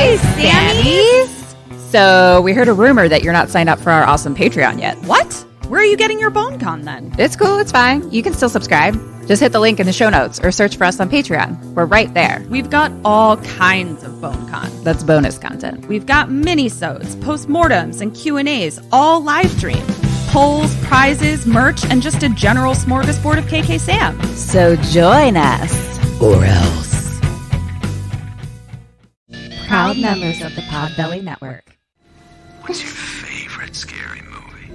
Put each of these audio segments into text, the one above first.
Hey, Sammies! So, we heard a rumor that you're not signed up for our awesome Patreon yet. What? Where are you getting your bone con then? It's cool, it's fine. You can still subscribe. Just hit the link in the show notes or search for us on Patreon. We're right there. We've got all kinds of bone con. That's bonus content. We've got mini-sodes, postmortems, and Q&As, all live streamed. Polls, prizes, merch, and just a general smorgasbord of KK Sam. So join us, or else. Proud members of the Podbelly Network. What's your favorite scary movie?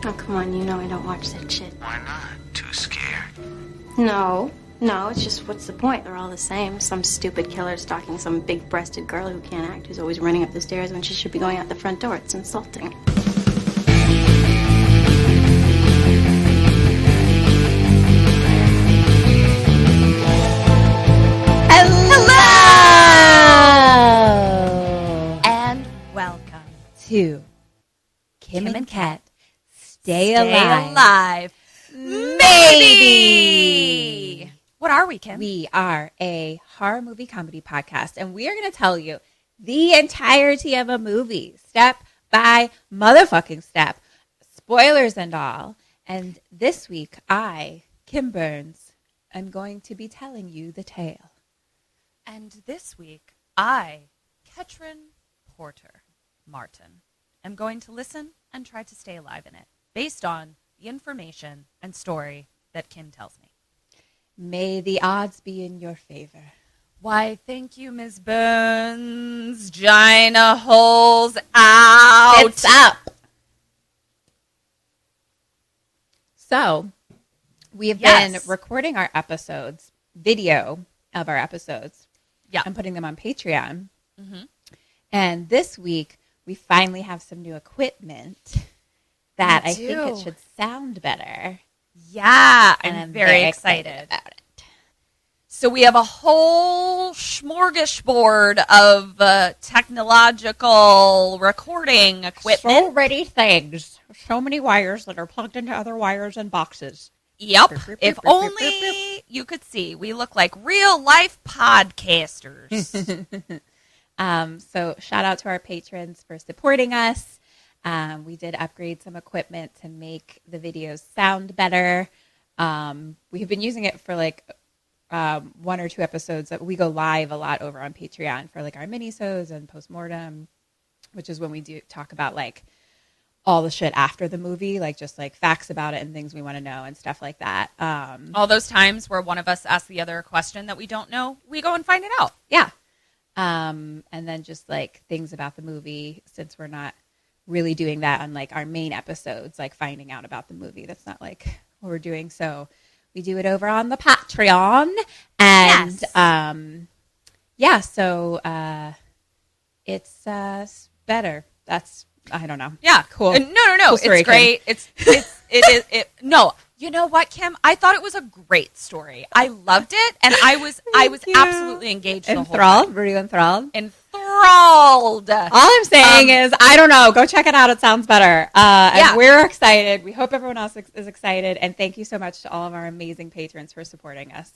Oh, come on, you know I don't watch that shit. Why not? Too scared? No, it's just what's the point? They're all the same. Some stupid killer stalking some big-breasted girl who can't act, who's always running up the stairs when she should be going out the front door. It's insulting. And welcome to Kim and Kat Stay Alive. Maybe. What are we, Kim? We are a horror movie comedy podcast, and we are going to tell you the entirety of a movie, step by motherfucking step, spoilers and all. And this week, I, Kim Burns, am going to be telling you the tale. And this week, I, Ketryn Porter Martin, am going to listen and try to stay alive in it, based on the information and story that Kim tells me. May the odds be in your favor. Why, thank you, Ms. Burns. Gina holes out. It's up. So, we have been recording our episodes, video of our episodes, and putting them on Patreon. Mm-hmm. And this week, we finally have some new equipment that I think it should sound better. Yeah, And I'm very excited about it. So we have a whole smorgasbord of technological recording equipment. So many things. So many wires that are plugged into other wires and boxes. Yep. If only you could see. We look like real life podcasters. So shout out to our patrons for supporting us. We did upgrade some equipment to make the videos sound better. We've been using it for like one or two episodes. That we go live a lot over on Patreon for like our mini-sodes and postmortem, which is when we do talk about like all the shit after the movie, like just like facts about it and things we want to know and stuff like that. All those times where one of us asks the other a question that we don't know, we go and find it out. Yeah. And then just like things about the movie, since we're not really doing that on like our main episodes, like finding out about the movie. That's not like what we're doing. So we do it over on the Patreon. And so it's better. That's, I don't know. Yeah. Cool. No. Cool story, it's great. No. You know what, Kim? I thought it was a great story. I loved it, and I was absolutely engaged. Enthralled? Were you enthralled? Enthralled. All I'm saying is, I don't know. Go check it out. It sounds better. And we're excited. We hope everyone else is excited. And thank you so much to all of our amazing patrons for supporting us.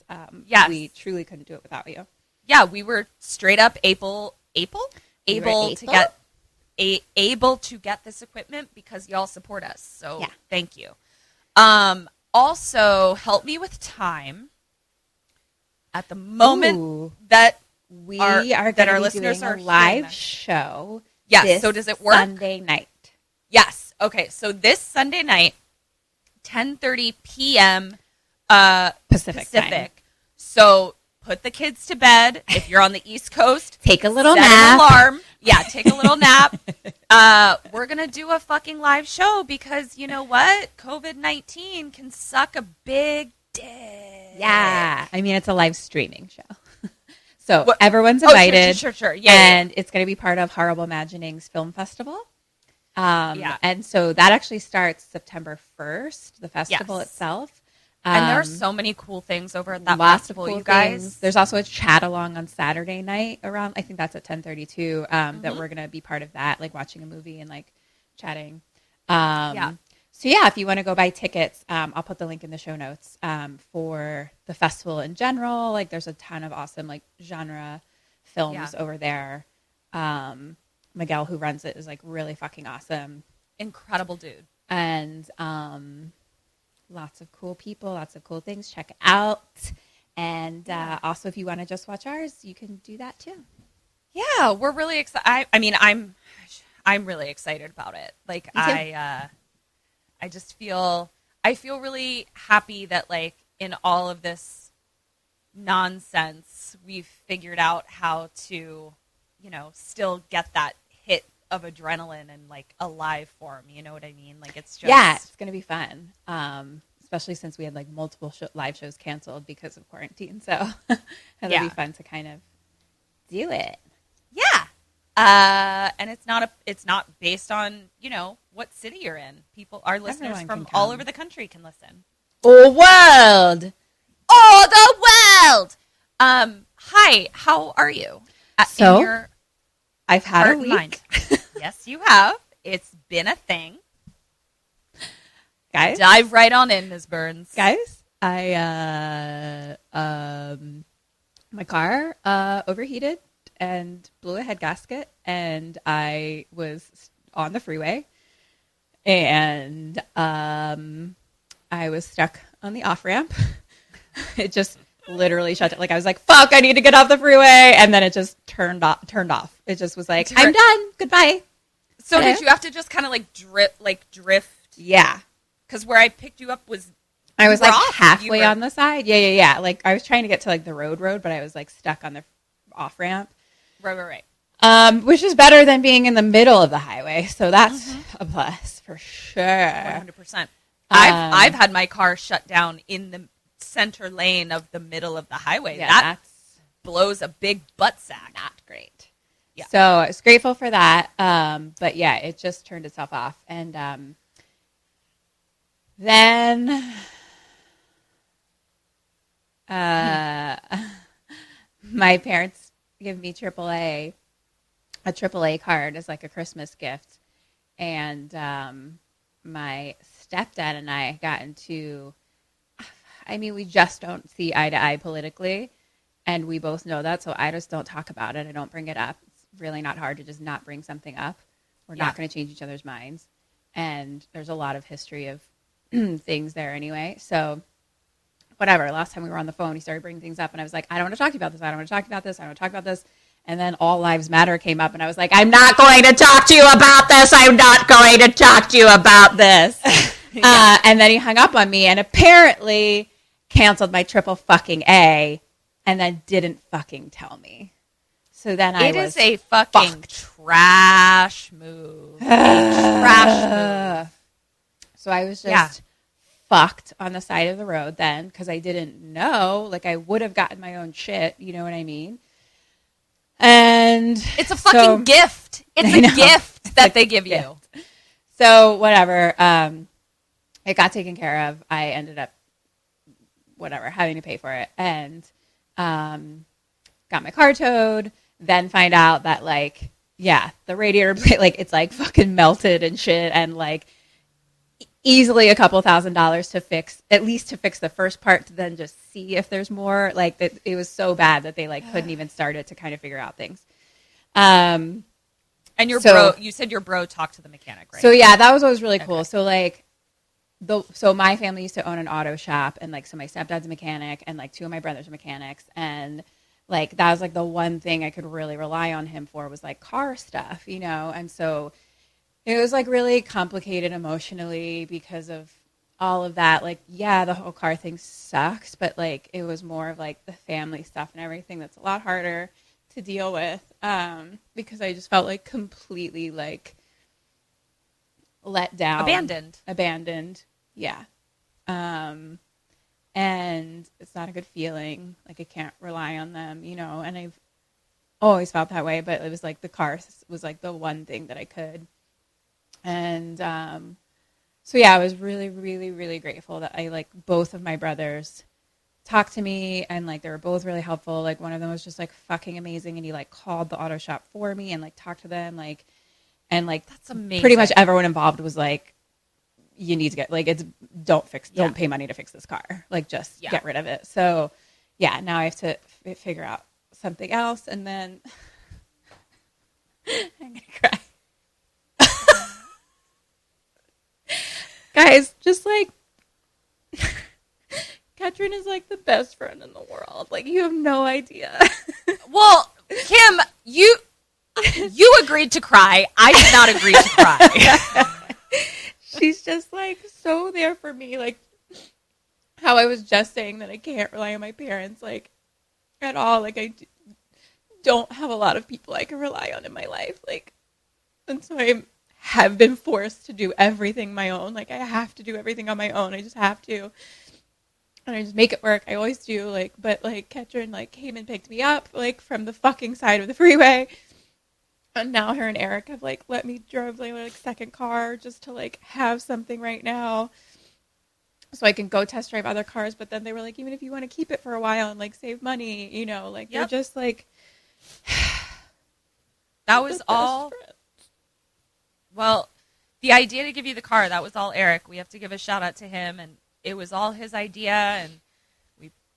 We truly couldn't do it without you. Yeah, we were straight up able to get this equipment because y'all support us. So thank you. Also, help me with time. At the moment that our listeners are a live show. Yes. So does it work? Sunday night. Yes. Okay. So this Sunday night, 10:30 p.m. Pacific time. So put the kids to bed. If you're on the East Coast, take a little set nap. An alarm. Yeah, take a little nap. We're going to do a fucking live show because you know what? COVID-19 can suck a big dick. Yeah. I mean, it's a live streaming show. So everyone's invited. Sure. Yeah. And it's going to be part of Horrible Imaginings Film Festival. And so that actually starts September 1st, the festival itself. And there are so many cool things over at that festival, cool you guys. Things. There's also a chat along on Saturday night around, I think that's at 10:32, that we're going to be part of that, like watching a movie and like chatting. So yeah, if you want to go buy tickets, I'll put the link in the show notes for the festival in general. Like there's a ton of awesome like genre films over there. Miguel, who runs it, is like really fucking awesome. Incredible dude. And lots of cool people, lots of cool things. Check it out. And also, if you want to just watch ours, you can do that too. Yeah, we're really excited. I mean, I'm really excited about it. Like, I just feel really happy that, like, in all of this nonsense, we've figured out how to, still get that hit of adrenaline in, like, a live form. You know what I mean? Like, it's just... Yeah, it's going to be fun. Especially since we had, like, multiple live shows canceled because of quarantine. So it'll be fun to kind of do it. Yeah. And it's not based on, what city you're in. Our listeners from all over the country can listen. Oh, world. Oh, the world. Hi, how are you? So I've had a week. Mind. Yes, you have. It's been a thing. Guys, dive right on in, Ms. Burns. Guys, my car overheated and blew a head gasket, and I was on the freeway, and I was stuck on the off ramp. It just literally shut down. Like, I was like, "Fuck! I need to get off the freeway," and then it just turned off. It just was like, "I'm done. Goodbye." So did you have to just kind of drift? Yeah. Because where I picked you up was... I was like halfway on the side. Yeah. Like, I was trying to get to like the road, but I was like stuck on the off ramp. Right. Which is better than being in the middle of the highway. So that's a plus for sure. 100%. I've had my car shut down in the center lane of the middle of the highway. Yeah, that blows a big butt sack. Not great. Yeah. So I was grateful for that. But yeah, it just turned itself off. And then my parents give me a AAA card as like a Christmas gift. And my stepdad and I got into, we just don't see eye to eye politically. And we both know that. So I just don't talk about it. I don't bring it up. It's really not hard to just not bring something up. We're not going to change each other's minds. And there's a lot of history of things there anyway. So whatever. Last time we were on the phone, he started bringing things up. And I was like, I don't want to talk to you about this. I don't want to talk about this. I don't want to talk about this. And then All Lives Matter came up. And I was like, I'm not going to talk to you about this. I'm not going to talk to you about this. And then he hung up on me and apparently canceled my triple fucking A and then didn't fucking tell me. So then it is a fucking trash move. Trash move. So I was just fucked on the side of the road then because I didn't know. Like, I would have gotten my own shit. You know what I mean? And it's a fucking gift. It's a gift that they give you. So whatever. It got taken care of. I ended up having to pay for it, and got my car towed. Then find out that the radiator plate, it's like fucking melted and shit, and like easily a couple $1,000s to fix, at least to fix the first part, to then just see if there's more. Like, it was so bad that they couldn't even start it to kind of figure out things. And bro, you said your bro talked to the mechanic, right? So yeah, that was what was really cool. Okay. So my family used to own an auto shop, and so my stepdad's a mechanic, and two of my brothers are mechanics, and that was the one thing I could really rely on him for was car stuff, and so it was really complicated emotionally because of all of that. The whole car thing sucks, but it was more of the family stuff and everything that's a lot harder to deal with, because I just felt completely let down, abandoned. Yeah. And it's not a good feeling. I can't rely on them, and I've always felt that way, but it was the car was the one thing that I could. And, so yeah, I was really, really, really grateful that I both of my brothers talked to me, and they were both really helpful. One of them was just fucking amazing, and he called the auto shop for me and talked to them, and that's amazing. Pretty much everyone involved was you need to get don't pay money to fix this car. Just get rid of it. So yeah, now I have to figure out something else. And then guys, just like, Ketryn is like the best friend in the world. Like, you have no idea. Well, Kim, you agreed to cry. I did not agree to cry. She's just like so there for me. Like how I was just saying that I can't rely on my parents like at all. Like don't have a lot of people I can rely on in my life. Like, and so I have been forced to do everything my own. Like I have to do everything on my own. I just have to. And I just make it work. I always do. Like, but like Ketryn like came and picked me up like from the fucking side of the freeway. And now her and Eric have like let me drive like second car just to like have something right now so I can go test drive other cars. But then they were like, even if you want to keep it for a while and like save money, you know, like they're just like that was all friends. Well, the idea to give you the car, that was all Eric. We have to give a shout out to him, and it was all his idea, and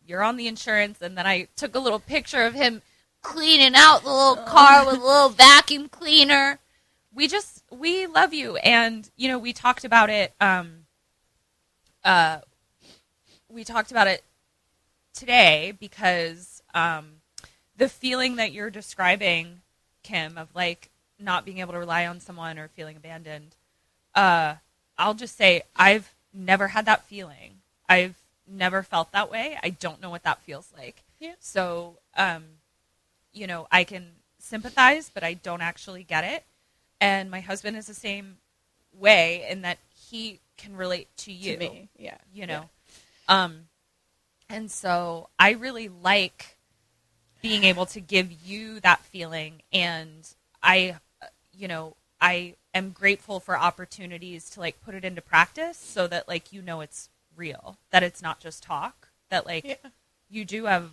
you're on the insurance, and then I took a little picture of him cleaning out the little car with a little vacuum cleaner. We love you. And, you know, we talked about it today because the feeling that you're describing, Kim, of like not being able to rely on someone or feeling abandoned, I'll just say I've never had that feeling. I've never felt that way. I don't know what that feels like. Yeah. So, you know, I can sympathize, but I don't actually get it. And my husband is the same way in that he can relate to you. To me, yeah. You know? Yeah. And so I really like being able to give you that feeling. And I am grateful for opportunities to, like, put it into practice so that, like, you know it's real. That it's not just talk. That, like, you do have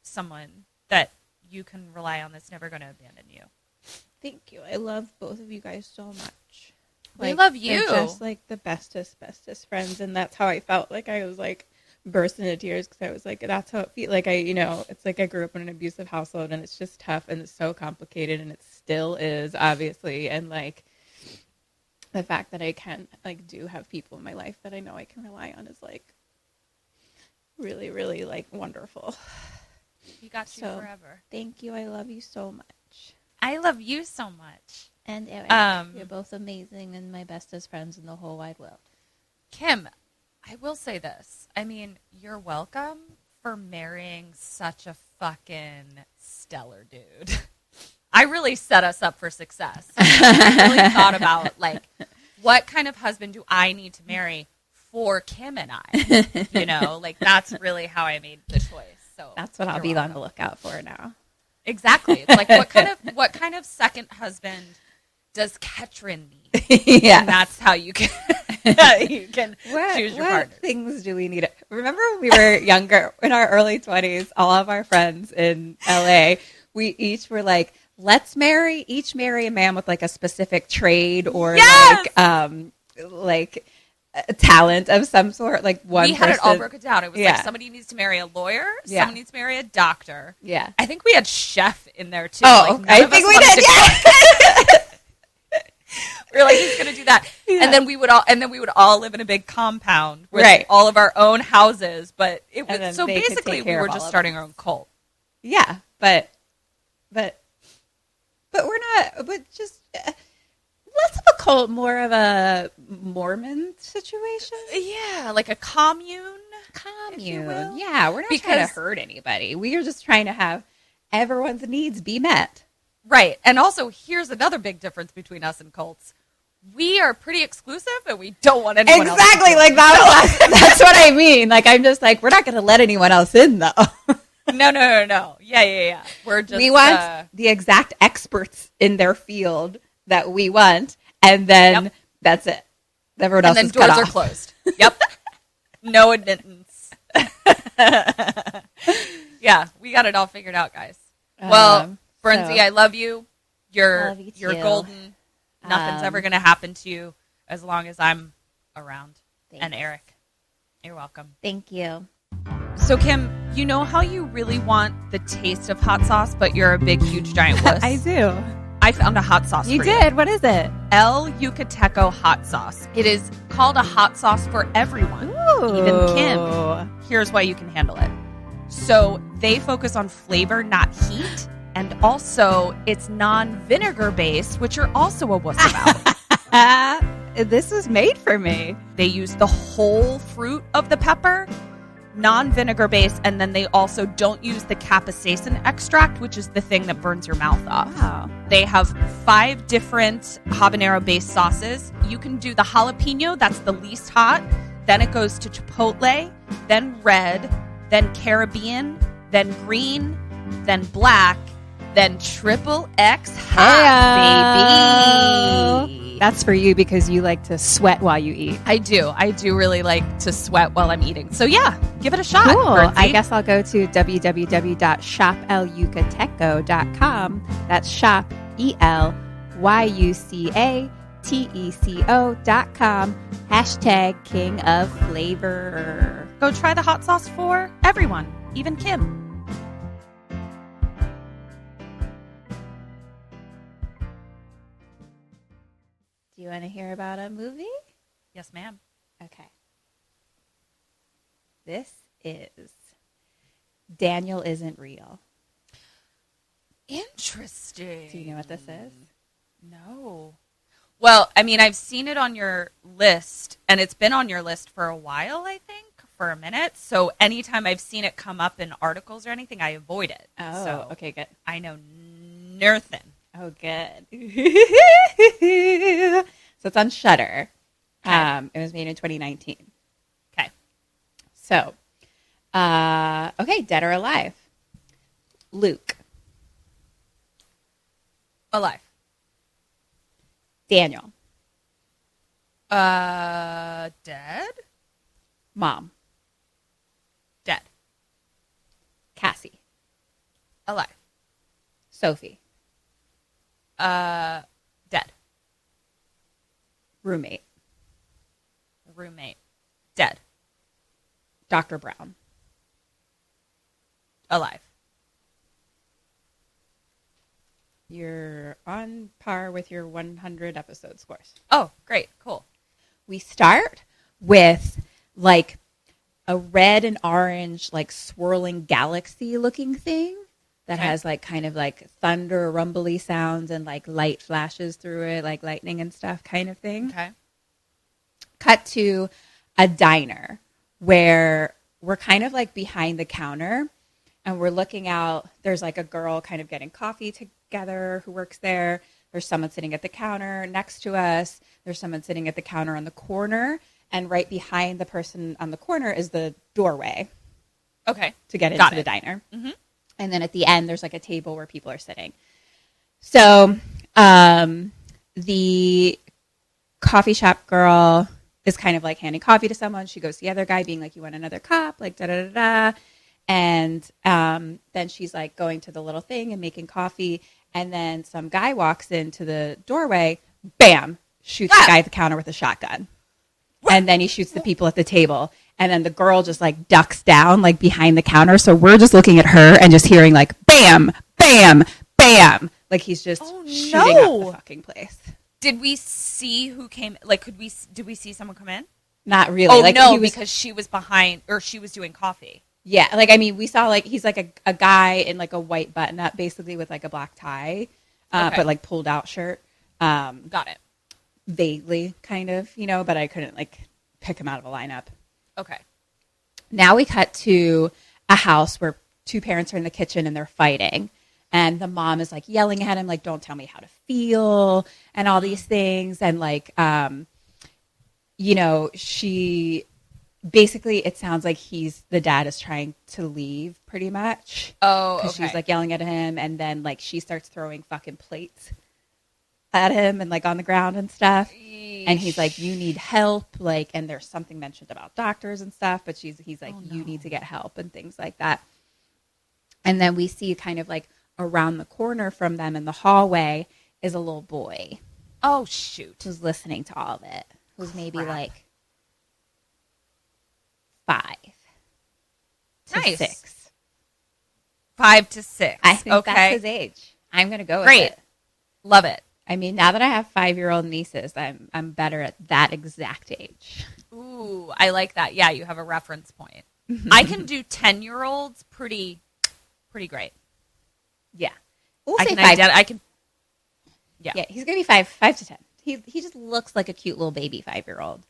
someone that you can rely on that's never going to abandon you. Thank you. I love both of you guys so much. We love you. You're just like the bestest friends, and that's how I felt. Like I was like bursting into tears because I was like, that's how it feels. Like it's like I grew up in an abusive household, and it's just tough, and it's so complicated, and it still is, obviously. And like the fact that I can like do have people in my life that I know I can rely on is like really, really like wonderful. You got you forever. Thank you. I love you so much. I love you so much. And Eric, you're both amazing and my bestest friends in the whole wide world. Kim, I will say this. I mean, you're welcome for marrying such a fucking stellar dude. I really set us up for success. I really thought about, like, what kind of husband do I need to marry for Kim and I? You know, like, that's really how I made the choice. So that's what I'll be on the lookout for now. Exactly. It's like, what kind of second husband does Ketryn need? Yeah, and that's how you can choose your partner. What things do we need? Remember when we were younger, in our early 20s, all of our friends in LA, we each were like, let's each marry a man with like a specific trade or like a talent of some sort. Like one had it all broken down. It was like somebody needs to marry a lawyer, someone needs to marry a doctor. Yeah. I think we had chef in there too. Oh, like, I think we did. Yeah. We were like, who's gonna do that? Yeah. And then we would all live in a big compound with all of our own houses. But it was so basically we were just starting our own cult. Yeah, but we're not. But just less of a cult, more of a Mormon situation. Yeah, like a commune. Yeah, we're not trying to hurt anybody. We are just trying to have everyone's needs be met. Right. And also, here's another big difference between us and cults. We are pretty exclusive, and we don't want anyone else. Exactly. Like that's what I mean. Like, I'm just like, we're not going to let anyone else in, though. No. Yeah. We want the exact experts in their field that we want, and then that's it. Everyone else is cut off. And then doors are closed. Yep. No admittance. Yeah, we got it all figured out, guys. Well, Brenzy, I love you. You're golden. Nothing's ever going to happen to you as long as I'm around. Thanks. And Eric, you're welcome. Thank you. So, Kim, you know how you really want the taste of hot sauce, but you're a big, huge, giant wuss? I do. I found a hot sauce You for did? What is it? El Yucateco hot sauce. It is called a hot sauce for everyone, even Kim. Here's why you can handle it. So they focus on flavor, not heat. And also, it's non-vinegar based, which you're also a wuss about. This was made for me. They use the whole fruit of the pepper, non-vinegar based, and then they also don't use the capsaicin extract, which is the thing that burns your mouth off. Wow. They have 5 different habanero-based sauces. You can do the jalapeno, that's the least hot. Then it goes to chipotle, then red, then Caribbean, then green, then black, then XXX hot, baby. That's for you because you like to sweat while you eat. I do really like to sweat while I'm eating. So yeah, give it a shot. Cool. Birdsie. I guess I'll go to www.shopelucateco.com. That's shop, ELYUCATECO.com. Hashtag King of Flavor. Go try the hot sauce for everyone, even Kim. Do you want to hear about a movie? Yes, ma'am. Okay. This is Daniel Isn't Real. Interesting. Do you know what this is? No. Well, I mean, I've seen it on your list, and it's been on your list for a while, I think, for a minute. So anytime I've seen it come up in articles or anything, I avoid it. Oh, so okay, good. I know nothing. Oh, good. So it's on Shudder. Okay. It was made in 2019. Okay. So, okay, dead or alive? Luke. Alive. Daniel. Dead? Mom. Dead. Cassie. Alive. Sophie. Dead. Roommate. Roommate. Dead. Dr. Brown. Alive. You're on par with your 100 episode scores. Oh, great. Cool. We start with like a red and orange, like swirling galaxy looking thing that has like kind of like thunder, rumbly sounds and like light flashes through it, like lightning and stuff kind of thing. Okay. Cut to a diner where we're kind of like behind the counter and we're looking out. There's like a girl kind of getting coffee together who works there. There's someone sitting at the counter next to us. There's someone sitting at the counter on the corner. And right behind the person on the corner is the doorway. Okay. To get into the the diner. Mm-hmm. And then at the end, there's like a table where people are sitting. So the coffee shop girl is kind of like handing coffee to someone. She goes to the other guy being like, you want another cup? Like, da-da-da-da. And then she's like going to the little thing and making coffee. And then some guy walks into the doorway, bam, shoots the guy at the counter with a shotgun. And then he shoots the people at the table. And then the girl just like ducks down like behind the counter. So we're just looking at her and just hearing like bam, bam, bam. Like he's just shooting up the fucking place. Did we see who came? Like, did we see someone come in? Not really. Oh, like, no, because she was behind, or she was doing coffee. Yeah. Like, I mean, we saw like, he's like a guy in like a white button up basically with like a black tie, but like pulled out shirt. Got it. Vaguely kind of, you know, but I couldn't like pick him out of a lineup. Okay. Now we cut to a house where two parents are in the kitchen and they're fighting. And the mom is like yelling at him, like, don't tell me how to feel and all these things. And like, you know, she basically, it sounds like the dad is trying to leave pretty much. Oh, okay. She's like yelling at him. And then like she starts throwing fucking plates at him and like on the ground and stuff. And he's like, you need help. Like, and there's something mentioned about doctors and stuff, but he's like, you need to get help and things like that. And then we see kind of like around the corner from them in the hallway is a little boy. Oh, shoot. Who's listening to all of it. Who's maybe like 5 to 6. 5 to 6. I think okay. that's his age. I'm going to go with Great. it. Love it. I mean, now that I have 5-year-old nieces, I'm better at that exact age. Ooh, I like that. Yeah, you have a reference point. I can do 10-year-olds pretty great. Yeah. We'll I say can 5. I can. Yeah. Yeah, he's going to be 5 to 10. He just looks like a cute little baby 5-year-old.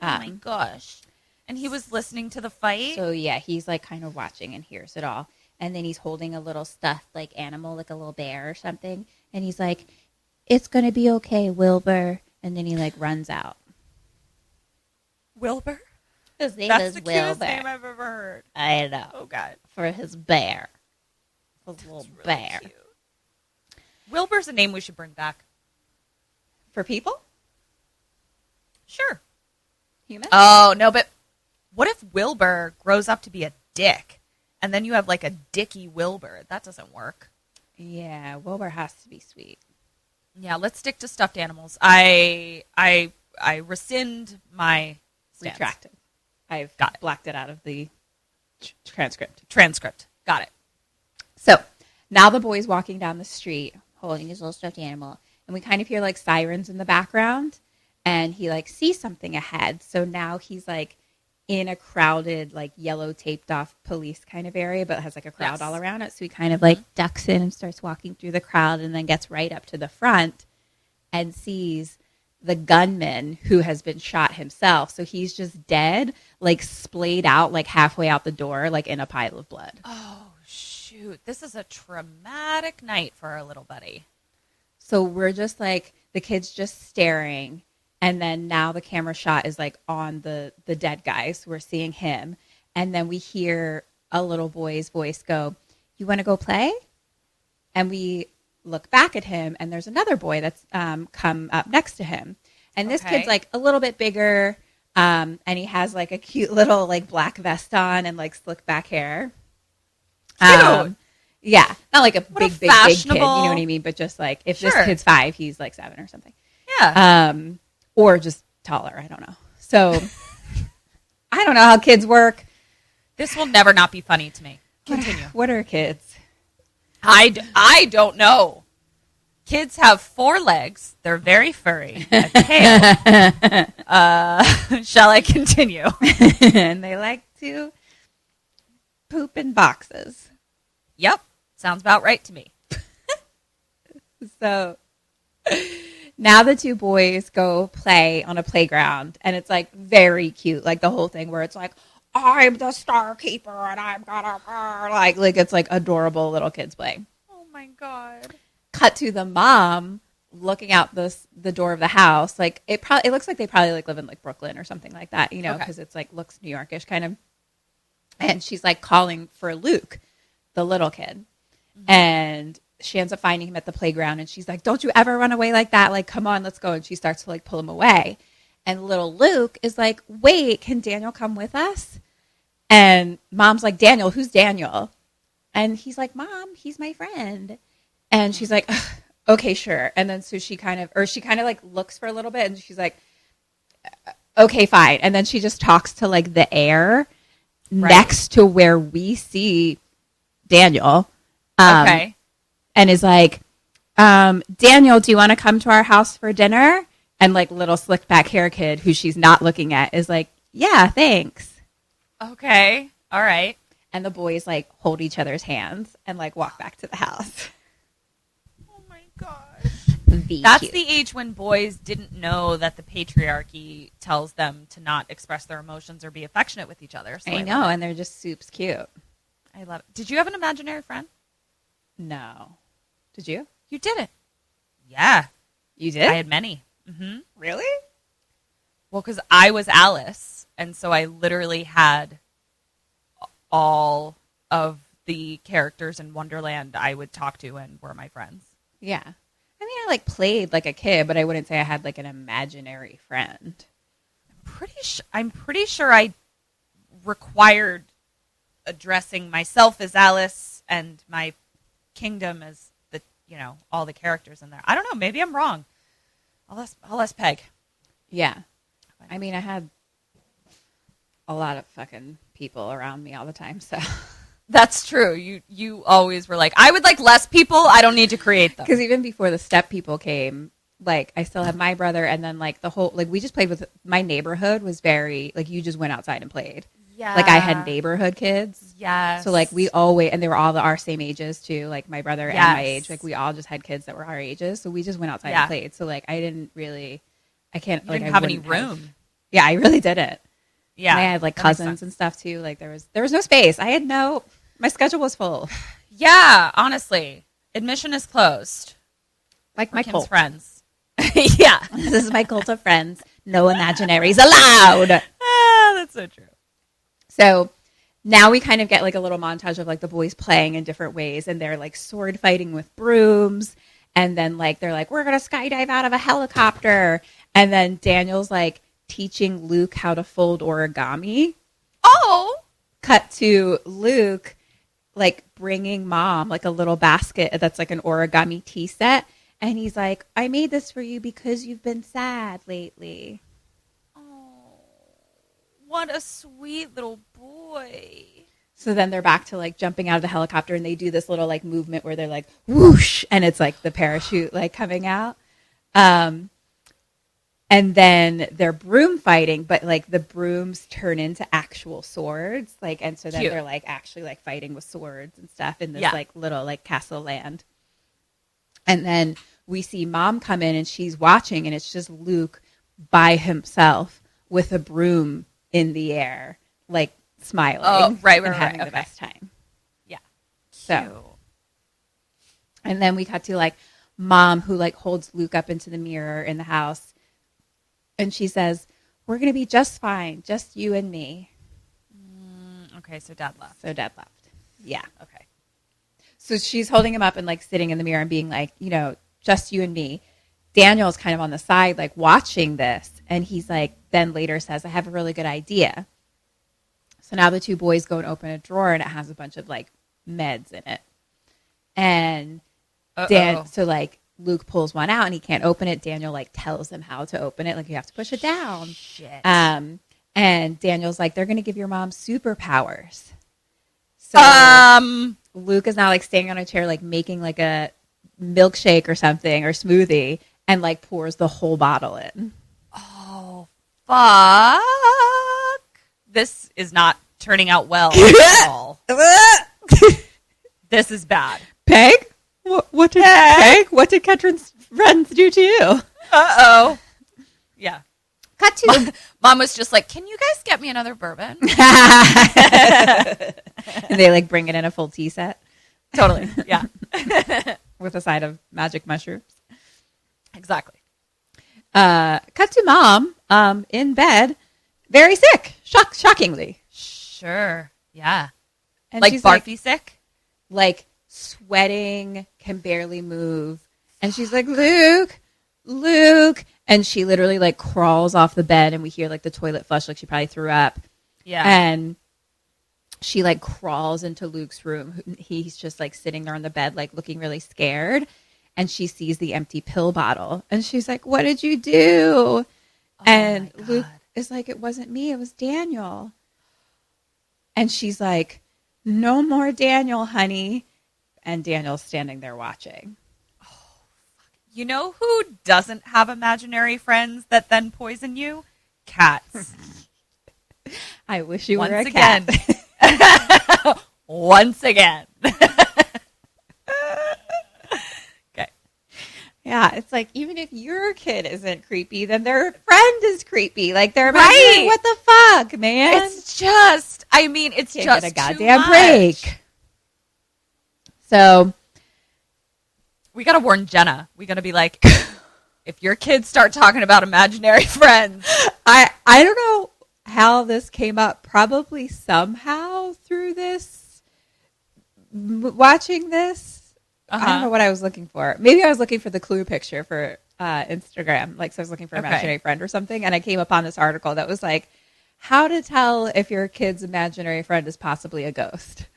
Oh my gosh. And he was listening to the fight? So yeah, he's like kind of watching and hears it all. And then he's holding a little stuffed like animal, like a little bear or something. And he's like, "It's going to be okay, Wilbur." And then he like runs out. Wilbur? His name That's is the cutest Wilbur. name I've ever heard. I know. Oh, God. For his bear. His little Really bear. cute. Wilbur's a name we should bring back. For people? Sure. Humans? Oh, no, but what if Wilbur grows up to be a dick? And then you have like a dicky Wilbur. That doesn't work. Yeah, Wilbur has to be sweet. Yeah, let's stick to stuffed animals. I rescind my stance. Retracted. I've Got it. blacked it out of the transcript. Got it. So now the boy's walking down the street holding his little stuffed animal, and we kind of hear like sirens in the background, and he like sees something ahead. So now he's like in a crowded, like yellow taped off police kind of area, but has like a crowd all around it. So he kind of like ducks in and starts walking through the crowd, and then gets right up to the front and sees the gunman who has been shot himself. So he's just dead, like splayed out, like halfway out the door, like in a pile of blood. Oh, shoot. This is a traumatic night for our little buddy. So we're just like, the kid's just staring. And then now the camera shot is like on the dead guy. So we're seeing him. And then we hear a little boy's voice go, "You want to go play?" And we look back at him, and there's another boy that's come up next to him. And this kid's like a little bit bigger. And he has like a cute little like black vest on and like slick back hair. Cute. Yeah. Not like a big kid. You know fashionable- what I mean? But just like, if this Sure. kid's 5, he's like 7 or something. Yeah. Or just taller. I don't know. So I don't know how kids work. This will never not be funny to me. Continue. What are kids? I don't know. Kids have 4 legs. They're very furry. A tail. Shall I continue? And they like to poop in boxes. Yep. Sounds about right to me. So now the 2 boys go play on a playground, and it's like very cute, like the whole thing where it's like, "I'm the star keeper and I'm gonna," like it's like adorable little kids play. Oh my God. Cut to the mom looking out the door of the house. Like it looks like they probably like live in like Brooklyn or something like that, you know, because it's like looks New Yorkish kind of. And she's like calling for Luke, the little kid, and she ends up finding him at the playground, and she's like, "Don't you ever run away like that. Like, come on, let's go." And she starts to like pull him away. And little Luke is like, "Wait, can Daniel come with us?" And mom's like, "Daniel, who's Daniel?" And he's like, "Mom, he's my friend." And she's like, "Okay, sure." And then so she kind of like looks for a little bit, and she's like, "Okay, fine." And then she just talks to like the air next to where we see Daniel. Okay. And is like, "Daniel, do you want to come to our house for dinner?" And like little slick back hair kid who she's not looking at is like, "Yeah, thanks." Okay. All right. And the boys like hold each other's hands and like walk back to the house. Oh my gosh. That's Cute. the age when boys didn't know that the patriarchy tells them to not express their emotions or be affectionate with each other. So I know, and they're just soups cute. I love it. Did you have an imaginary friend? No. Did you? You didn't. Yeah. You did? I had many. Mm-hmm. Really? Well, because I was Alice, and so I literally had all of the characters in Wonderland I would talk to and were my friends. Yeah. I mean, I like played like a kid, but I wouldn't say I had like an imaginary friend. I'm pretty sure I required addressing myself as Alice and my kingdom as all the characters in there. I don't know. Maybe I'm wrong. I'll ask Peg. Yeah. I mean, I had a lot of fucking people around me all the time, so. That's true. You always were like, I would like less people. I don't need to create them. Because even before the step people came, like I still had my brother, and then like the whole like we just played with my neighborhood was very like you just went outside and played. Yeah. Like I had neighborhood kids. Yes. So like we always, and they were all our same ages too. Like my brother and my age. Like we all just had kids that were our ages. So we just went outside and played. So like I can't you like didn't I have any wouldn't room. Yeah, I really didn't. Yeah. And I had like cousins and stuff too. Like there was no space. My schedule was full. Yeah, honestly. Admission is closed. Like For my Kim's cult. friends. Yeah. This is my cult of friends. No imaginaries allowed. That's so true. So now we kind of get like a little montage of like the boys playing in different ways, and they're like sword fighting with brooms, and then like they're like, we're gonna skydive out of a helicopter, and then Daniel's like teaching Luke how to fold origami. Oh, Cut to Luke like bringing mom like a little basket that's like an origami tea set, and he's like, I made this for you because you've been sad lately. what a sweet little boy. So then they're back to like jumping out of the helicopter, and they do this little like movement where they're like whoosh, and it's like the parachute like coming out. And then they're broom fighting, but like the brooms turn into actual swords. Like, and so then Cute. they're like actually like fighting with swords and stuff in this Yeah. like little like castle land. And then we see mom come in, and she's watching, and it's just Luke by himself with a broom in the air, like smiling. Oh, right, and having okay. the best time. Yeah. So, and then we cut to like mom who like holds Luke up into the mirror in the house. And she says, we're going to be just fine. Just you and me. Okay, so dad left. So dad left. Yeah. Okay. So she's holding him up and like sitting in the mirror and being like, you know, just you and me. Daniel's kind of on the side, like watching this. And he's like, then later says, I have a really good idea. So now the two boys go and open a drawer, and it has a bunch of like meds in it. And so like Luke pulls one out and he can't open it. Daniel like tells him how to open it. Like you have to push it down. Shit. And Daniel's like, they're going to give your mom superpowers. So Luke is now like standing on a chair, like making like a milkshake or something or smoothie, and like pours the whole bottle in. Oh, fuck. This is not turning out well at all. This is bad. Peg? What did Peg? What did Ketryn's friends do to you? Uh-oh. Yeah. Cut to Mom was just like, can you guys get me another bourbon? and they like bring it in a full tea set. Totally. Yeah. With a side of magic mushrooms. Exactly. Cut to mom in bed, very sick, shockingly. Sure. Yeah. And Like she's barfy sick? like sweating, can barely move. And she's like, Luke. And she literally like crawls off the bed, and we hear like the toilet flush, like she probably threw up. Yeah. And she like crawls into Luke's room. He's just like sitting there on the bed, like looking really scared. And she sees the empty pill bottle, and she's like, what did you do? And Luke is like, it wasn't me, it was Daniel. And she's like, no more Daniel, honey. And Daniel's standing there watching. You know who doesn't have imaginary friends that then poison you? Cats. I wish you were Once a cat. again. Once again. Okay. Yeah, it's like, even if your kid isn't creepy, then their friend is creepy. Like, they're imagining, what the fuck, man? It's just, I mean, it's Can't just get a too goddamn much. break. So We got to warn Jenna. We got to be like, if your kids start talking about imaginary friends. I don't know how this came up. Probably somehow through this, watching this. I don't know what I was looking for. Maybe I was looking for the clue picture for Instagram. Like, so I was looking for imaginary friend or something. And I came upon this article that was like, how to tell if your kid's imaginary friend is possibly a ghost.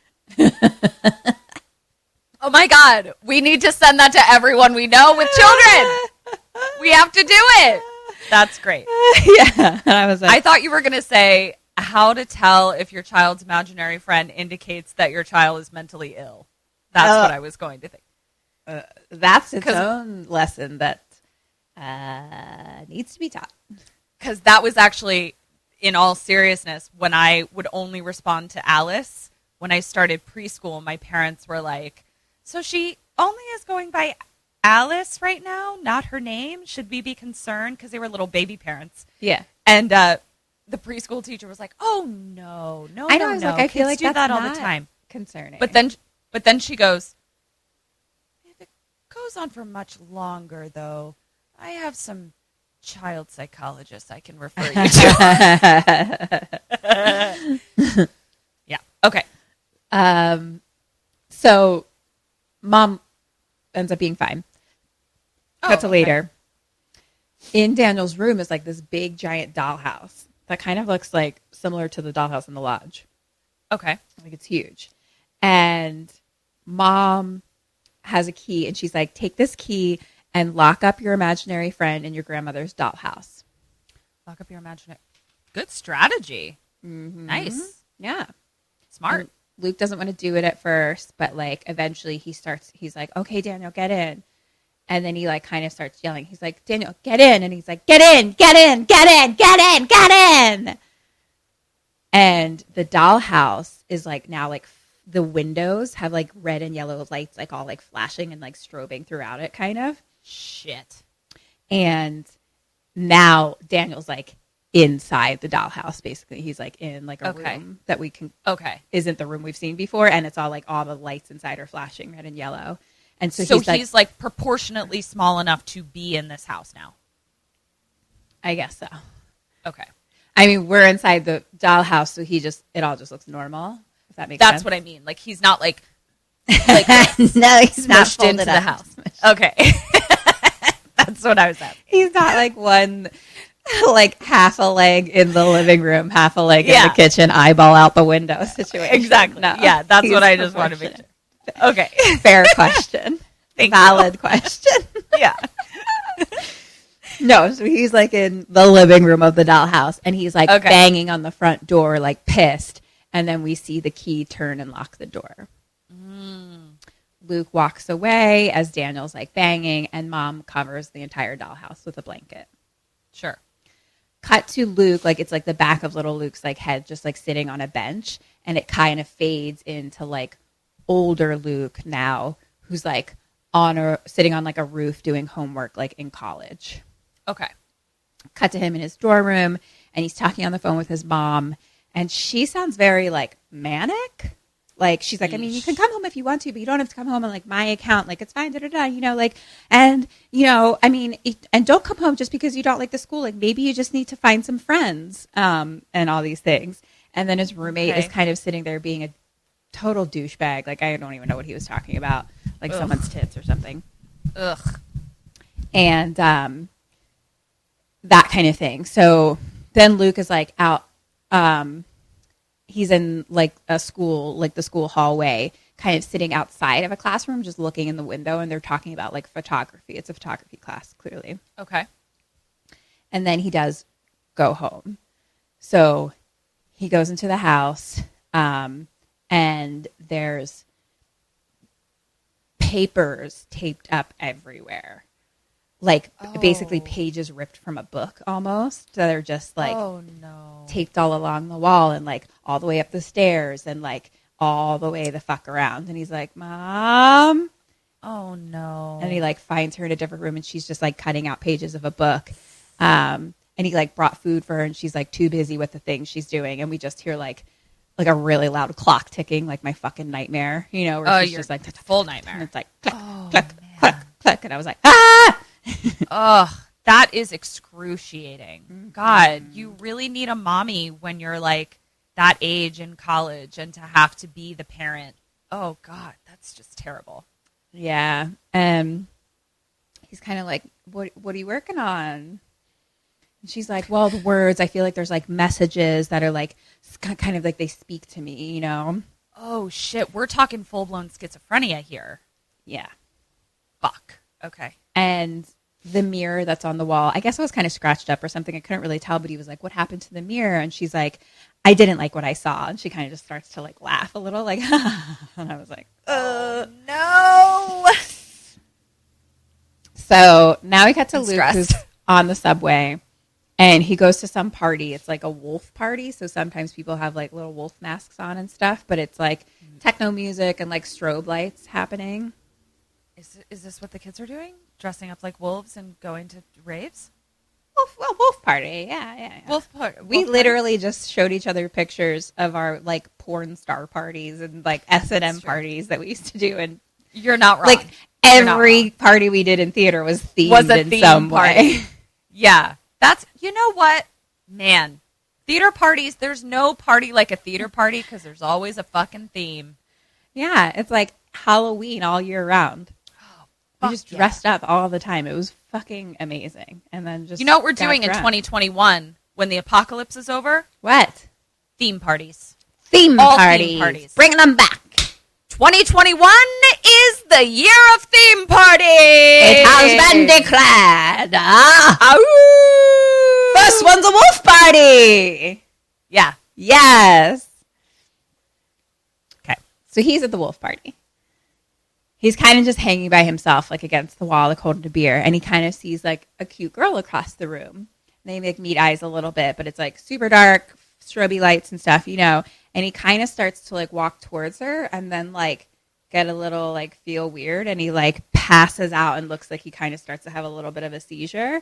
Oh my God. We need to send that to everyone we know with children. We have to do it. That's great. Yeah. And I was like, I thought you were going to say, how to tell if your child's imaginary friend indicates that your child is mentally ill. That's what I was going to think. That's its own lesson that needs to be taught. Because that was actually, in all seriousness, when I would only respond to Alice. When I started preschool, my parents were like, so she only is going by Alice right now, not her name. Should we be concerned? Because they were little baby parents. Yeah. And the preschool teacher was like, oh, no. I know, I was like, I feel like do that's that all not the time. Concerning. But then she goes, if it goes on for much longer, though, I have some child psychologists I can refer you to. Yeah. Okay. So mom ends up being fine. Cut to later. In Daniel's room is like this big giant dollhouse that kind of looks like similar to the dollhouse in the lodge. Okay. Like it's huge. And mom has a key and she's like, take this key and lock up your imaginary friend in your grandmother's dollhouse. Lock up your imaginary. Good strategy. Mm-hmm. Nice. Yeah. Smart. And Luke doesn't want to do it at first, but like eventually he's like, okay, Daniel, get in. And then he like kind of starts yelling. He's like, Daniel, get in. And he's like, get in, get in, get in, get in, get in. And the dollhouse is like now like the windows have like red and yellow lights like all like flashing and like strobing throughout it kind of. Shit. And now Daniel's like inside the dollhouse basically. He's like in like a room that we can isn't the room we've seen before, and it's all like all the lights inside are flashing red and yellow. And so he's like proportionately small enough to be in this house now. I guess so. Okay. I mean, we're inside the dollhouse, so it all just looks normal. If that makes sense. That's what I mean. Like he's not like no, he's not smushed into the house. Okay. That's what I was at. He's not like one, like half a leg in the living room, half a leg in the kitchen, eyeball out the window situation. Exactly. No, yeah, that's what I just wanted to make sure. Okay. Fair question. Valid question. Yeah. No, so he's like in the living room of the dollhouse, and he's like banging on the front door, like pissed. And then we see the key turn and lock the door. Luke walks away as Daniel's like banging, and mom covers the entire dollhouse with a blanket. Sure. Cut to Luke, like it's like the back of little Luke's like head just like sitting on a bench, and it kind of fades into like older Luke now, who's like sitting on like a roof doing homework like in college. Okay. Cut to him in his dorm room, and he's talking on the phone with his mom, and she sounds very like manic. Like, she's like, I mean, you can come home if you want to, but you don't have to come home on, like, my account. Like, it's fine, you know, like, and, you know, I mean, and don't come home just because you don't like the school. Like, maybe you just need to find some friends and all these things. And then his roommate is kind of sitting there being a total douchebag. Like, I don't even know what he was talking about. Like, someone's tits or something. Ugh. And that kind of thing. So then Luke is, like, out. He's in like a school, like the school hallway, kind of sitting outside of a classroom, just looking in the window, and they're talking about like photography. It's a photography class, clearly. Okay. And then he does go home. So he goes into the house, and there's papers taped up everywhere. Like basically pages ripped from a book almost. So they're just like taped all along the wall and like all the way up the stairs and like all the way the fuck around. And he's like, Mom. Oh no. And he like finds her in a different room, and she's just like cutting out pages of a book. And he like brought food for her, and she's like too busy with the things she's doing. And we just hear like a really loud clock ticking, like my fucking nightmare, you know, where she's just like full nightmare. And it's like click, click, click, click. And I was like, ah! Ugh, that is excruciating. God, you really need a mommy when you're like that age in college, and to have to be the parent. Oh God, that's just terrible. Yeah. He's kind of like, what are you working on? And she's like, well, the words, I feel like there's like messages that are like kind of like they speak to me, you know? Oh shit, we're talking full blown schizophrenia here. Yeah. Fuck. Okay. And the mirror that's on the wall. I guess it was kind of scratched up or something. I couldn't really tell, but he was like, what happened to the mirror? And she's like, I didn't like what I saw. And she kind of just starts to like laugh a little like, and I was like, no. So now we got to Luke, stressed. who's on the subway, and he goes to some party. It's like a wolf party. So sometimes people have like little wolf masks on and stuff, but it's like techno music and like strobe lights happening. Is this what the kids are doing? Dressing up like wolves and going to raves? Wolf party. Yeah. Wolf party. We literally just showed each other pictures of our like porn star parties and like S&M parties that we used to do. And you're not wrong. Like every party we did in theater was themed in some way. Yeah. That's, you know what? Man, theater parties, there's no party like a theater party because there's always a fucking theme. Yeah. It's like Halloween all year round. We just dressed up all the time. It was fucking amazing. And then just, you know what we're doing in 2021 when the apocalypse is over? What? Theme parties. Theme parties. Bringing them back. 2021 is the year of theme parties. It has been declared. First one's a wolf party. Yeah. Yes. Okay. So he's at the wolf party. He's kind of just hanging by himself, like against the wall, like holding a beer. And he kind of sees like a cute girl across the room. They like meet eyes a little bit, but it's like super dark, strobe lights and stuff, you know. And he kind of starts to like walk towards her and then like get a little like feel weird. And he like passes out and looks like he kind of starts to have a little bit of a seizure.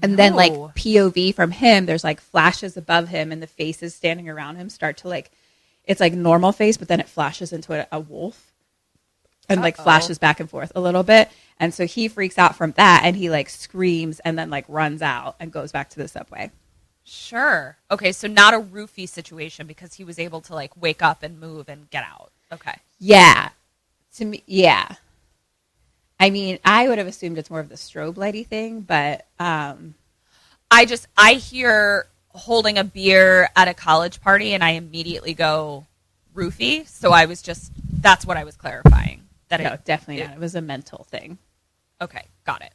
And then like POV from him, there's like flashes above him and the faces standing around him start to like, it's like normal face, but then it flashes into a wolf. And like flashes back and forth a little bit. And so he freaks out from that and he like screams and then like runs out and goes back to the subway. Sure. Okay, so not a roofie situation because he was able to like wake up and move and get out. Okay. Yeah. To me, yeah. I mean, I would have assumed it's more of the strobe lighty thing, but I hear holding a beer at a college party and I immediately go roofie. So I was just, that's what I was clarifying. No, definitely not. It was a mental thing. Okay, got it.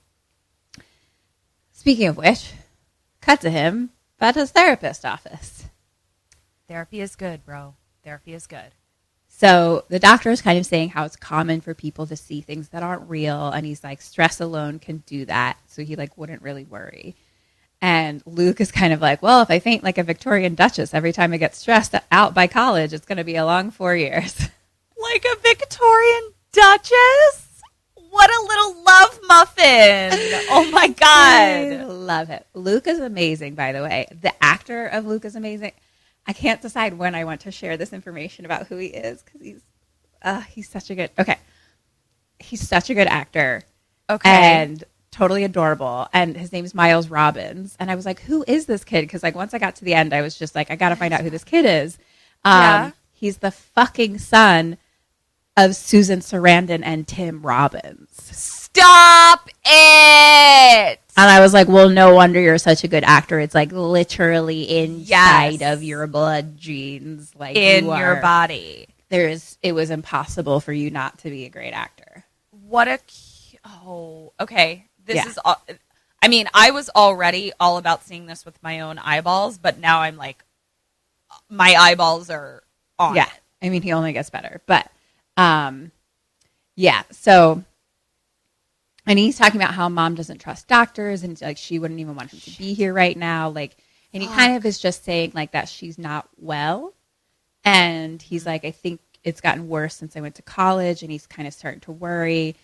Speaking of which, cut to him at his therapist's office. Therapy is good, bro. Therapy is good. So the doctor is kind of saying how it's common for people to see things that aren't real. And he's like, stress alone can do that. So he like wouldn't really worry. And Luke is kind of like, well, if I faint like a Victorian Duchess every time I get stressed out by college, it's going to be a long 4 years. Like a Victorian Duchess? What a little love muffin. Oh my God. I love it. Luke is amazing, by the way. The actor of Luke is amazing. I can't decide when I want to share this information about who he is because he's such a good, he's such a good actor. Okay. And totally adorable. And his name is Miles Robbins. And I was like, who is this kid? Because like once I got to the end, I was just like, I got to find out who this kid is. He's the fucking son of Susan Sarandon and Tim Robbins. Stop it! And I was like, well, no wonder you're such a good actor. It's like literally inside of your blood genes. Like in your body. It was impossible for you not to be a great actor. Okay. This is, I mean, I was already all about seeing this with my own eyeballs, but now I'm like, my eyeballs are on. Yeah. I mean, he only gets better, but so, and he's talking about how mom doesn't trust doctors and like she wouldn't even want him to be here right now. Like, and he kind of is just saying like that she's not well. And he's like, I think it's gotten worse since I went to college, and he's kind of starting to worry.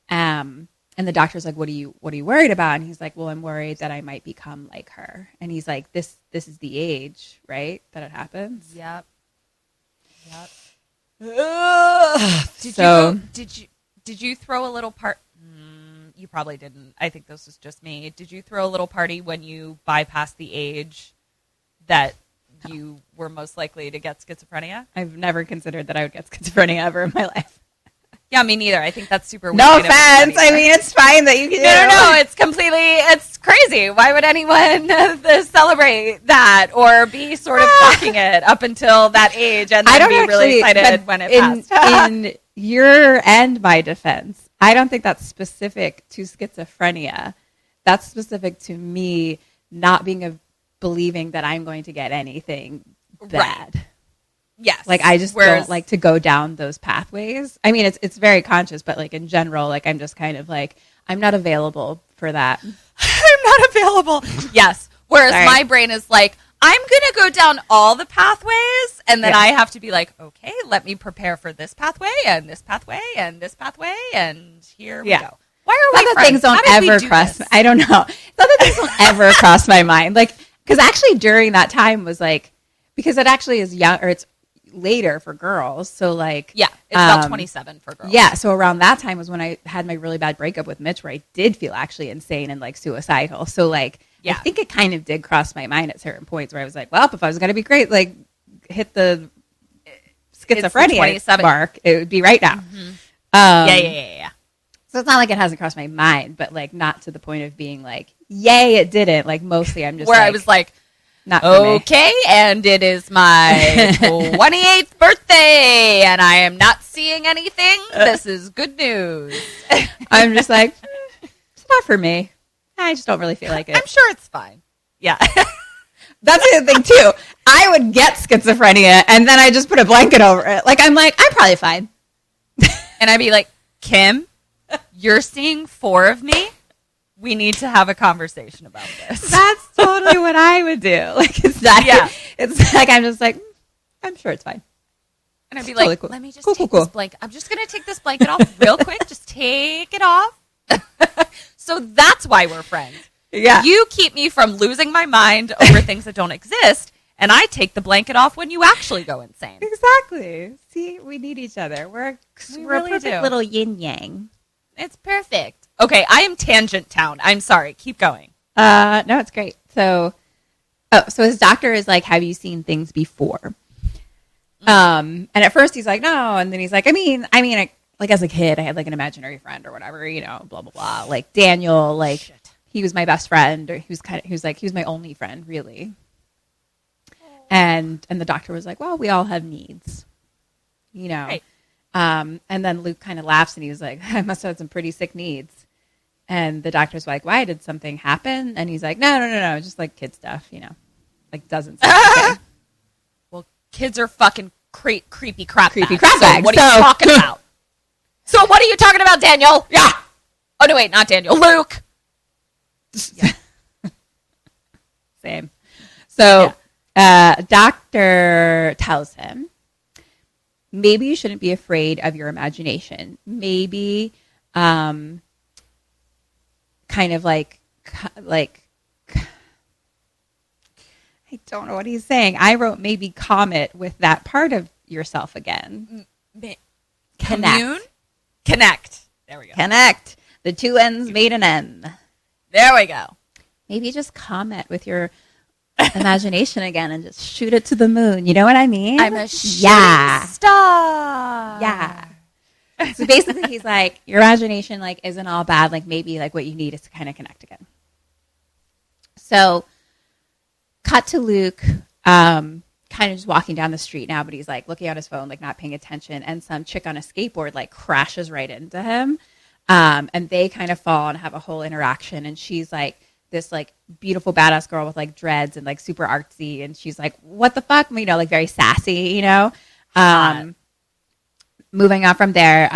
And the doctor's like, what are you worried about? And he's like, well, I'm worried that I might become like her. And he's like, this is the age, right? That it happens. Yep. Did you throw a little part? You probably didn't. I think this was just me. Did you throw a little party when you bypassed the age that you were most likely to get schizophrenia? I've never considered that I would get schizophrenia ever in my life. Yeah, me neither. I think that's super weird. No offense. I mean, it's fine that you can. No. It's crazy. Why would anyone celebrate that or be sort of talking it up until that age and then be really excited when it passed? In your and my defense, I don't think that's specific to schizophrenia. That's specific to me not believing that I'm going to get anything bad. Right. Yes. Like I just don't like to go down those pathways. I mean, it's very conscious, but like in general, like I'm just kind of like, I'm not available for that. I'm not available. Yes. Whereas my brain is like, I'm going to go down all the pathways, and then I have to be like, okay, let me prepare for this pathway and this pathway and this pathway, and here we go. Why are we friends? Things don't ever cross. I don't know. Other things don't ever cross my mind. Like, because actually during that time was like, because it actually is young, or it's later for girls. So like, it's about 27 for girls. Yeah. So around that time was when I had my really bad breakup with Mitch, where I did feel actually insane and like suicidal. So like, I think it kind of did cross my mind at certain points where I was like, well, if I was going to be great, like hit the schizophrenia mark, it would be right now. Mm-hmm. Yeah. So it's not like it hasn't crossed my mind, but like not to the point of being like, yay, it didn't. Like mostly I'm just where I was like, not okay, and it is my 28th birthday, and I am not seeing anything. This is good news. I'm just like, it's not for me. I just don't really feel like it. I'm sure it's fine. Yeah. That's the other thing, too. I would get schizophrenia, and then I just put a blanket over it. Like, I'm probably fine. And I'd be like, Kim, you're seeing 4 of me? We need to have a conversation about this. That's totally what I would do. Like, it's not. Yeah. It's like, I'm just like, I'm sure it's fine. And I'd be like, cool. Let me just take this blanket. I'm just going to take this blanket off real quick. Just take it off. So that's why we're friends. Yeah. You keep me from losing my mind over things that don't exist, and I take the blanket off when you actually go insane. Exactly. See, we need each other. We're really a perfect little yin-yang. It's perfect. Okay, I am Tangent Town. I'm sorry. Keep going. No, it's great. So his doctor is like, have you seen things before? And at first he's like, no. And then he's like, I mean, like as a kid, I had like an imaginary friend or whatever, you know, blah, blah, blah. Like Daniel, like he was my best friend, or he was my only friend, really. And the doctor was like, well, we all have needs, you know. Right. And then Luke kind of laughs and he was like, I must have had some pretty sick needs. And the doctor's like, why, did something happen? And he's like, no, just like kid stuff, you know, like doesn't say anything. Well, kids are fucking creepy crap bags. So what are you talking about? So what are you talking about, Daniel? Yeah. Oh, no, wait, not Daniel. Luke. Yeah. Same. So doctor tells him, maybe you shouldn't be afraid of your imagination. Maybe kind of like I don't know what he's saying. I wrote maybe calm it with that part of yourself again. Connect. There we go. Connect. The two ends made an N. There we go. Maybe just comment with your imagination again and just shoot it to the moon. You know what I mean? I'm a shooting star. Yeah. So basically he's like, your imagination like isn't all bad. Like maybe like what you need is to kind of connect again. So cut to Luke, kind of just walking down the street now, but he's like looking at his phone, like not paying attention. And some chick on a skateboard like crashes right into him. And they kind of fall and have a whole interaction. And she's like this like beautiful badass girl with like dreads and like super artsy. And she's like, what the fuck? You know, like very sassy, you know? Moving on from there,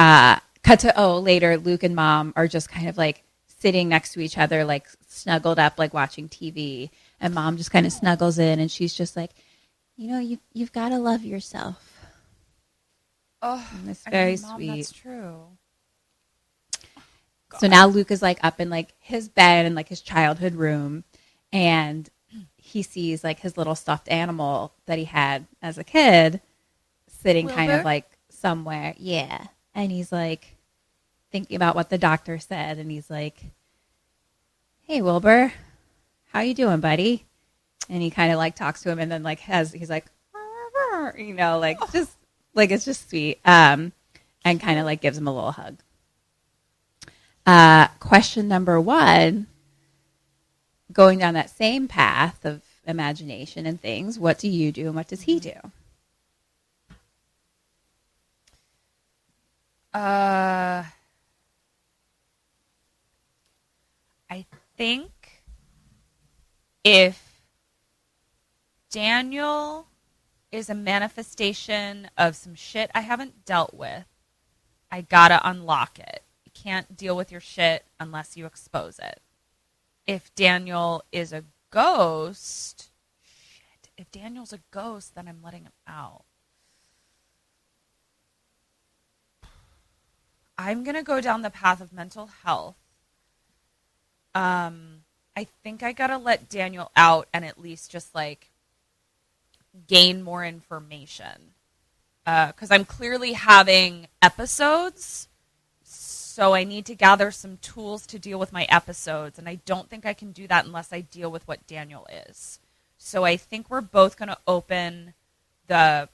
cut to, later, Luke and Mom are just kind of like sitting next to each other, like snuggled up, like watching TV. And Mom just kind of snuggles in and she's just like, you know, you've got to love yourself. Oh, and it's very Mom, sweet. That's true. So now Luke is like up in like his bed in like his childhood room, and he sees like his little stuffed animal that he had as a kid sitting kind of like somewhere. Yeah. And he's like thinking about what the doctor said, and he's like, hey, Wilbur, how you doing, buddy? And he kind of like talks to him, and then like he's like, you know, like just like it's just sweet, and kind of like gives him a little hug. Question number 1, going down that same path of imagination and things, what do you do and what does he do? I think if Daniel is a manifestation of some shit I haven't dealt with, I gotta unlock it. You can't deal with your shit unless you expose it. If Daniel is a ghost, if Daniel's a ghost, then I'm letting him out. I'm going to go down the path of mental health. I think I got to let Daniel out and at least just like gain more information. Because I'm clearly having episodes, so I need to gather some tools to deal with my episodes, and I don't think I can do that unless I deal with what Daniel is. So I think we're both going to open the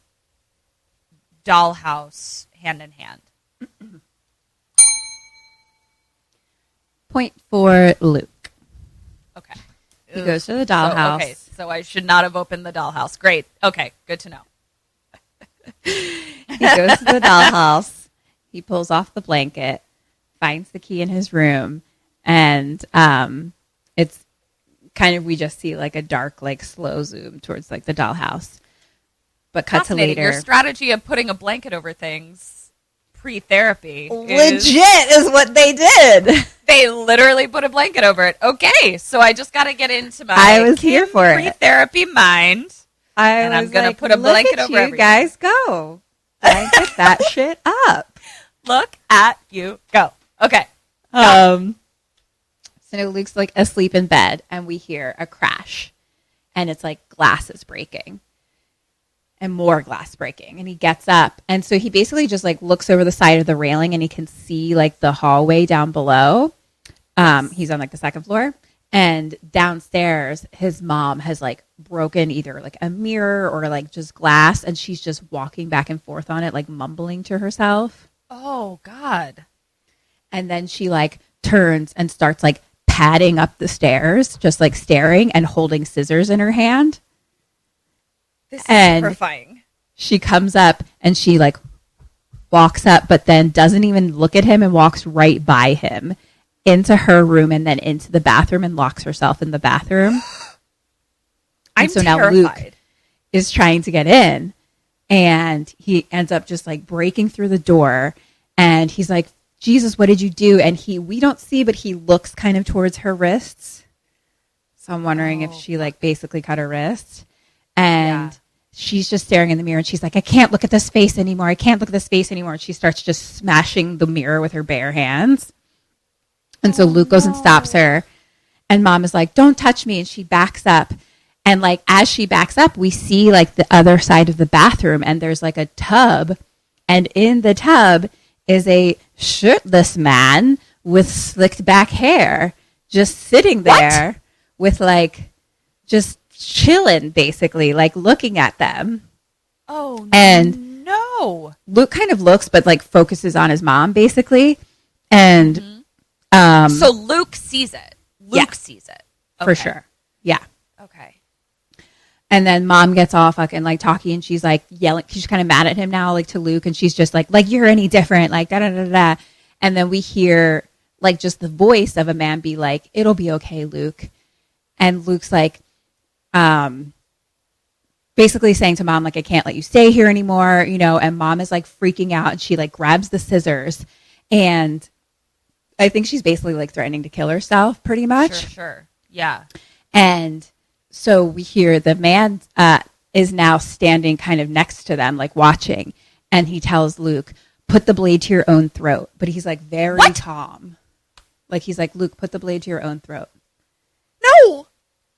dollhouse hand in hand. Point for Luke. Okay. He goes to the dollhouse. Okay, so I should not have opened the dollhouse. Great. Okay, good to know. He goes to the dollhouse. He pulls off the blanket, finds the key in his room, and it's kind of, we just see like a dark, like slow zoom towards like the dollhouse. But cut to later. Your strategy of putting a blanket over things pre-therapy legit is what they did. They literally put a blanket over it. Okay, so I just got to get into my I was here for it. Pre-therapy mind. And I'm going to put a blanket over everything. You guys go. Blanket that shit up. Look at you go. Okay. So now Luke's like asleep in bed, and we hear a crash, and it's like glasses breaking, and more glass breaking, and he gets up, and so he basically just like looks over the side of the railing, and he can see like the hallway down below. He's on like the second floor, and downstairs his mom has like broken either like a mirror or like just glass, and she's just walking back and forth on it, like mumbling to herself. Oh God. And then she like turns and starts like padding up the stairs, just like staring and holding scissors in her hand. This is terrifying. She comes up and she like walks up, but then doesn't even look at him and walks right by him into her room and then into the bathroom and locks herself in the bathroom. I'm so terrified. Now Luke is trying to get in, and he ends up just like breaking through the door, and he's like, Jesus, what did you do? And we don't see, but he looks kind of towards her wrists. So I'm wondering if she like basically cut her wrist, and she's just staring in the mirror, and she's like, I can't look at this face anymore. I can't look at this face anymore. And she starts just smashing the mirror with her bare hands. And so Luke goes and stops her, and mom is like, don't touch me. And she backs up. And like, as she backs up, we see like the other side of the bathroom, and there's like a tub, and in the tub is a shirtless man with slicked back hair, just sitting there with like, just chilling, basically, like looking at them. Oh, and no. Luke kind of looks, but like focuses on his mom, basically. And so Luke sees it. Luke sees it. Okay. For sure. Yeah. Okay. And then mom gets all fucking like talking, and she's like yelling. She's kind of mad at him now, like to Luke, and she's just like you're any different, like da da da da. And then we hear like just the voice of a man be like, "It'll be okay, Luke." And Luke's like, basically saying to mom like, "I can't let you stay here anymore," you know. And mom is like freaking out, and she like grabs the scissors, and I think she's basically like threatening to kill herself, pretty much. Sure. Yeah. And so we hear the man is now standing kind of next to them, like watching. And he tells Luke, put the blade to your own throat. But he's like very calm. Like he's like, Luke, put the blade to your own throat. No.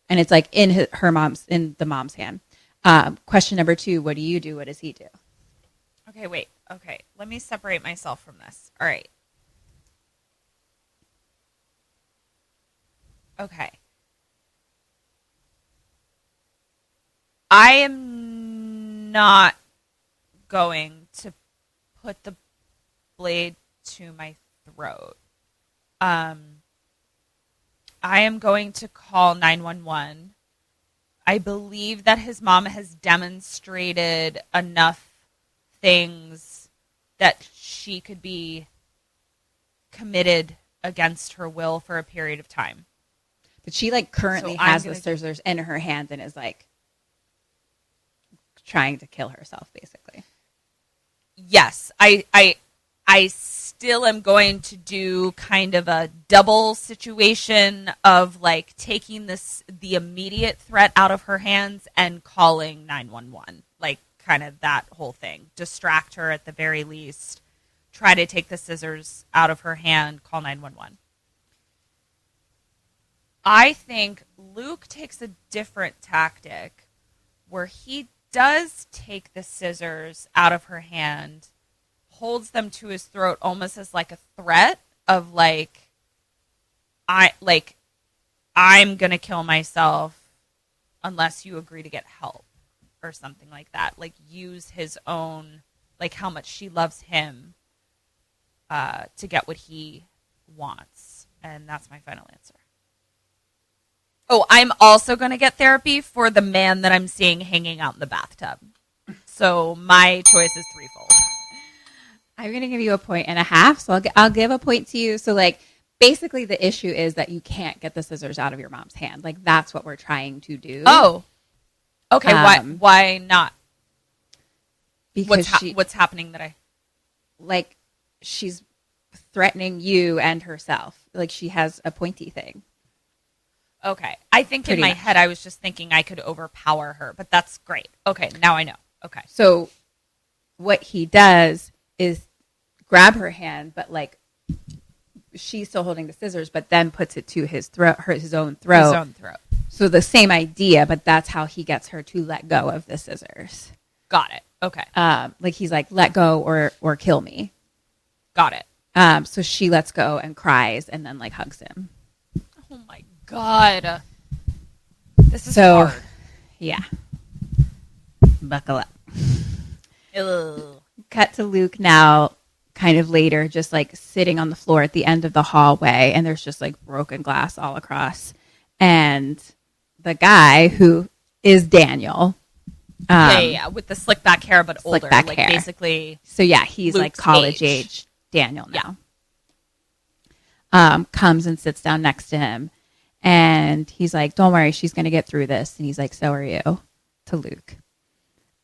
And it's like in the mom's hand. Question number 2, what do you do? What does he do? Okay, wait. Okay. Let me separate myself from this. All right. Okay. I am not going to put the blade to my throat. I am going to call 911. I believe that his mom has demonstrated enough things that she could be committed against her will for a period of time. But she like currently So has the scissors in her hand and is like trying to kill herself, basically. Yes, I still am going to do kind of a double situation of like taking the immediate threat out of her hands and calling 911. Like kind of that whole thing. Distract her at the very least. Try to take the scissors out of her hand, call 911. I think Luke takes a different tactic where he does take the scissors out of her hand, holds them to his throat almost as like a threat of like, I'm going to kill myself unless you agree to get help or something like that. Like use his own, like how much she loves him to get what he wants. And that's my final answer. Oh, I'm also going to get therapy for the man that I'm seeing hanging out in the bathtub. So my choice is threefold. I'm going to give you a 1.5, so I'll give a point to you. So, like, basically the issue is that you can't get the scissors out of your mom's hand. Like, that's what we're trying to do. Oh, okay. Why not? Because what's happening that I... Like, she's threatening you and herself. Like, she has a pointy thing. Okay. I think in my head I was just thinking I could overpower her, but that's great. Okay, now I know. Okay. So what he does is grab her hand, but like she's still holding the scissors, but then puts it to his throat, his own throat. His own throat. So the same idea, but that's how he gets her to let go of the scissors. Got it. Okay. Like he's like, let go or kill me. Got it. So she lets go and cries and then like hugs him. Oh my God. This is hard. Yeah. Buckle up. Ugh. Cut to Luke now, kind of later, just like sitting on the floor at the end of the hallway, and there's just like broken glass all across. And the guy who is Daniel. Yeah, with the slick back hair, but older. Back like hair. Basically. So yeah, he's Luke's like college age Daniel now. Yeah. Comes and sits down next to him. And he's like, don't worry, she's going to get through this. And he's like, so are you, to Luke.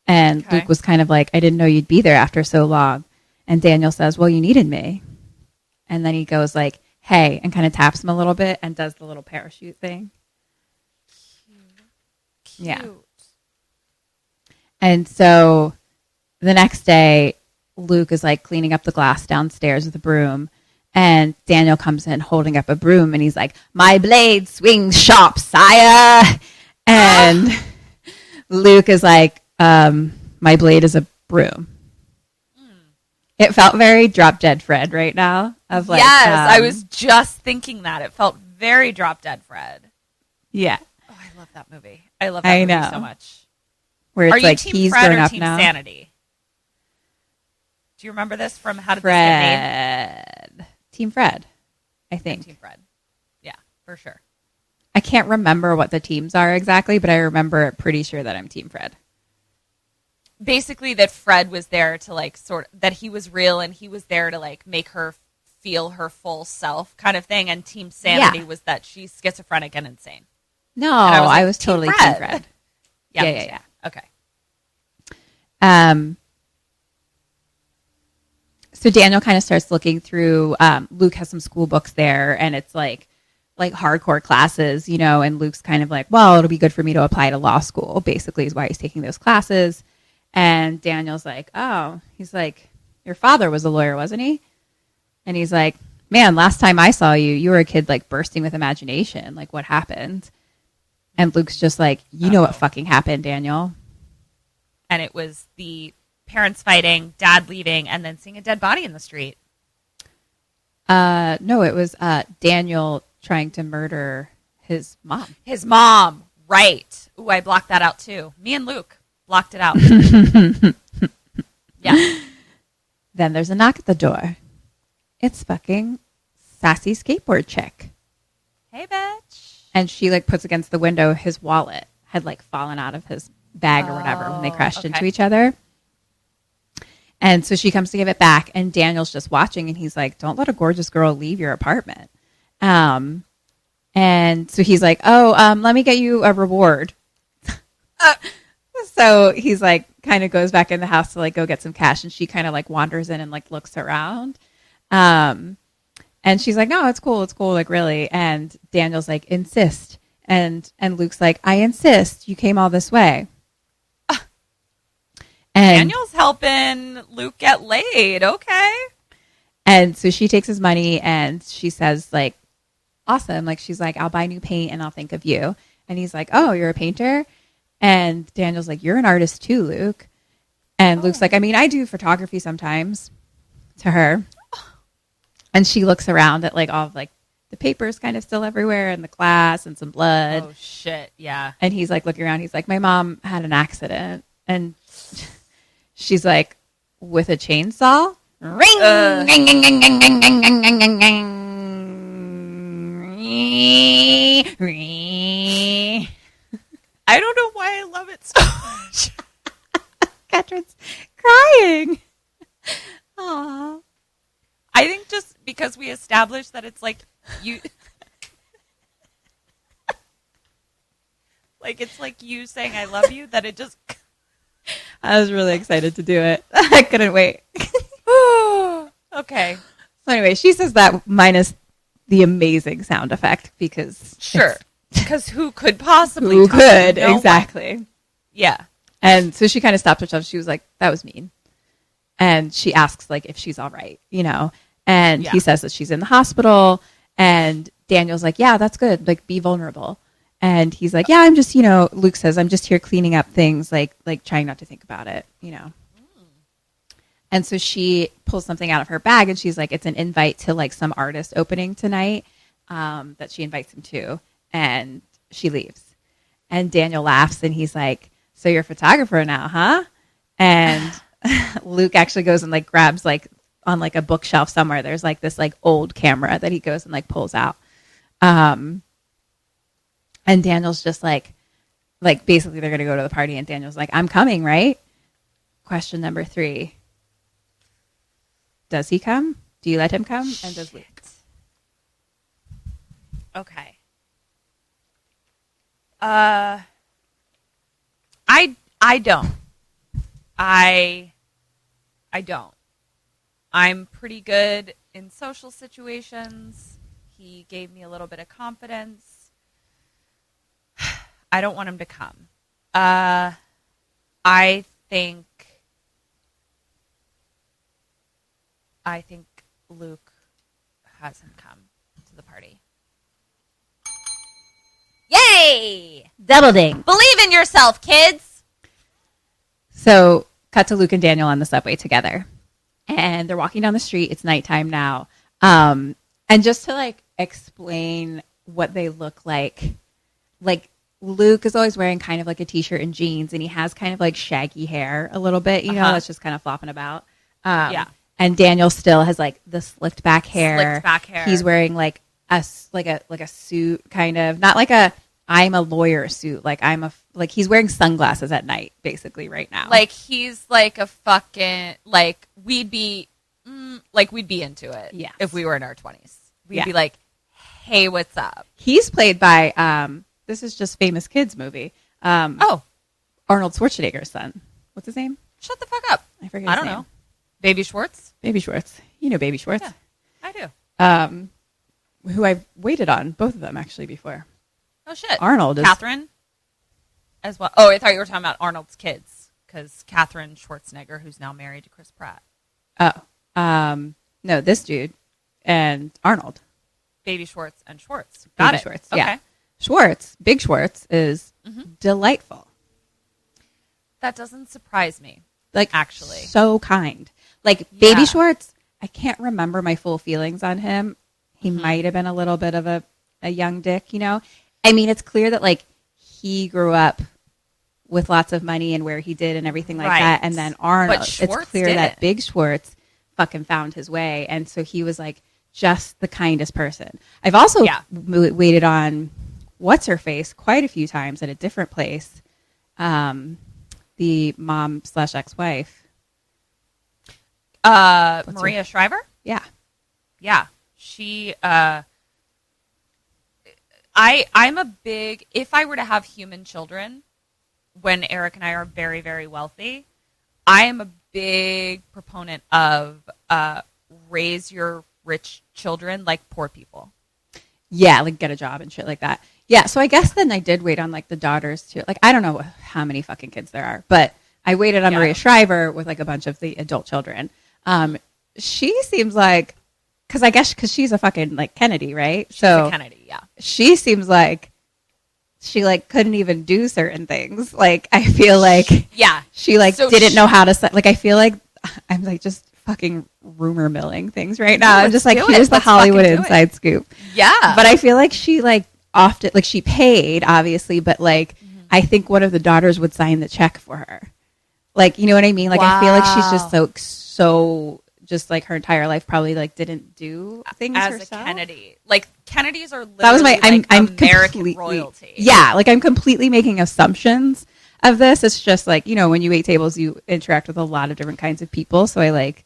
And Luke was kind of like, I didn't know you'd be there after so long. And Daniel says, well, you needed me. And then he goes like, hey, and kind of taps him a little bit and does the little parachute thing. Cute. Yeah. And so the next day, Luke is like cleaning up the glass downstairs with a broom. And Daniel comes in holding up a broom and he's like, my blade swings sharp, sire. And Luke is like, my blade is a broom. It felt very Drop Dead Fred right now. Of like, yes, I was just thinking that. It felt very Drop Dead Fred. Yeah. Oh, I love that movie. I love that movie so much. Where it's Are you like Team he's Fred grown or up Team now. Sanity? Do you remember this from How Did This Get Made? Fred. Team Fred, I think. Team Fred. Yeah, for sure. I can't remember what the teams are exactly, but I remember pretty sure that I'm Team Fred. Basically that Fred was there to like that he was real and he was there to like make her feel her full self kind of thing. And Team Sanity was that she's schizophrenic and insane. No, and I was Team totally Fred. Team Fred. Yeah. Okay. So Daniel kind of starts looking through, Luke has some school books there and it's like hardcore classes, you know, and Luke's kind of like, well, it'll be good for me to apply to law school, basically is why he's taking those classes. And Daniel's like, oh, he's like, your father was a lawyer, wasn't he? And he's like, man, last time I saw you, you were a kid like bursting with imagination. Like what happened? And Luke's just like, you know what fucking happened, Daniel. And it was the parents fighting, dad leaving, and then seeing a dead body in the street. No, it was Daniel trying to murder his mom. His mom, right. Ooh, I blocked that out too. Me and Luke blocked it out. Yeah. Then there's a knock at the door. It's fucking sassy skateboard chick. Hey, bitch. And she like puts against the window his wallet had like fallen out of his bag or whatever when they crashed into each other. And so she comes to give it back and Daniel's just watching and he's like, don't let a gorgeous girl leave your apartment. And so he's like, oh, let me get you a reward. So he's like, kind of goes back in the house to like go get some cash. And she kind of like wanders in and like looks around. And she's like, no, it's cool. It's cool. Like, really. And Daniel's like, insist. And Luke's like, I insist. You came all this way. And Daniel's helping Luke get laid. Okay. And so she takes his money and she says, like, awesome. Like, she's like, I'll buy new paint and I'll think of you. And he's like, oh, you're a painter? And Daniel's like, you're an artist too, Luke. And Luke's like, I mean, I do photography sometimes, to her. And she looks around at like all of like the papers kind of still everywhere and the glass and some blood. Oh, shit. Yeah. And he's like looking around. He's like, my mom had an accident. And she's like, with a chainsaw? Ring! Ring, ring, ring, ring, ring, ring, ring, ring, ring, ring, ring. I don't know why I love it so much. Ketryn's crying. Aww. I think just because we established that it's like you, like it's like you saying I love you, that it just. I was really excited to do it. I couldn't wait. Okay. So anyway, she says that minus the amazing sound effect because Sure. Because who could possibly? who could No one. exactly. Yeah. And so she kind of stopped herself. She was like, that was mean. And she asks like if she's all right, you know. And he says that she's in the hospital. And Daniel's like, yeah, that's good. Like, be vulnerable. And he's like, yeah, I'm just, you know, Luke says, I'm just here cleaning up things, like trying not to think about it, you know. And so she pulls something out of her bag and she's like, it's an invite to like some artist opening tonight that she invites him to. And she leaves. And Daniel laughs and he's like, so you're a photographer now, huh? And Luke actually goes and like grabs like on like a bookshelf somewhere. There's like this like old camera that he goes and like pulls out. And Daniel's just like basically they're going to go to the party and Daniel's like, I'm coming, right? Question number 3. Does he come? Do you let him come? And does Luke? Okay. I don't. I don't. I'm pretty good in social situations. He gave me a little bit of confidence. I don't want him to come. I think Luke has him come to the party. Yay! Double ding. Believe in yourself, kids. So cut to Luke and Daniel on the subway together. And they're walking down the street. It's nighttime now. And just to like explain what they look like Luke is always wearing kind of like a t-shirt and jeans, and he has kind of like shaggy hair a little bit, you know, that's just kind of flopping about. Yeah. And Daniel still has like the slicked back hair. He's wearing like a suit, kind of, not like a I'm a lawyer suit. Like he's wearing sunglasses at night, basically right now. Like he's like a fucking like we'd be into it. Yes. If we were in our 20s, we'd be like, hey, what's up? He's played by this is just Famous Kids movie. Arnold Schwarzenegger's son. What's his name? Shut the fuck up. I forget. I don't know. Baby Schwartz. Baby Schwartz. You know Baby Schwartz. Yeah, I do. Who I've waited on, both of them actually before. Oh shit. Arnold is Ketryn as well. Oh, I thought you were talking about Arnold's kids, because Ketryn Schwarzenegger, who's now married to Chris Pratt. No, this dude and Arnold. Baby Schwartz and Schwartz. Got Baby it. Schwartz. Okay. Yeah. Schwartz, Big Schwartz is delightful. That doesn't surprise me. Like, actually, so kind. Like Baby Schwartz, I can't remember my full feelings on him. He might have been a little bit of a young dick, you know? I mean, it's clear that like he grew up with lots of money and where he did and everything like that. And then Arnold, it's clear that Big Schwartz fucking found his way. And so he was like just the kindest person. I've also waited on what's her face quite a few times at a different place. The mom / ex-wife. Maria Shriver? Yeah. Yeah. She, I'm a big, if I were to have human children, when Eric and I are very, very wealthy, I am a big proponent of raise your rich children like poor people. Yeah, like get a job and shit like that. Yeah, so I guess then I did wait on like the daughters too. Like I don't know how many fucking kids there are, but I waited on Maria Shriver with like a bunch of the adult children. She seems like, because she's a fucking like Kennedy, right? She's a Kennedy, yeah. She seems like she like couldn't even do certain things. Like I feel like she like didn't know how to like. I feel like I'm like just fucking rumor milling things right now. I'm just like, here's the Hollywood inside scoop. Yeah, but I feel like she like often like she paid obviously, but like I think one of the daughters would sign the check for her. Like, you know what I mean? Like I feel like she's just so just like her entire life probably like didn't do things as herself. A Kennedy. Like Kennedys are literally that was my I'm American royalty. Yeah, like I'm completely making assumptions of this. It's just like, you know, when you wait tables, you interact with a lot of different kinds of people. So I like.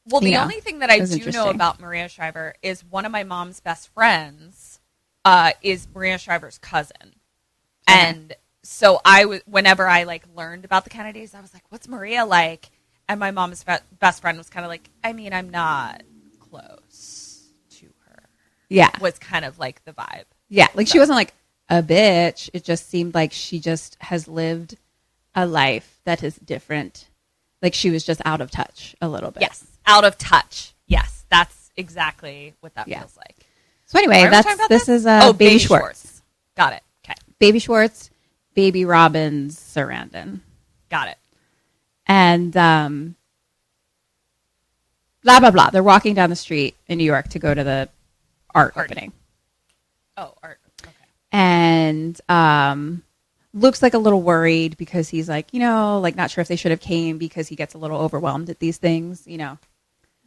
Well, the only thing that I do know about Maria Shriver is one of my mom's best friends is Maria Shriver's cousin, and so whenever I like learned about the Kennedys, I was like, "What's Maria like?" And my mom's best friend was kind of like, "I mean, I'm not close to her." Yeah, was kind of like the vibe. Yeah, like she wasn't like a bitch. It just seemed like she just has lived a life that is different. Like she was just out of touch a little bit. Yes, out of touch. Yes, that's exactly what that feels like. So anyway, this is Baby Schwartz. Got it. Okay. Baby Schwartz, Baby Robbins Sarandon. Got it. And blah, blah, blah. They're walking down the street in New York to go to the art opening. Oh, art. Okay. And Luke's like a little worried because he's like, you know, like not sure if they should have came because he gets a little overwhelmed at these things, you know.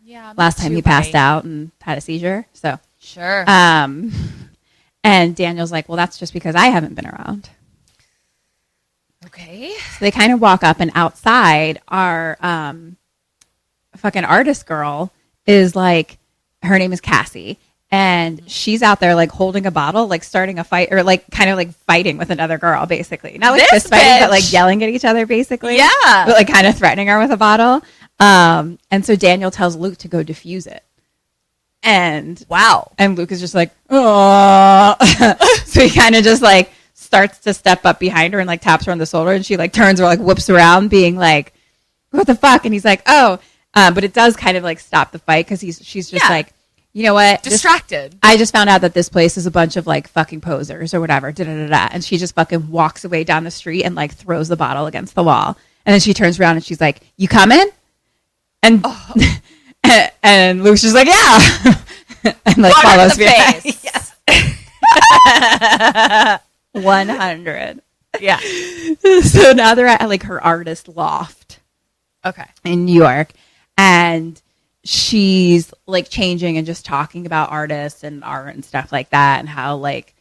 Yeah. Last time he passed out and had a seizure. So sure. And Daniel's like, well, that's just because I haven't been around. Okay. So they kind of walk up, and outside our fucking artist girl is like, her name is Cassie, and she's out there like holding a bottle, like starting a fight, or like kind of like fighting with another girl, basically. Not like fist fighting, but like yelling at each other, basically. Yeah. But like kind of threatening her with a bottle. And so Daniel tells Luke to go diffuse it. And wow. And Luke is just like, oh. So he kind of just like starts to step up behind her and like taps her on the shoulder, and she like turns or like whoops around being like, what the fuck? And he's like, oh, but it does kind of like stop the fight because she's just like, you know what? Distracted. I just found out that this place is a bunch of like fucking posers or whatever. And she just fucking walks away down the street and like throws the bottle against the wall. And then she turns around and she's like, you coming? And and Luke's just like, yeah. And like follows behind. Yes. 100. Yeah. So now they're at like her artist loft. Okay. In New York. And she's like changing and just talking about artists and art and stuff like that, and how like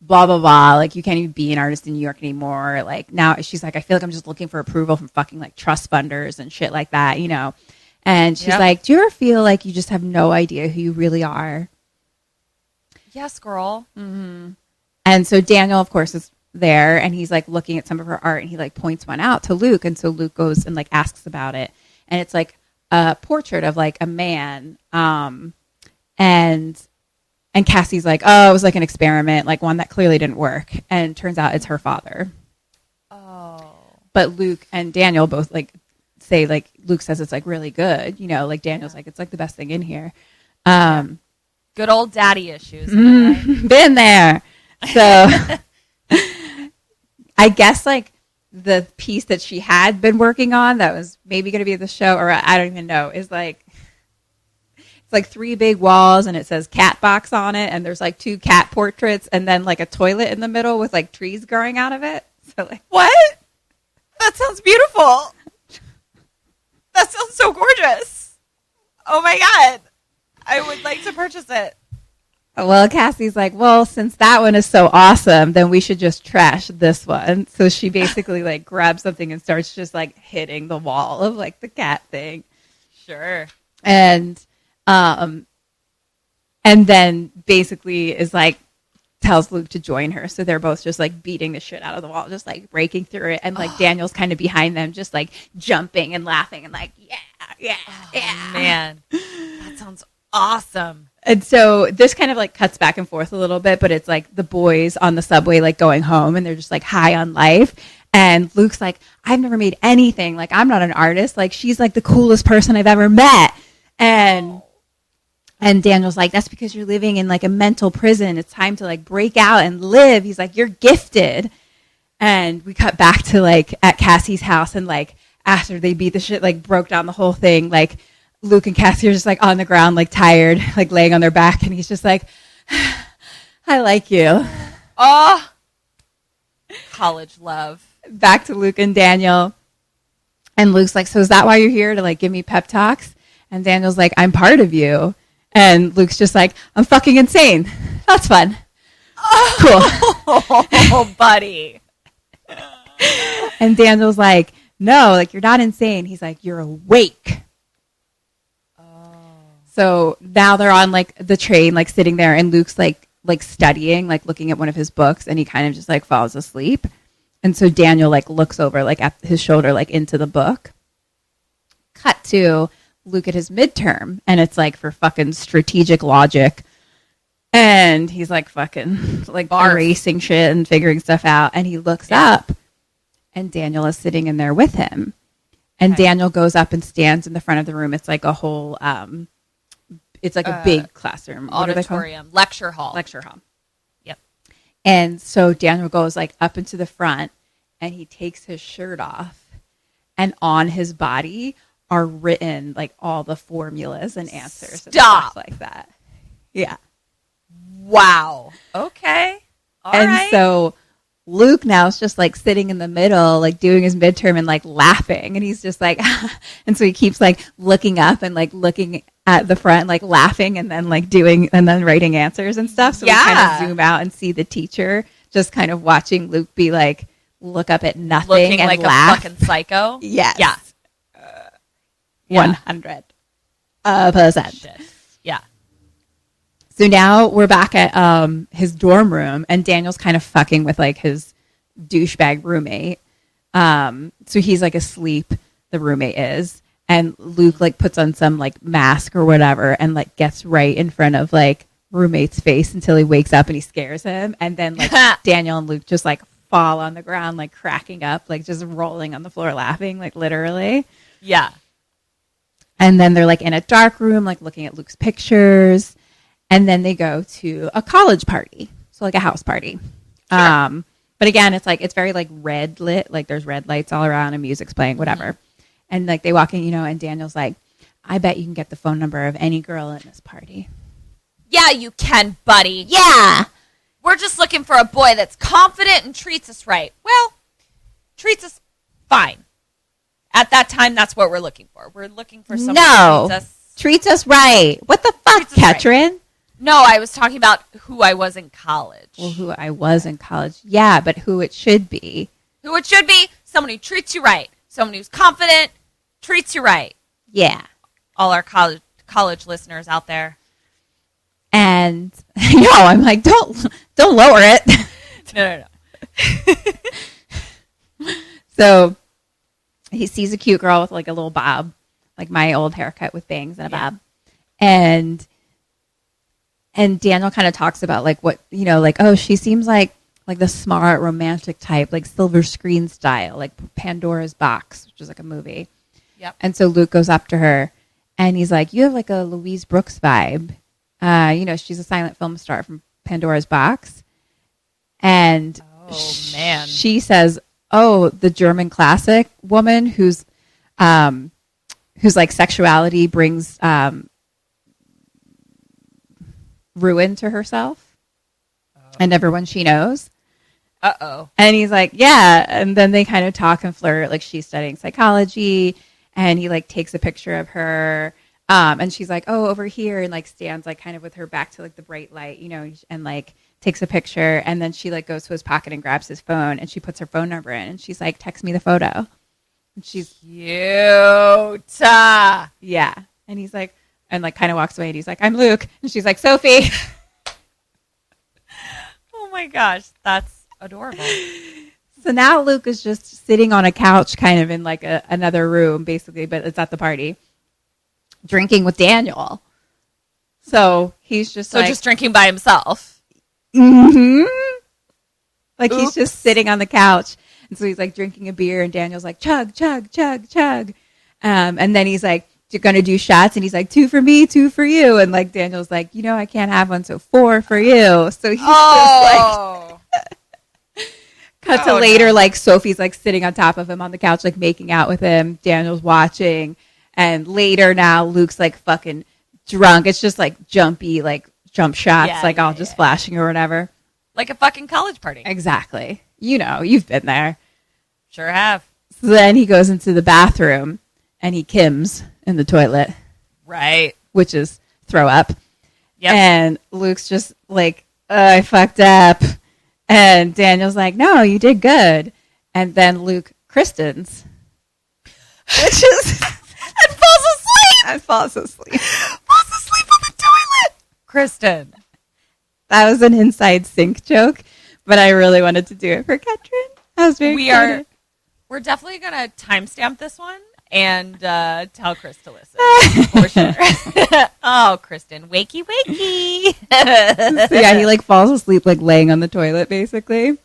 blah blah blah, like you can't even be an artist in New York anymore. Like now she's like, I feel like I'm just looking for approval from fucking like trust funders and shit like that, you know. And she's like, do you ever feel like you just have no idea who you really are? Yes, girl. Mm-hmm. And so Daniel, of course, is there, and he's like looking at some of her art, and he like points one out to Luke, and so Luke goes and like asks about it, and it's like a portrait of like a man, and Cassie's like, oh, it was like an experiment, like one that clearly didn't work, and turns out it's her father. Oh. But Luke and Daniel both like say, like, Luke says it's like really good, you know, like Daniel's like, it's like the best thing in here. Good old daddy issues. Right? Been there. So I guess like the piece that she had been working on that was maybe going to be at the show, or I don't even know, is like, it's like 3 big walls, and it says cat box on it, and there's like 2 cat portraits, and then like a toilet in the middle with like trees growing out of it. So like, what? That sounds beautiful. That sounds so gorgeous. Oh my God. I would like to purchase it. Well, Cassie's like, well, since that one is so awesome, then we should just trash this one. So she basically like grabs something and starts just like hitting the wall of like the cat thing. Sure. And then basically is like tells Luke to join her. So they're both just like beating the shit out of the wall, just like breaking through it. And like Daniel's kind of behind them, just like jumping and laughing and like, yeah. Man, that sounds awesome. And so this kind of like cuts back and forth a little bit, but it's like the boys on the subway, like going home, and they're just like high on life. And Luke's like, I've never made anything. Like, I'm not an artist. Like, she's like the coolest person I've ever met. And Daniel's like, that's because you're living in like a mental prison. It's time to like break out and live. He's like, you're gifted. And we cut back to like at Cassie's house, and like after they beat the shit, like broke down the whole thing, like Luke and Cassie are just like on the ground, like tired, like laying on their back. And he's just like, I like you. Oh, college love. Back to Luke and Daniel. And Luke's like, so is that why you're here, to like give me pep talks? And Daniel's like, I'm part of you. And Luke's just like, I'm fucking insane. That's fun. Cool. Oh, buddy. And Daniel's like, no, like, you're not insane. He's like, you're awake. So now they're on like the train, like sitting there, and Luke's like studying, like looking at one of his books, and he kind of just like falls asleep. And so Daniel like looks over like at his shoulder, like into the book. Cut to Luke at his midterm, and it's like for fucking strategic logic. And he's like fucking like erasing shit and figuring stuff out. And he looks up, and Daniel is sitting in there with him. And Daniel goes up and stands in the front of the room. It's like a whole, it's like a big classroom. Auditorium. Lecture hall. Lecture hall. Yep. And so Daniel goes like up into the front, and he takes his shirt off, and on his body are written like all the formulas and answers and stuff like that. Yeah. Wow. Okay. All right. So Luke now is just like sitting in the middle, like doing his midterm and like laughing. And he's just like, and so he keeps like looking up and like looking at the front, like laughing, and then like doing, and then writing answers and stuff. So we kind of zoom out and see the teacher just kind of watching Luke be like, look up at nothing looking and like laugh. a fucking psycho. Yes. Yeah. 100%. Shit. Yeah. So now we're back at his dorm room, and Daniel's kind of fucking with like his douchebag roommate. So he's like asleep, the roommate is, and Luke like puts on some like mask or whatever, and like gets right in front of like roommate's face until he wakes up and he scares him. And then like Daniel and Luke just like fall on the ground, like cracking up, like just rolling on the floor laughing, like literally. Yeah. And then they're like in a dark room, like looking at Luke's pictures. And then they go to a college party. So like a house party. Sure. But again, it's like, it's very like red lit. Like there's red lights all around and music's playing, whatever. Mm-hmm. And like they walk in, you know, and Daniel's like, I bet you can get the phone number of any girl in this party. Yeah, you can, buddy. Yeah. We're just looking for a boy that's confident and treats us right. Well, treats us fine. At that time, that's what we're looking for. We're looking for someone who treats us right. What the fuck, Ketryn? Right. No, I was talking about who I was in college. Well, who I was in college. Yeah, but who it should be. Who it should be, someone who treats you right. Someone who's confident, treats you right. Yeah. All our college listeners out there. And, I'm like, don't lower it. No. So he sees a cute girl with like a little bob, like my old haircut with bangs and a bob. And Daniel kind of talks about like what, like, oh, she seems like the smart romantic type, like Silver Screen style, like Pandora's Box, which is like a movie. Yep. And so Luke goes up to her and he's like, you have like a Louise Brooks vibe. She's a silent film star from Pandora's Box. And man, she says, oh, the German classic woman whose like sexuality brings ruin to herself and everyone she knows. Uh-oh. And he's like, yeah. And then they kind of talk and flirt. Like she's studying psychology, and he like takes a picture of her. And she's like, oh, over here, and like stands like kind of with her back to like the bright light, and like takes a picture. And then she like goes to his pocket and grabs his phone, and she puts her phone number in, and she's like, text me the photo. And she's cute. Yeah. And he's like, and like kind of walks away, and he's like, I'm Luke. And she's like, Sophie. my gosh, that's adorable. So now Luke is just sitting on a couch kind of in like another room, basically, but it's at the party, drinking with Daniel. So he's just just drinking by himself. Mm-hmm. Like Oops. he's just sitting on the couch. And so he's like drinking a beer and Daniel's like, chug, chug, chug, chug. And then he's like, you're going to do shots. And he's like, 2 for me, 2 for you. And like Daniel's like, I can't have one. So 4 for you. So he's just like, cut to later, like Sophie's like sitting on top of him on the couch, like making out with him. Daniel's watching. And later now Luke's like fucking drunk. It's just like jumpy, like jump shots, like all just flashing or whatever. Like a fucking college party. Exactly. You've been there. Sure have. So then he goes into the bathroom and he kims in the toilet. Right. Which is throw up. Yep. And Luke's just like, I fucked up. And Daniel's like, no, you did good. And then Luke Kristen's. Which is... and falls asleep. And falls asleep. Falls asleep on the toilet. Kristen. That was an inside sync joke, but I really wanted to do it for Ketryn. I was very excited. We're definitely going to timestamp this one and tell Chris to listen. For sure. Oh, Kristen, wakey, wakey. So yeah, he like falls asleep like laying on the toilet basically.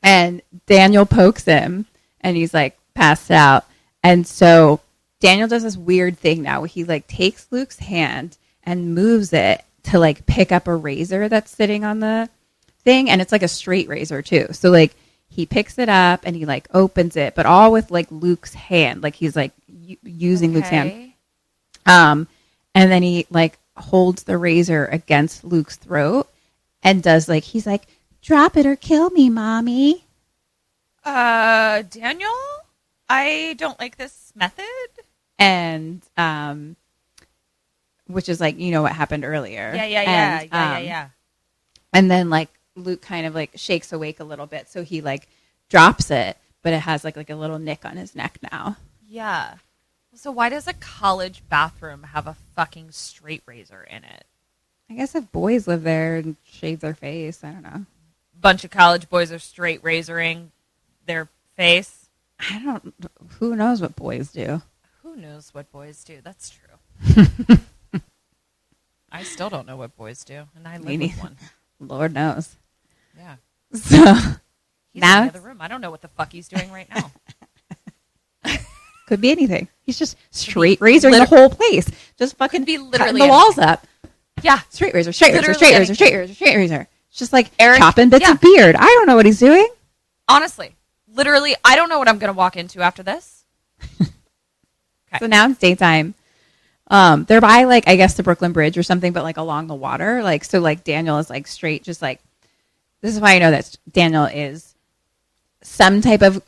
And Daniel pokes him and he's like passed out. And so Daniel does this weird thing now where he like takes Luke's hand and moves it to like pick up a razor that's sitting on the thing. And it's like a straight razor too. So like he picks it up and he like opens it, but all with like Luke's hand. Like he's like using Luke's hand. And then he like holds the razor against Luke's throat and does like, he's like, drop it or kill me, mommy. Daniel, I don't like this method. And, which is like, what happened earlier. Yeah. And then like Luke kind of like shakes awake a little bit. So he like drops it, but it has like a little nick on his neck now. Yeah. So why does a college bathroom have a fucking straight razor in it? I guess if boys live there and shave their face, I don't know. Bunch of college boys are straight razoring their face. Who knows what boys do? Who knows what boys do? That's true. I still don't know what boys do, and I live with one. Lord knows. Yeah. So he's now in the other room. I don't know what the fuck he's doing right now. Could be anything. He's just straight razoring the whole place. Just fucking be literally the walls up. Yeah. Straight razor, straight razor, straight razor, straight razor, straight razor. It's just like Eric, chopping bits of beard. I don't know what he's doing. Honestly, literally, I don't know what I'm going to walk into after this. Okay. So now it's daytime. They're by like, I guess the Brooklyn Bridge or something, but like along the water. Like, so like Daniel is like straight, just like, this is why I know that Daniel is some type of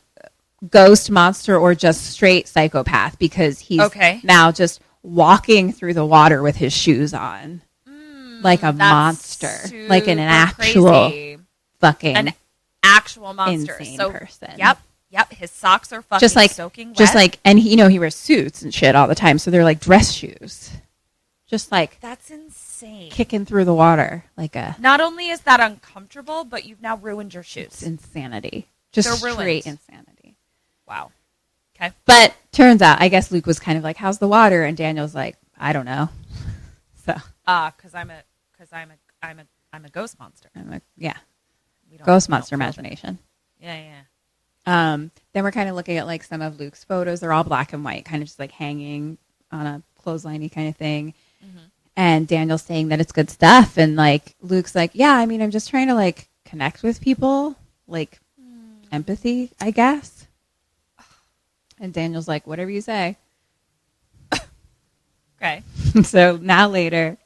ghost monster or just straight psychopath because he's now just walking through the water with his shoes on. Like a monster. Like an actual fucking an actual monster. Insane person. Yep. His socks are fucking soaking wet. Just like, and he wears suits and shit all the time. So they're like dress shoes. Just like. That's insane. Kicking through the water. Not only is that uncomfortable, but you've now ruined your shoes. It's insanity. Just straight insanity. Wow. Okay. But turns out, I guess Luke was kind of like, how's the water? And Daniel's like, I don't know. So. Because I'm a ghost monster. Ghost monster imagination. Yeah. Then we're kind of looking at like some of Luke's photos. They're all black and white, kind of just like hanging on a clothesline-y kind of thing. Mm-hmm. And Daniel's saying that it's good stuff. And like Luke's like, yeah, I mean, I'm just trying to like connect with people, like empathy, I guess. And Daniel's like, whatever you say. Okay. So now later,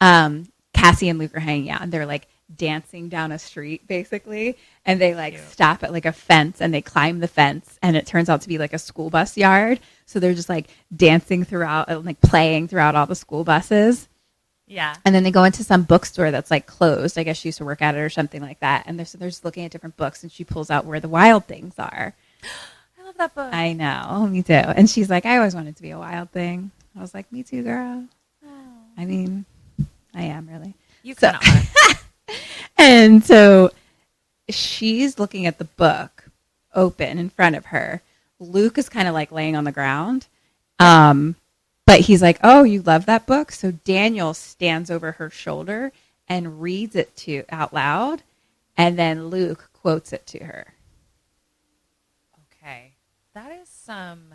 Cassie and Luke are hanging out and they're like dancing down a street basically. And they like stop at like a fence and they climb the fence and it turns out to be like a school bus yard. So they're just like dancing throughout and like playing throughout all the school buses. Yeah. And then they go into some bookstore that's like closed. I guess she used to work at it or something like that. And they're just looking at different books and she pulls out Where the Wild Things Are. I love that book. I know. Me too. And she's like, I always wanted to be a wild thing. I was like, me too, girl. Oh. I mean, I am really. You kind of are. And so she's looking at the book open in front of her. Luke is kind of like laying on the ground. But he's like, oh, you love that book? So Daniel stands over her shoulder and reads it out loud. And then Luke quotes it to her. Okay. That is some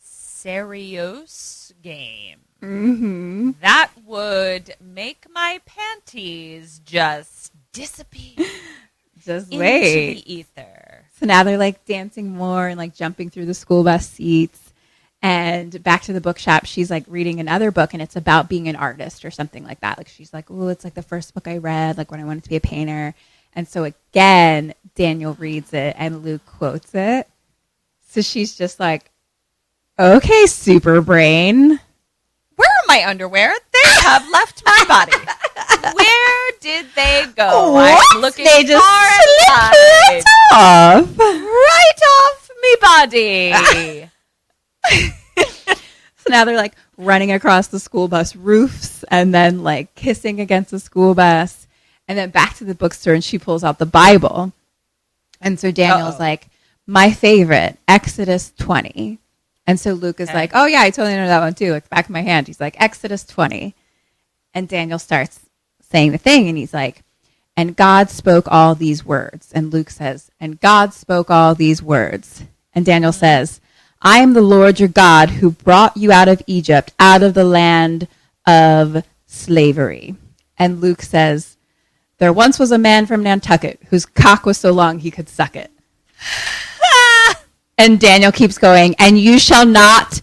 serious game. Mm-hmm. That would make my panties just disappear. Just into wait. the ether. So now they're like dancing more and like jumping through the school bus seats. And back to the bookshop, she's like reading another book and it's about being an artist or something like that. Like she's like, oh, it's like the first book I read, like when I wanted to be a painter. And so again, Daniel reads it and Luke quotes it. So she's just like, okay, super brain. Where are my underwear? They have left my body. Where did they go? What? I'm looking They just far slipped inside. it off. Right off me body. So now they're like running across the school bus roofs and then like kissing against the school bus and then back to the bookstore and she pulls out the Bible. And so Daniel's like, my favorite, Exodus 20. And so Luke is like, oh yeah, I totally know that one too. It's back of my hand. He's like, Exodus 20. And Daniel starts saying the thing and he's like, and God spoke all these words. And Luke says, and God spoke all these words. And Daniel says, I am the Lord your God who brought you out of Egypt, out of the land of slavery. And Luke says, there once was a man from Nantucket whose cock was so long he could suck it. And Daniel keeps going, and you shall not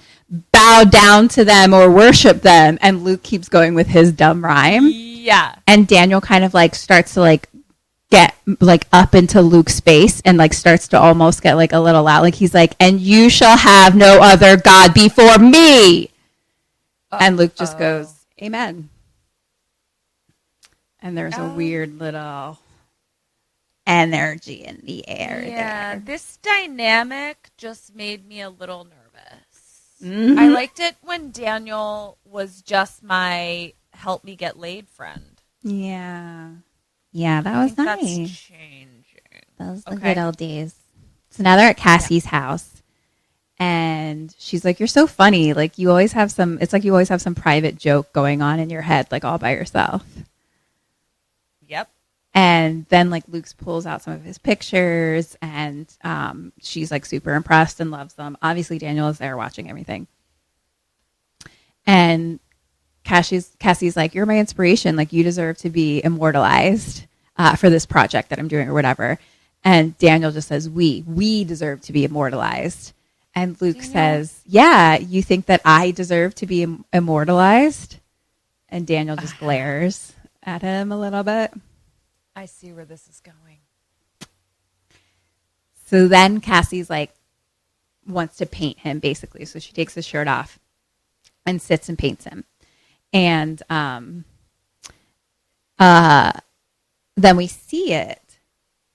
bow down to them or worship them. And Luke keeps going with his dumb rhyme. Yeah. And Daniel kind of like starts to like get like up into Luke's face and like starts to almost get like a little loud. Like he's like, and you shall have no other God before me. And Luke just goes, amen. And there's a weird little energy in the air. Yeah, there. this dynamic just made me a little nervous. Mhm. I liked it when Daniel was just my help me get laid friend. Yeah. Yeah, that I was think nice. that's changing. Those the Okay. good old days. So now they're at Cassie's house. And she's like, you're so funny. Like you always have some, it's like you always have some private joke going on in your head, like all by yourself. Yep. And then like Luke pulls out some of his pictures and she's like super impressed and loves them. Obviously Daniel is there watching everything. And Cassie's like, you're my inspiration. Like you deserve to be immortalized for this project that I'm doing or whatever. And Daniel just says, we deserve to be immortalized. And Luke says, yeah, you think that I deserve to be immortalized? And Daniel just glares at him a little bit. I see where this is going. So then Cassie's like, wants to paint him basically. So she takes his shirt off and sits and paints him. And then we see it.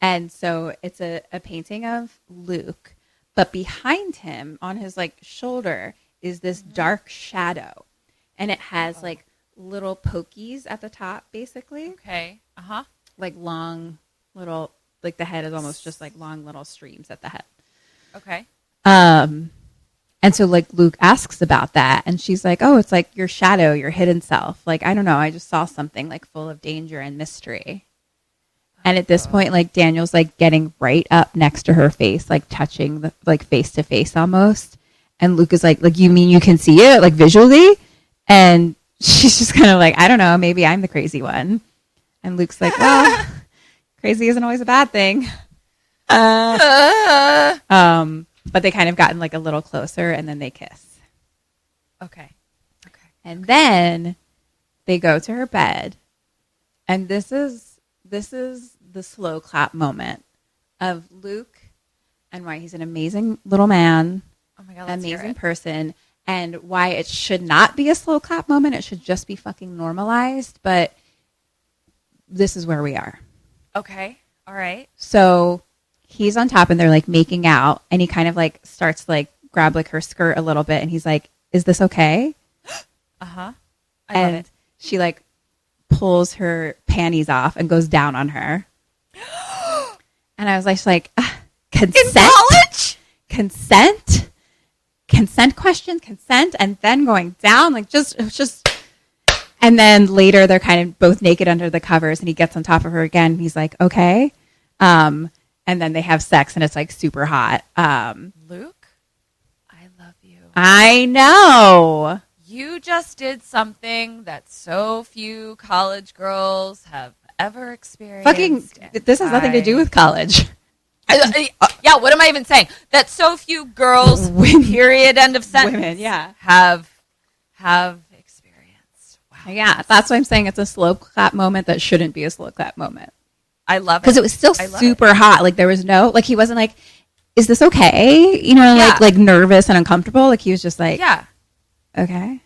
And so it's a painting of Luke, but behind him on his like shoulder is this dark shadow. And it has like little pokies at the top, basically. Okay. Uh-huh. Like long little, like the head is almost just like long little streams at the head. Okay. And so like Luke asks about that and she's like, oh, it's like your shadow, your hidden self. Like, I don't know. I just saw something like full of danger and mystery. And at this point, like Daniel's like getting right up next to her face, like touching the like face to face almost. And Luke is like, you mean you can see it like visually? And she's just kind of like, I don't know, maybe I'm the crazy one. And Luke's like, well, crazy isn't always a bad thing. But they kind of gotten like a little closer and then they kiss. Okay. And then they go to her bed. And this is the slow clap moment of Luke and why he's an amazing little man, Oh my God, let's hear amazing it. person, and why it should not be a slow clap moment. It should just be fucking normalized. But this is where we are. Okay. All right. So he's on top and they're like making out and he kind of like starts to like grab like her skirt a little bit and he's like, is this okay? Uh-huh. I And love it. she like pulls her panties off and goes down on her. And I was like, consent? In college? Consent question, consent, and then going down, like it was just, and then later they're kind of both naked under the covers and he gets on top of her again. And he's like, okay. And then they have sex and it's like super hot. Luke, I love you. I know. You just did something that so few college girls have ever experienced. Fucking, this has nothing to do with college. Yeah, what am I even saying? That so few girls, period, end of sentence, Women, yeah, have experienced. Wow. Yeah, that's why I'm saying it's a slow clap moment that shouldn't be a slow clap moment. I love it. Because it was still super hot. Like, there was no, like, he wasn't like, is this okay? You know, like nervous and uncomfortable. Like, he was just like, yeah, okay.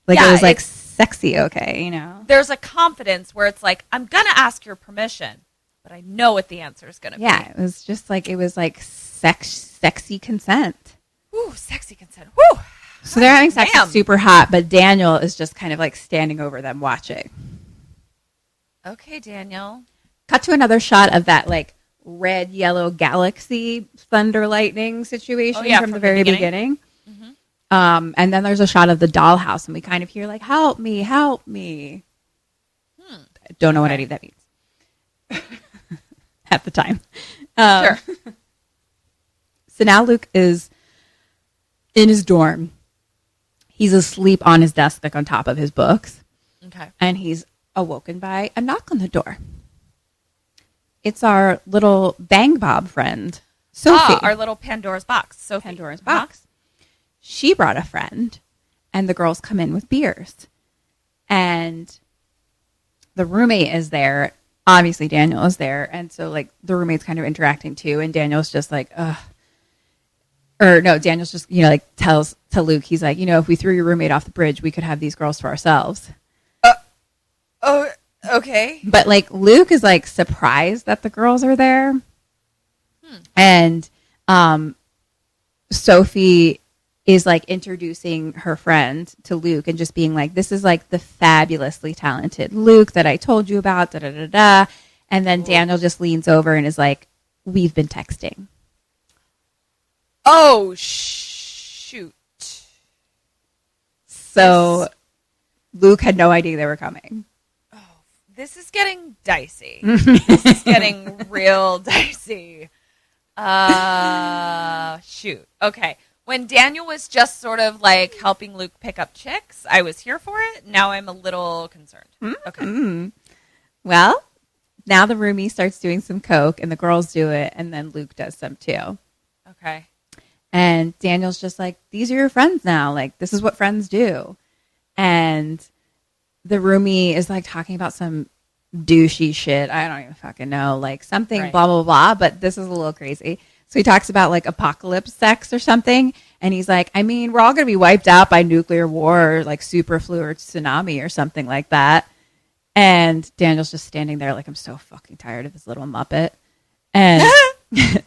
Like, it was like sexy okay, you know? There's a confidence where it's like, I'm going to ask your permission, but I know what the answer is going to be. Yeah, it was just like, it was like sexy consent. Ooh, sexy consent. Woo! So they're having sex. It's super hot, but Daniel is just kind of like standing over them watching. Okay, Daniel. Cut to another shot of that like red, yellow galaxy thunder lightning situation from the very beginning. Mm-hmm. And then there's a shot of the dollhouse and we kind of hear like, help me, help me. Don't know what any of that means. At the time. Sure. So now Luke is in his dorm. He's asleep on his desk, like on top of his books. Okay. And he's awoken by a knock on the door. It's our little Bang Bob friend, Sophie. Our little Pandora's box. Sophie. Pandora's box. She brought a friend, and the girls come in with beers. And the roommate is there. Obviously, Daniel is there. And so, like, the roommate's kind of interacting, too. And Daniel's just like, ugh. Or, no, Daniel's just, you know, like, tells to Luke, he's like, you know, if we threw your roommate off the bridge, we could have these girls to ourselves. Oh, okay. But, like, Luke is, like, surprised that the girls are there. And Sophie is, like, introducing her friend to Luke and just being like, this is, like, the fabulously talented Luke that I told you about, da-da-da-da. And then Daniel just leans over and is like, we've been texting. Oh, shoot. So Luke had no idea they were coming. Oh, this is getting dicey. This is getting real dicey. Shoot. Okay. When Daniel was just sort of like helping Luke pick up chicks, I was here for it. Now I'm a little concerned. Okay. Well, now the roomie starts doing some coke and the girls do it. And then Luke does some too. Okay. And Daniel's just like, these are your friends now. Like, this is what friends do. And the roomie is like talking about some douchey shit. I don't even fucking know. Like something blah, blah, blah. But this is a little crazy. So he talks about like apocalypse sex or something. And he's like, I mean, we're all going to be wiped out by nuclear war or like super flu or tsunami or something like that. And Daniel's just standing there like, I'm so fucking tired of this little Muppet. And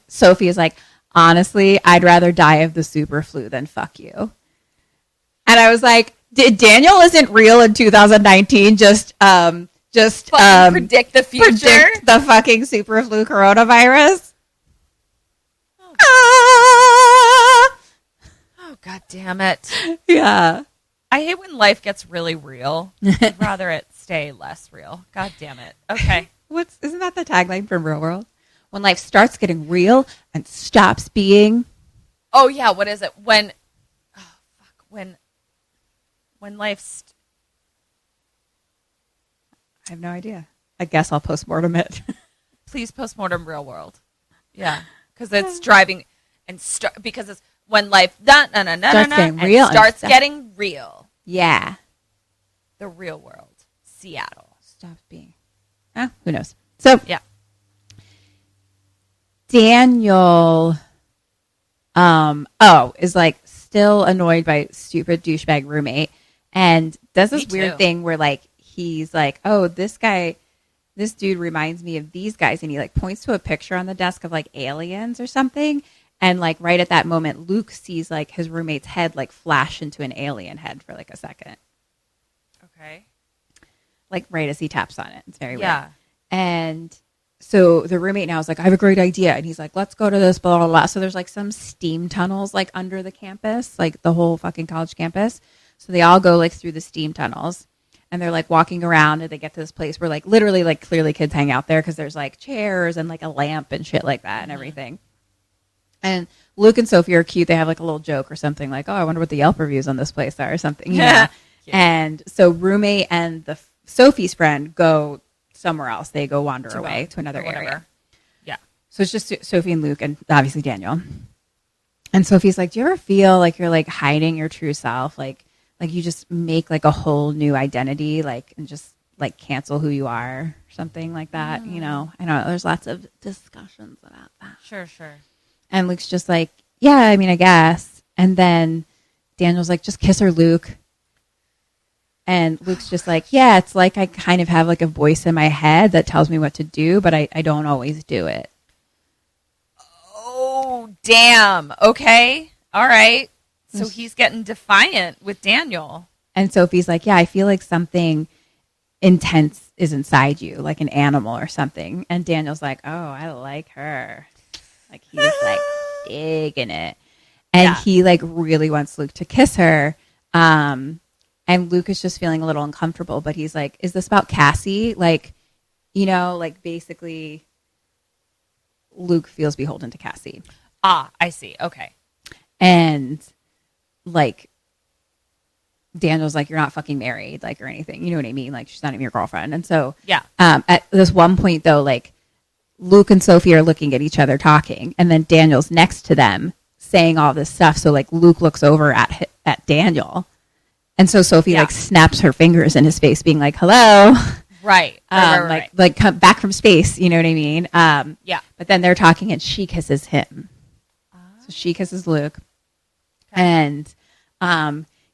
Sophie is like, honestly, I'd rather die of the super flu than fuck you. And I was like, Daniel isn't real in 2019. Just predict the future. Predict the fucking super flu coronavirus. Oh, God damn it. Yeah. I hate when life gets really real. I'd rather it stay less real. God damn it. Okay. Isn't that the tagline from Real World? When life starts getting real and stops being. Oh yeah, what is it? When life's. I have no idea. I guess I'll postmortem it. Please postmortem Real World. Yeah, because it's driving and because it's when life starts getting real. Yeah, the real world, Seattle stops being. Who knows? So yeah. Daniel, is like still annoyed by stupid douchebag roommate and does this weird thing where like, he's like, oh, this dude reminds me of these guys. And he like points to a picture on the desk of like aliens or something. And like right at that moment, Luke sees like his roommate's head like flash into an alien head for like a second. Okay. like right as he taps on it. It's very Yeah. weird. And so the roommate now is like, I have a great idea. And he's like, let's go to this, blah, blah, blah. So there's like some steam tunnels like under the campus, like the whole fucking college campus. So they all go like through the steam tunnels and they're like walking around and they get to this place where like literally like clearly kids hang out there because there's like chairs and like a lamp and shit like that and everything. And Luke and Sophie are cute. They have like a little joke or something like, oh, I wonder what the Yelp reviews on this place are or something. You know? And so roommate and Sophie's friend go somewhere else. They go wander away to another area. Yeah. So it's just Sophie and Luke and obviously Daniel. And Sophie's like, do you ever feel like you're like hiding your true self? Like you just make like a whole new identity, like, and just like cancel who you are or something like that. You know, I don't know. There's lots of discussions about that. Sure. And Luke's just like, yeah, I mean, I guess. And then Daniel's like, just kiss her, Luke. And Luke's just like, yeah, it's like I kind of have like a voice in my head that tells me what to do, but I don't always do it. Oh, damn. Okay. All right. So he's getting defiant with Daniel. And Sophie's like, yeah, I feel like something intense is inside you, like an animal or something. And Daniel's like, oh, I like her. Like he's like digging it. And he like really wants Luke to kiss her. And Luke is just feeling a little uncomfortable, but he's like, is this about Cassie? Like, you know, like basically Luke feels beholden to Cassie. Ah, I see. Okay. And like Daniel's like, you're not fucking married, like, or anything. You know what I mean? Like, she's not even your girlfriend. And so at this one point though, like Luke and Sophie are looking at each other talking, and then Daniel's next to them saying all this stuff. So like Luke looks over at Daniel. And so Sophie like snaps her fingers in his face being like, hello. Right. Like come back from space. You know what I mean? Yeah. But then they're talking and she kisses him. So she kisses Luke. And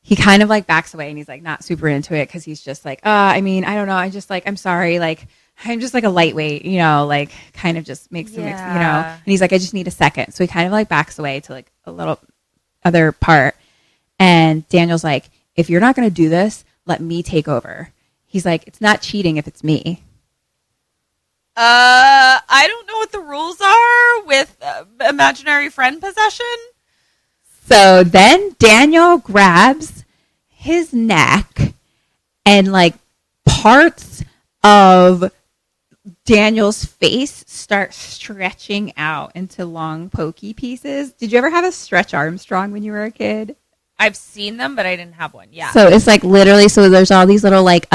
he kind of like backs away and he's like not super into it because he's just like, I mean, I don't know. I just like, I'm sorry. Like, I'm just like a lightweight, you know, like kind of just makes him, you know. And he's like, I just need a second. So he kind of like backs away to like a little other part. And Daniel's like, if you're not going to do this, let me take over. He's like, it's not cheating if it's me. I don't know what the rules are with imaginary friend possession. So then Daniel grabs his neck and like parts of Daniel's face start stretching out into long pokey pieces. Did you ever have a Stretch Armstrong when you were a kid? I've seen them, but I didn't have one. Yeah. So it's like literally, so there's all these little like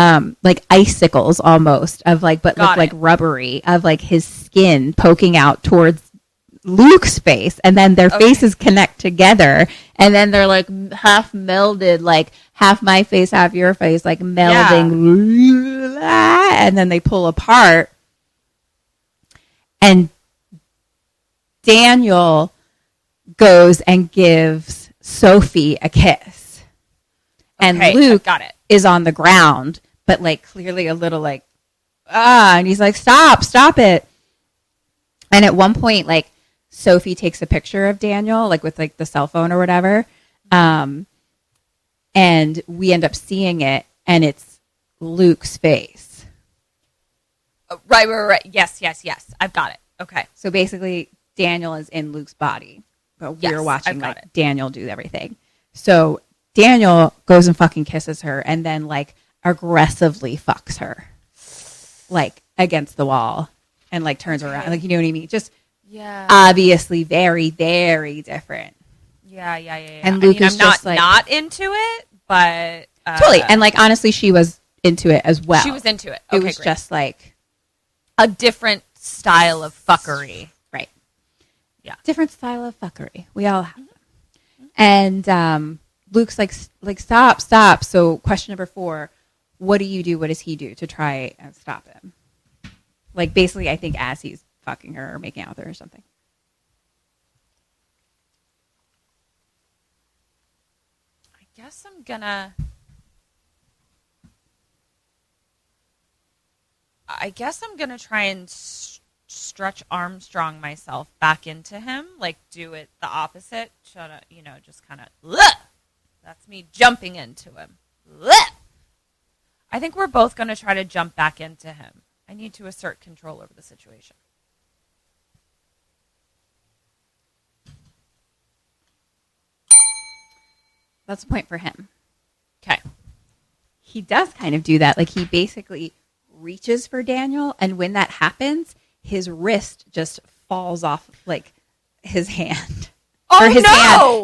icicles almost of like, but look like rubbery of like his skin poking out towards Luke's face, and then their faces connect together, and then they're like half melded, like half my face, half your face, like melding, and then they pull apart. And Daniel goes and gives Sophie a kiss, and Luke is on the ground, but like clearly a little like and he's like, stop it. And at one point, like, Sophie takes a picture of Daniel, like with like the cell phone or whatever. And we end up seeing it, and it's Luke's face. Right. Yes. I've got it. Okay. So basically Daniel is in Luke's body, but we're watching like Daniel do everything. So Daniel goes and fucking kisses her and then like aggressively fucks her like against the wall and like turns around. Like, you know what I mean? Just obviously very, very different. Yeah. And Luke is I'm just not into it, but totally. And like, honestly, she was into it as well. She was into it. It was just like a different style of fuckery. Right. Yeah. Different style of fuckery. We all have them. And Luke's like, stop. So question number 4, what do you do? What does he do to try and stop him? Like, basically, I think as he's fucking her or making out with her or something. I guess I'm gonna try and stretch Armstrong myself back into him, like do it the opposite. Shut up, just kind of. That's me jumping into him. I think we're both going to try to jump back into him. I need to assert control over the situation. That's a point for him. Okay. He does kind of do that. Like, he basically reaches for Daniel, and when that happens, his wrist just falls off, like, his hand. Oh, or his no!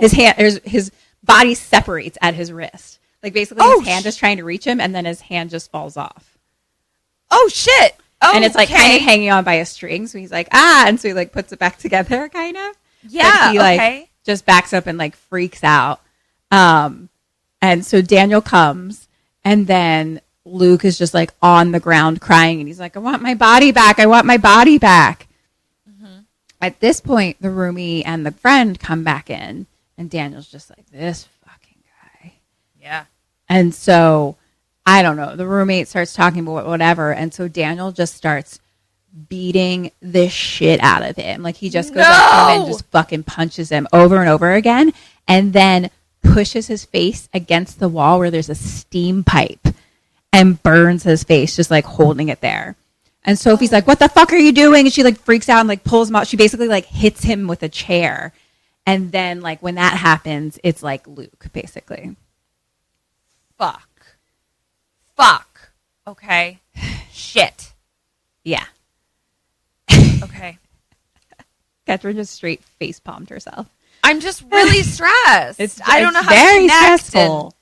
His body separates at his wrist. Like, basically, his hand is trying to reach him, and then his hand just falls off. Oh, shit! Oh, and it's, like, kind of hanging on by a string, so he's like, and so he, like, puts it back together, kind of. Yeah, but he, like, just backs up and, like, freaks out. And so Daniel comes, and then Luke is just like on the ground crying, and he's like, I want my body back. I want my body back. Mm-hmm. At this point, the roomie and the friend come back in, and Daniel's just like, this fucking guy. Yeah. And so, I don't know, the roommate starts talking about whatever, and so Daniel just starts beating the shit out of him. Like, he just goes up to him and just fucking punches him over and over again, and then pushes his face against the wall where there's a steam pipe and burns his face, just like holding it there. And Sophie's like, what the fuck are you doing? And she like freaks out and like pulls him out. She basically like hits him with a chair. And then like when that happens, it's like Luke, basically. Fuck. Okay. Shit. Yeah. Okay. Ketryn just straight face palmed herself. I'm just really stressed. I don't know how very to connect. Stressful.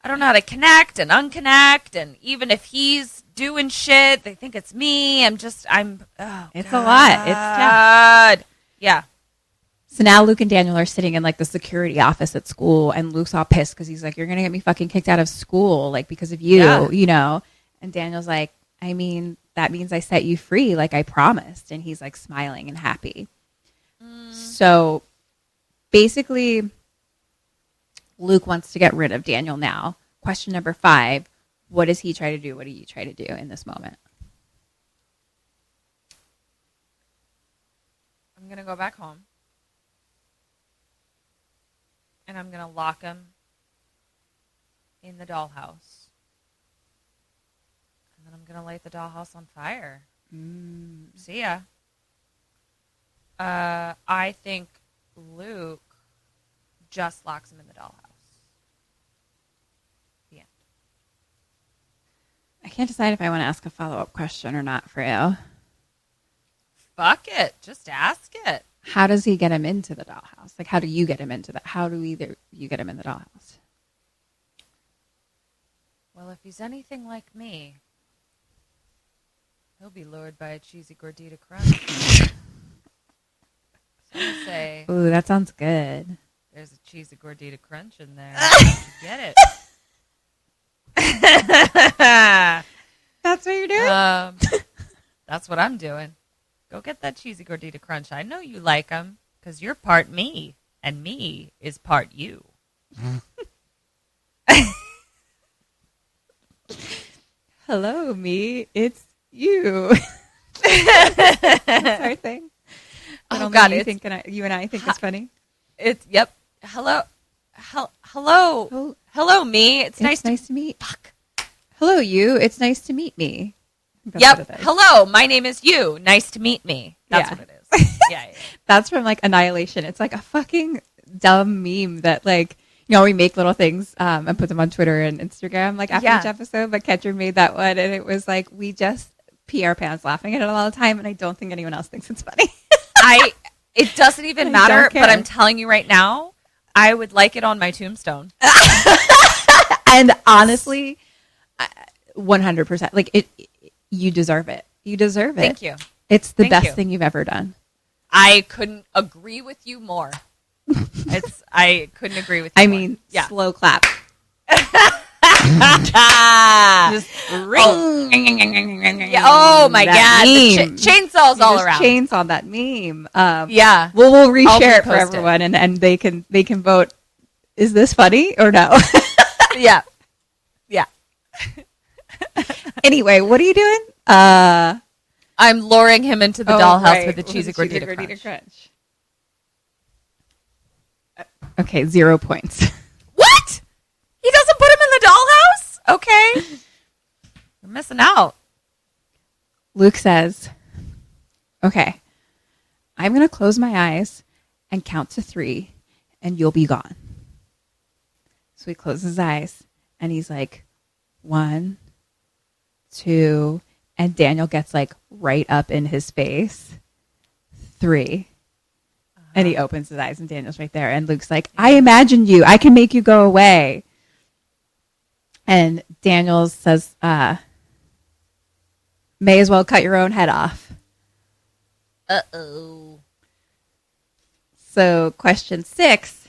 I don't know how to connect and unconnect. And even if he's doing shit, they think it's me. It's God. A lot. It's tough. Yeah. So now Luke and Daniel are sitting in like the security office at school, and Luke's all pissed because he's like, you're going to get me fucking kicked out of school, like because of you, you know? And Daniel's like, I mean, that means I set you free, like I promised. And he's like smiling and happy. So basically, Luke wants to get rid of Daniel now. Question number 5, what does he try to do? What do you try to do in this moment? I'm going to go back home. And I'm going to lock him in the dollhouse. And then I'm going to light the dollhouse on fire. See ya. I think Luke just locks him in the dollhouse. The end. I can't decide if I want to ask a follow-up question or not for you. Fuck it. Just ask it. How does he get him into the dollhouse? Like, how do you get him into that? How do either you get him in the dollhouse? Well, if he's anything like me, he'll be lured by a Cheesy Gordita Crunch. So I say, ooh, that sounds good. There's a Cheesy Gordita Crunch in there. You get it. That's what you're doing? That's what I'm doing. Go get that Cheesy Gordita Crunch. I know you like them because you're part me, and me is part you. Hello, me. It's you. That's our thing. Oh, God. You and I think it's funny. Yep. Hello. Hello, me. It's nice to meet. Fuck. Hello, you. It's nice to meet me. Yep. Hello, my name is you. Nice to meet me. That's what it is. Yeah. That's from like Annihilation. It's like a fucking dumb meme that like, you know, we make little things and put them on Twitter and Instagram like after each episode. But Ketryn made that one, and it was like we just pee our pants laughing at it all the time, and I don't think anyone else thinks it's funny. It doesn't even matter, but I'm telling you right now, I would like it on my tombstone. And honestly, 100%. Like you deserve it. You deserve it. Thank you. It's the best thing you've ever done. I couldn't agree with you more. I couldn't agree with you more. I mean, slow clap. Just ring. Oh my God. Chainsaws all around. Chainsaw that meme. Yeah. We'll reshare it for everyone, and they can vote. Is this funny or no? Yeah. Yeah. Anyway, what are you doing? I'm luring him into the dollhouse with the Cheesy Gordita Crunch. Okay, 0 points. What? He doesn't put him in the dollhouse? Okay. You're missing out. Luke says, okay, I'm going to close my eyes and count to 3 and you'll be gone. So he closes his eyes and he's like, 1, 2, and Daniel gets like right up in his face. 3. And he opens his eyes and Daniel's right there. And Luke's like, I imagined you. I can make you go away. And Daniel says, may as well cut your own head off. Uh-oh. So question 6,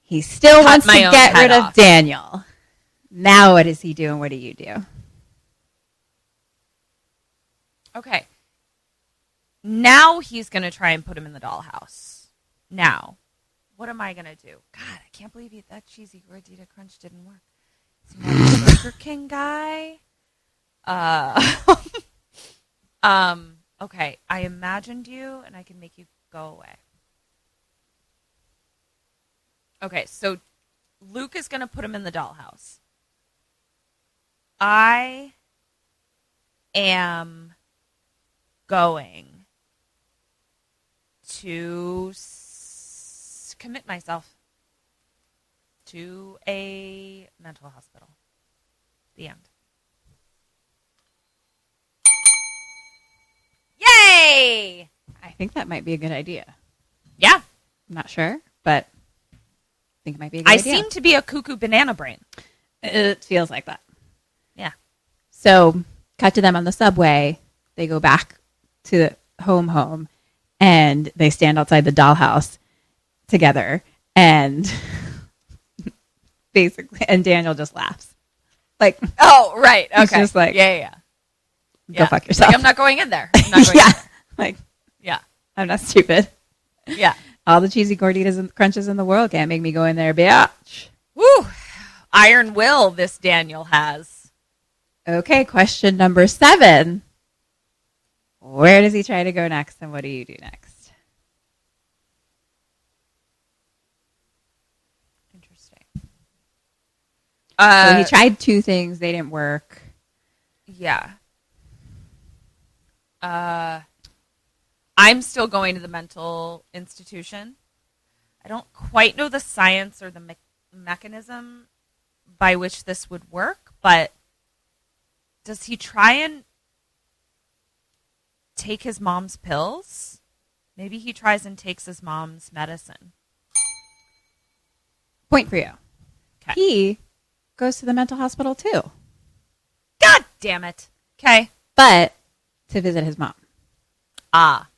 he still wants to my own get head rid off. of Daniel. Now what is he doing? What do you do? Okay. Now he's going to try and put him in the dollhouse. Now, what am I going to do? God, I can't believe that Cheesy Gordita Crunch didn't work. Is he not a Burger King guy? Okay, I imagined you and I can make you go away. Okay, so Luke is going to put him in the dollhouse. I am going to commit myself to a mental hospital. The end. Yay! I think that might be a good idea. Yeah. I'm not sure, but I think it might be a good I idea. seem to be a cuckoo banana brain. It feels like that. Yeah. So cut to them on the subway. They go back to the home, and they stand outside the dollhouse together. And basically, and Daniel just laughs. Like, Oh, right. Okay. He's just like, yeah. go fuck yourself. Like, I'm not going in there. I'm not going yeah. in there. Like, Yeah. I'm not stupid. Yeah. All the cheesy gorditas and crunches in the world can't make me go in there, bitch. Woo. Iron will this Daniel has. Okay, question number 7. Where does he try to go next, and what do you do next? Interesting. So he tried 2 things. They didn't work. Yeah. I'm still going to the mental institution. I don't quite know the science or the mechanism by which this would work, but does he try and take his mom's pills? Maybe he tries and takes his mom's medicine. Point for you. 'Kay. He goes to the mental hospital too, God damn it. Okay. but to visit his mom. Ah.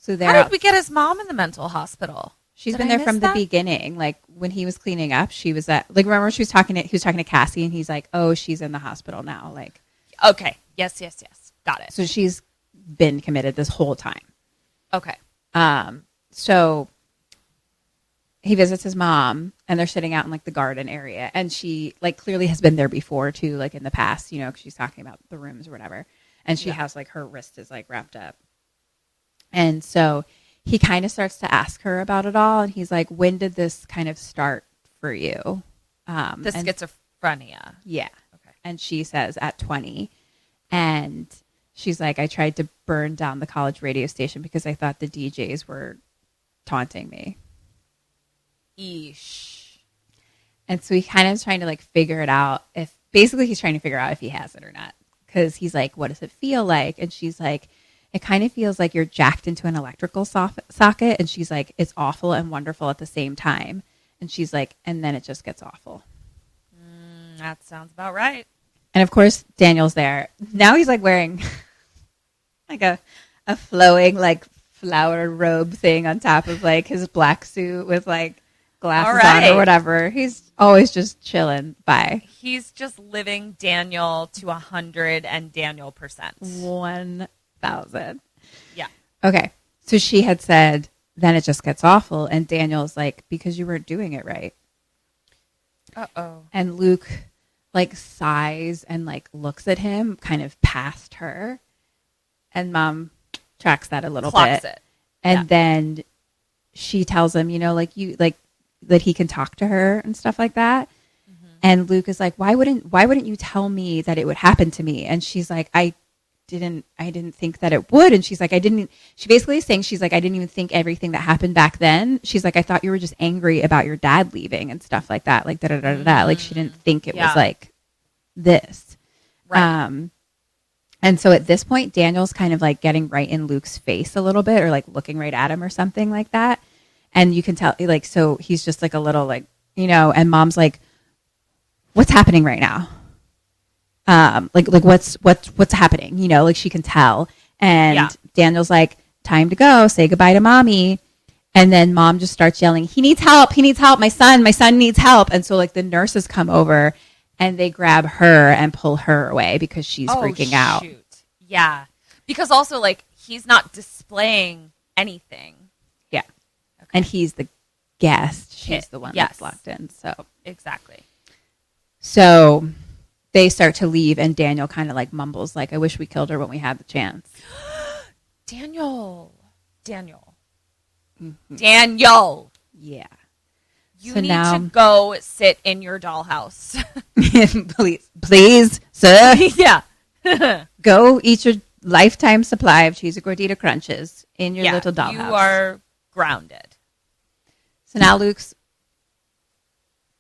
So How there, did we get his mom in the mental hospital? she's Did been I there miss from the that? beginning. Like when he was cleaning up, she was at. Like remember, he was talking to Cassie, and he's like, "Oh, she's in the hospital now." Like, Okay. Yes. Got it. so she's been committed this whole time. Okay. So he visits his mom, and they're sitting out in like the garden area, and she like clearly has been there before too, like in the past, you know, 'cause she's talking about the rooms or whatever, and she has like her wrist is like wrapped up, and so he kind of starts to ask her about it all, and he's like, "When did this kind of start for you?" The and- schizophrenia. yeah. Okay. And she says at 20. And she's like, I tried to burn down the college radio station because I thought the DJs were taunting me. Eesh. And so he kind of is trying to like figure it out. Basically he's trying to figure out if he has it or not. Because he's like, what does it feel like? And she's like, it kind of feels like you're jacked into an electrical socket. And she's like, it's awful and wonderful at the same time. And she's like, and then it just gets awful. That sounds about right. And of course, Daniel's there. Now he's like wearing like a flowing like flower robe thing on top of like his black suit with like glasses on or whatever. He's always just chilling by. He's just living Daniel to 100 and Daniel %. 1,000. Yeah. Okay. So she had said, then it just gets awful. And Daniel's like, because you weren't doing it right. Uh-oh. And Luke like sighs and like looks at him kind of past her, and mom tracks that a little Clocks bit. it. And Yeah. then she tells him, you know, like you like that he can talk to her and stuff like that. Mm-hmm. And Luke is like, why wouldn't you tell me that it would happen to me? And she's like, I didn't think that it would. And she's like, she basically is saying, she's like, I didn't even think everything that happened back then. She's like, I thought you were just angry about your dad leaving and stuff like that. Like, da-da-da-da-da. Like, she didn't think it was like this. Right. And so at this point, Daniel's kind of like getting right in Luke's face a little bit, or like looking right at him or something like that. And you can tell, like, so he's just like a little like, and Mom's like, what's happening right now? Like what's happening? Like she can tell. And Daniel's like, time to go, say goodbye to Mommy. And then Mom just starts yelling, he needs help. My son needs help. And so like the nurses come over and they grab her and pull her away because she's freaking out. Yeah. Because also like he's not displaying anything. Yeah. Okay. And he's the guest. She's the one that's locked in. So exactly. So they start to leave and Daniel kind of like mumbles like, I wish we killed her when we had the chance. Daniel. Mm-hmm. Daniel. Yeah. You need to go sit in your dollhouse. please, sir. Yeah. Go eat your lifetime supply of Cheesy Gordita Crunches in your little dollhouse. You are grounded. So now Luke's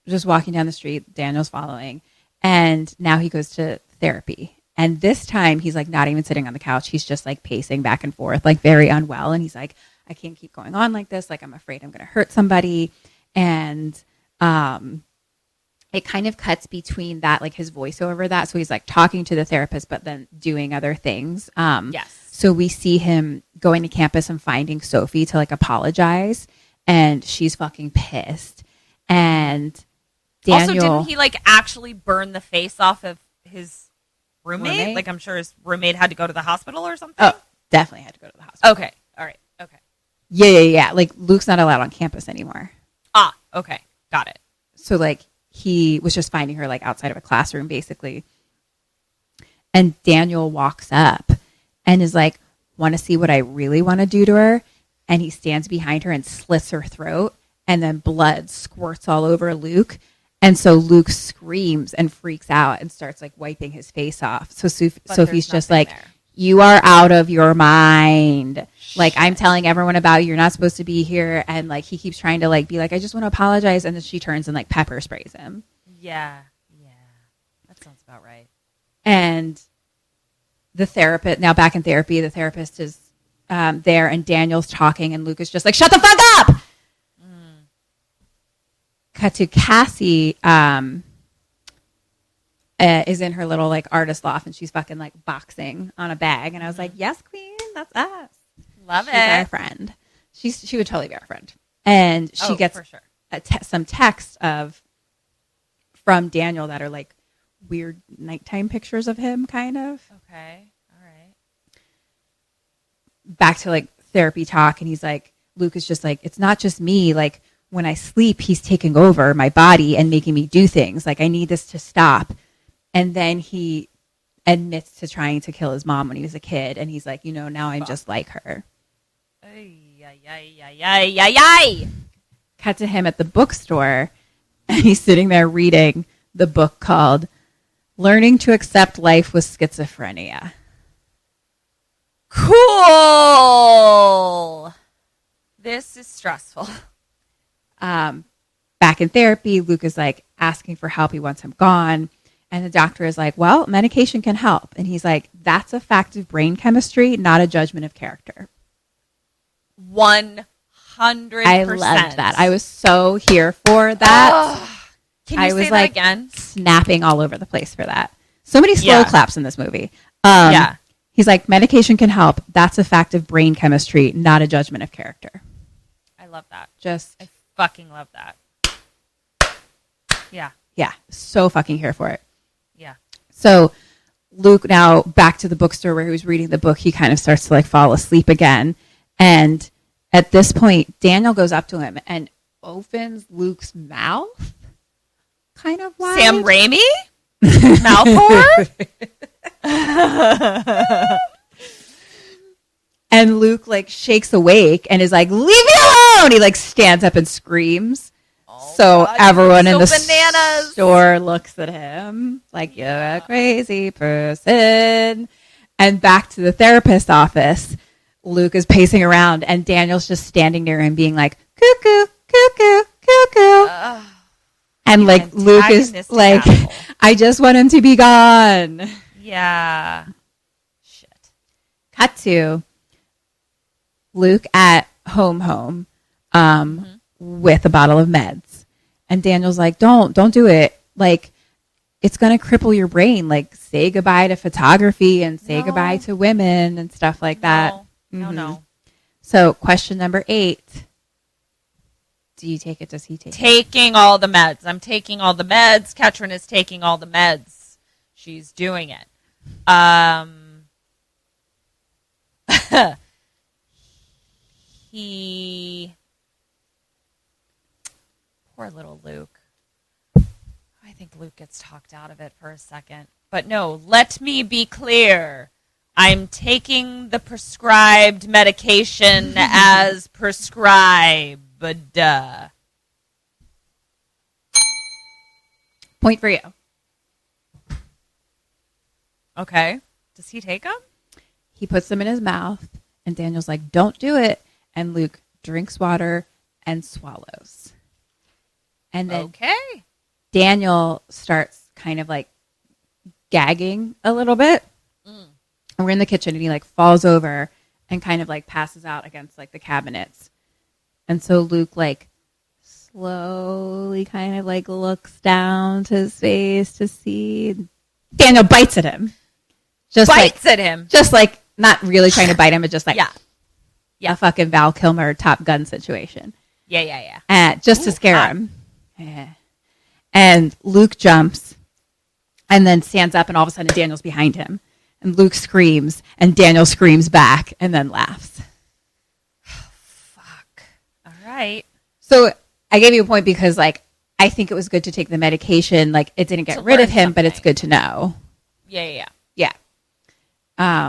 just walking down the street. Daniel's following. And now he goes to therapy. And this time he's like not even sitting on the couch. He's just like pacing back and forth, like very unwell. And he's like, I can't keep going on like this. Like, I'm afraid I'm going to hurt somebody. And it kind of cuts between that, like his voiceover that. So he's like talking to the therapist, but then doing other things. Yes. So we see him going to campus and finding Sophie to like apologize. And she's fucking pissed. And Daniel. Also, didn't he like actually burn the face off of his roommate? Like, I'm sure his roommate had to go to the hospital or something. Oh, definitely had to go to the hospital. Okay. All right. Okay. Yeah. Like Luke's not allowed on campus anymore. Ah, okay. Got it. So like he was just finding her like outside of a classroom basically. And Daniel walks up and is like, want to see what I really want to do to her? And he stands behind her and slits her throat. And then blood squirts all over Luke. And so Luke screams and freaks out and starts like wiping his face off. So Sophie's just like, you are out of your mind. Shit. Like, I'm telling everyone about you. You're not supposed to be here. And like, he keeps trying to like be like, I just want to apologize. And then she turns and like pepper sprays him. Yeah. That sounds about right. And the therapist, now back in therapy, the therapist is there and Daniel's talking and Luke is just like, shut the fuck up. Cut to Cassie is in her little like artist loft and she's fucking like boxing on a bag. And I was like, yes, queen, that's us. Love it. She's our friend. She would totally be our friend. And she gets for sure. some text from Daniel that are like weird nighttime pictures of him kind of. Okay. All right. Back to like therapy talk. And he's like, Luke is just like, it's not just me. Like, when I sleep, he's taking over my body and making me do things. Like, I need this to stop. And then he admits to trying to kill his mom when he was a kid. And he's like, now I'm just like her. Cut to him at the bookstore. And he's sitting there reading the book called Learning to Accept Life with Schizophrenia. Cool. This is stressful. Back in therapy, Luke is like asking for help. He wants him gone. And the doctor is like, well, medication can help. And he's like, that's a fact of brain chemistry, not a judgment of character. 100%. I loved that. I was so here for that. Can you say that again? Snapping all over the place for that. So many slow claps in this movie. He's like, medication can help. That's a fact of brain chemistry, not a judgment of character. I love that. I fucking love that. Yeah. Yeah. So fucking here for it. Yeah. So Luke, now back to the bookstore where he was reading the book, he kind of starts to like fall asleep again. And at this point, Daniel goes up to him and opens Luke's mouth kind of wide. Sam Raimi? Mouth whore? And Luke like shakes awake and is like, leave me alone. He like stands up and screams. So God, everyone in so the bananas. store looks at him like, you're a crazy person. And back to the therapist's office, Luke is pacing around and Daniel's just standing near him being like, cuckoo, cuckoo, cuckoo. And like Luke is like, I just want him to be gone. Yeah. Shit. Cut to Luke at home, with a bottle of meds. And Daniel's like, don't do it. Like, it's going to cripple your brain. Like, say goodbye to photography and say goodbye to women and stuff like that. No. So question number 8. Do you take it? Does he take it? Taking all the meds. I'm taking all the meds. Ketryn is taking all the meds. She's doing it. Poor little Luke. I think Luke gets talked out of it for a second. But no, let me be clear. I'm taking the prescribed medication as prescribed. Point for you. Okay. Does he take them? He puts them in his mouth, and Daniel's like, don't do it. And Luke drinks water and swallows. And then Daniel starts kind of like gagging a little bit. And we're in the kitchen, and he like falls over and kind of like passes out against like the cabinets. And so Luke like slowly kind of like looks down to his face to see. Daniel bites at him. Just like not really trying to bite him, but just like a fucking Val Kilmer Top Gun situation. Yeah. Just to scare him. Yeah. And Luke jumps and then stands up, and all of a sudden Daniel's behind him. And Luke screams, and Daniel screams back and then laughs. Fuck. All right. So I gave you a point because, like, I think it was good to take the medication. Like, it didn't get rid of him, but it's good to know. Yeah.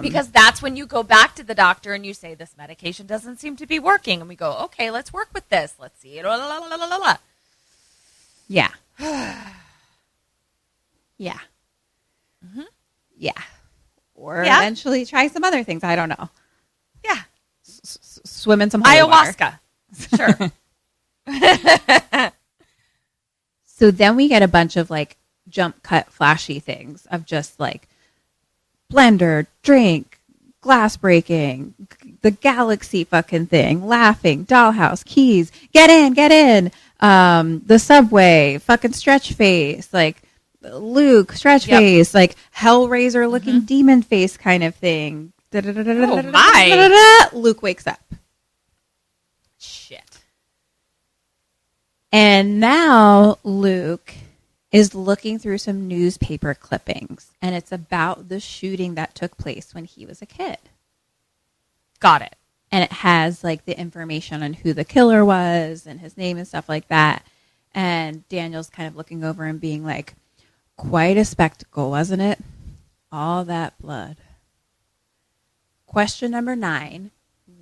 Because that's when you go back to the doctor and you say, this medication doesn't seem to be working. And we go, okay, let's work with this. Let's see. Yeah. Yeah. Mm-hmm. Yeah. Or eventually try some other things. I don't know. Yeah. Swim in some holy ayahuasca. Water. Sure. So then we get a bunch of like jump cut flashy things of just like blender, drink, glass breaking, the galaxy fucking thing, laughing, dollhouse, keys, get in, the subway, fucking stretch face, like Luke, stretch face, like Hellraiser looking demon face kind of thing. Oh my. Luke wakes up. Shit. And now Luke is looking through some newspaper clippings, and it's about the shooting that took place when he was a kid. Got it. And it has like the information on who the killer was and his name and stuff like that. And Daniel's kind of looking over and being like, quite a spectacle, wasn't it? All that blood. Question number 9.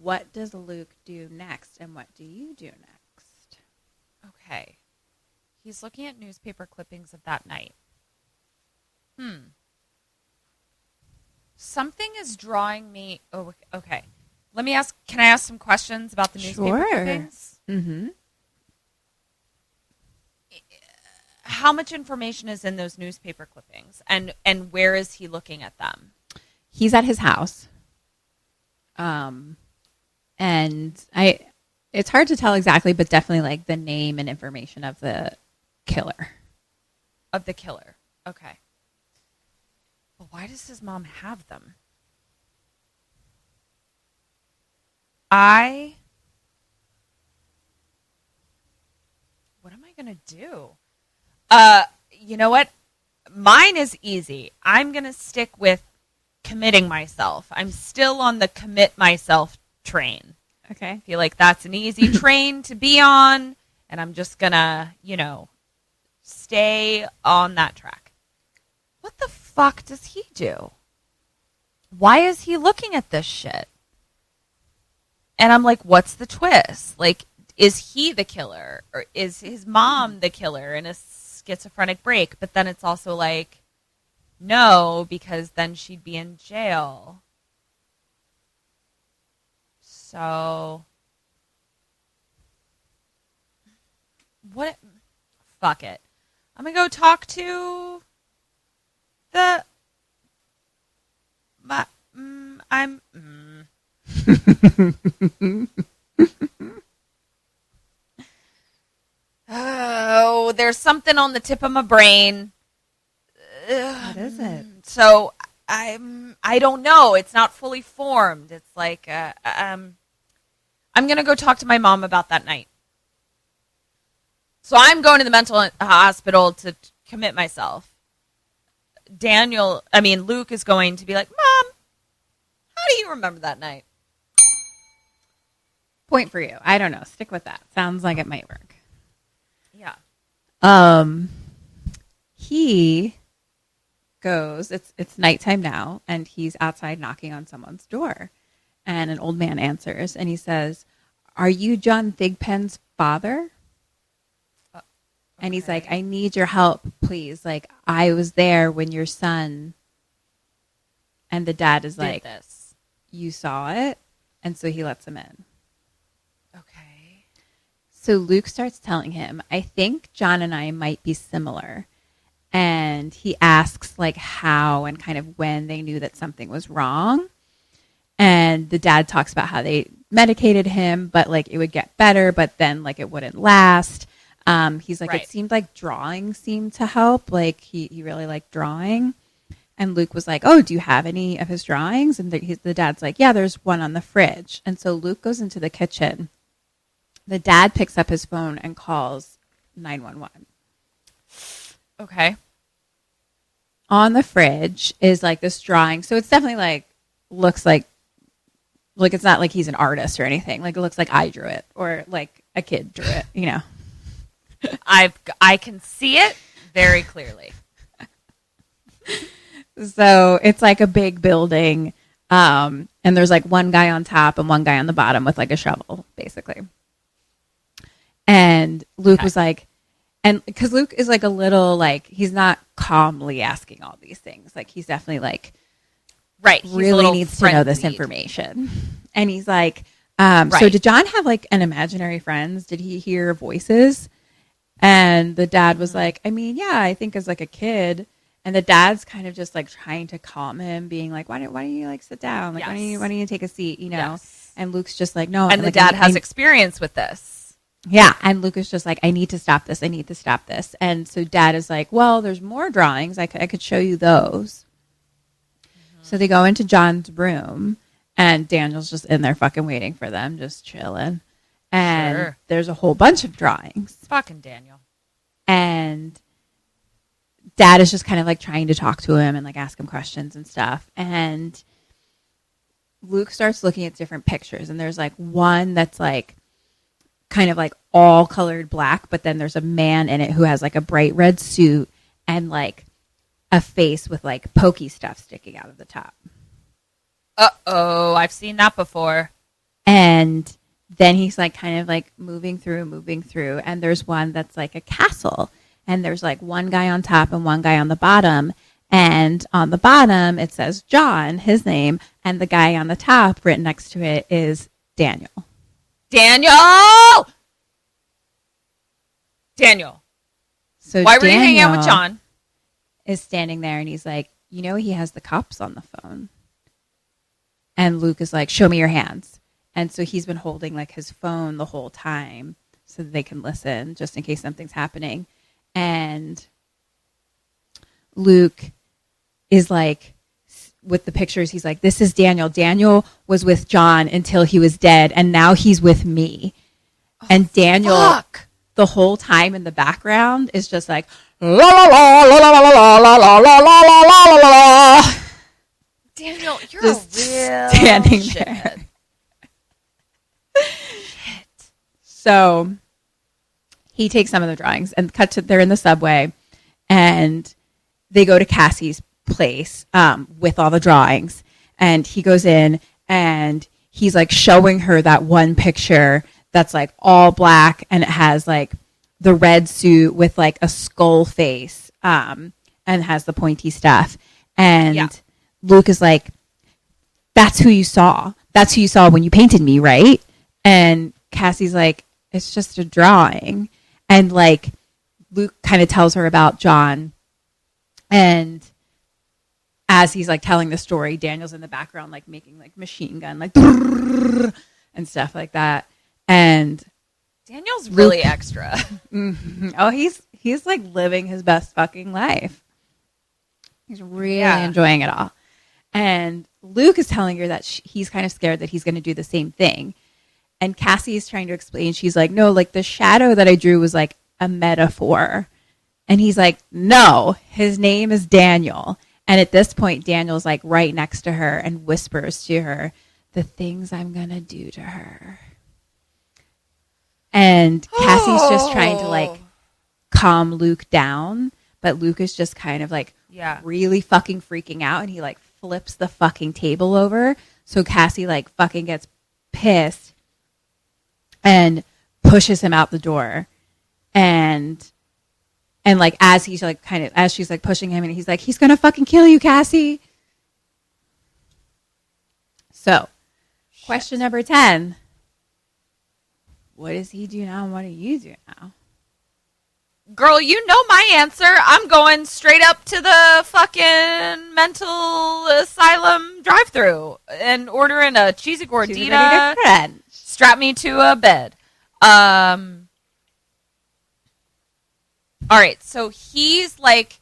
What does Luke do next, and what do you do next? Okay. He's looking at newspaper clippings of that night. Something is drawing me. Oh, okay. Let me ask. Can I ask some questions about the newspaper clippings? Mm-hmm. How much information is in those newspaper clippings, and where is he looking at them? He's at his house. And it's hard to tell exactly, but definitely like the name and information of the killer. Okay. Well, why does his mom have them? What am I going to do? You know what? Mine is easy. I'm going to stick with committing myself. I'm still on the commit myself train. Okay. I feel like that's an easy train to be on, and I'm just going to, stay on that track. What the fuck does he do? Why is he looking at this shit? And I'm like, what's the twist? Like, is he the killer, or is his mom the killer in a schizophrenic break? But then it's also like, no, because then she'd be in jail. So, what? Fuck it. I'm gonna go talk to the. Oh, there's something on the tip of my brain. What is it? So I don't know. It's not fully formed. It's like I'm gonna go talk to my mom about that night. So I'm going to the mental hospital to commit myself. Luke is going to be like, Mom, how do you remember that night? Point for you. I don't know. Stick with that. Sounds like it might work. Yeah. He goes, it's nighttime now, and he's outside knocking on someone's door. And an old man answers, and he says, "Are you John Thigpen's father?" And he's like, "I need your help, please. Like, I was there when your son." And the dad is like, this. "You saw it?" And so he lets him in. Okay. So Luke starts telling him, "I think John and I might be similar." And he asks like how and kind of when they knew that something was wrong. And the dad talks about how they medicated him, but like it would get better, but then like it wouldn't last. He's like, It seemed like drawing seemed to help. Like he really liked drawing. And Luke was like, "Oh, do you have any of his drawings?" And the dad's like, "Yeah, there's one on the fridge." And so Luke goes into the kitchen. The dad picks up his phone and calls 911. Okay. On the fridge is like this drawing. So it's definitely like, looks like it's not like he's an artist or anything. Like it looks like I drew it or like a kid drew it, you know. I can see it very clearly. So it's like a big building. And there's like one guy on top and one guy on the bottom with like a shovel, basically. And Luke was like, and because Luke is like a little like, he's not calmly asking all these things. Like he's definitely like, right, really needs to know this information. And he's like, so did John have like an imaginary friends? Did he hear voices? And the dad was like, I mean, yeah, I think as like a kid. And the dad's kind of just like trying to calm him, being like, why don't you like sit down? Like, why don't you take a seat? You know? Yes. And Luke's just like, no. And the dad has experience with this. Yeah. And Luke is just like, I need to stop this. I need to stop this. And so dad is like, well, there's more drawings. I could show you those. Mm-hmm. So they go into John's room and Daniel's just in there fucking waiting for them, just chilling. And there's a whole bunch of drawings. Fucking Daniel. And dad is just kind of like trying to talk to him and like ask him questions and stuff. And Luke starts looking at different pictures. And there's like one that's like kind of like all colored black, but then there's a man in it who has like a bright red suit and like a face with like pokey stuff sticking out of the top. Uh-oh, I've seen that before. And then he's like kind of like moving through, and there's one that's like a castle, and there's like one guy on top and one guy on the bottom, and on the bottom it says John, his name, and the guy on the top written next to it is Daniel. So why were you hanging out with John? Is standing there and he's like, you know, he has the cops on the phone. And Luke is like, show me your hands. And so he's been holding like his phone the whole time so that they can listen just in case something's happening. And Luke is like, with the pictures, he's like, this is Daniel. Daniel was with John until he was dead, and now he's with me. And Daniel, the whole time in the background, is just like, la la la la la la la la la la la la. Daniel, you're just a real standing there. Shit. So he takes some of the drawings and they're in the subway, and they go to Cassie's place with all the drawings, and he goes in and he's like showing her that one picture that's like all black, and it has like the red suit with like a skull face, and has the pointy stuff. And Luke is like, that's who you saw. That's who you saw when you painted me, right? And Cassie's like, it's just a drawing. And like Luke kind of tells her about John. And as he's like telling the story, Daniel's in the background like making like machine gun like and stuff like that. And Daniel's really Luke, extra. Oh, he's like living his best fucking life. He's really enjoying it all. And Luke is telling her that he's kind of scared that he's going to do the same thing. And Cassie is trying to explain. She's like, no, like the shadow that I drew was like a metaphor. And he's like, no, his name is Daniel. And at this point, Daniel's like right next to her and whispers to her, the things I'm going to do to her. And Cassie's just trying to like calm Luke down. But Luke is just kind of like really fucking freaking out. And he like flips the fucking table over. So Cassie like fucking gets pissed and pushes him out the door. And like as he's like as she's like pushing him, and he's like, he's gonna fucking kill you, Cassie. So question number 10. What does he do now and what do you do now? Girl, you know my answer. I'm going straight up to the fucking mental asylum drive-thru and ordering a Cheesy Gordita Crunch. Strap me to a bed. All right, so he's like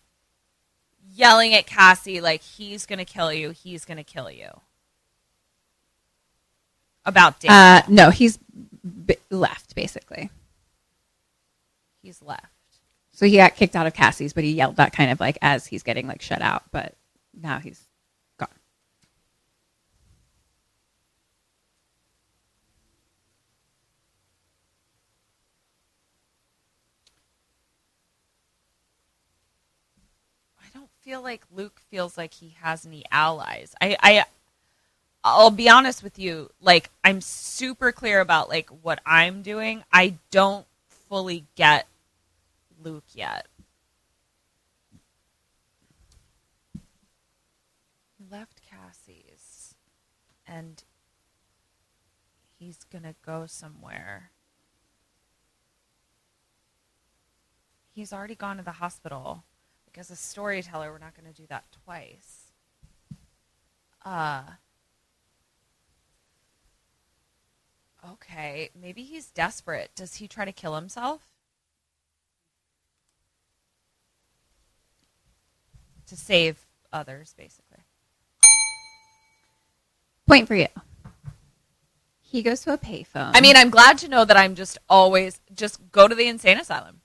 yelling at Cassie like he's going to kill you, he's going to kill you. About Daniel. No, he's left, basically. He's left. So he got kicked out of Cassie's, but he yelled that kind of like as he's getting like shut out, but now he's gone. I don't feel like Luke feels like he has any allies. I'll be honest with you, like I'm super clear about like what I'm doing. I don't fully get Luke yet. He left Cassie's and he's gonna go somewhere. He's already gone to the hospital. Like as a storyteller, we're not gonna do that twice. Okay, maybe he's desperate. Does he try to kill himself? To save others, basically. Point for you. He goes to a payphone. I mean, I'm glad to know that I'm just always just go to the insane asylum.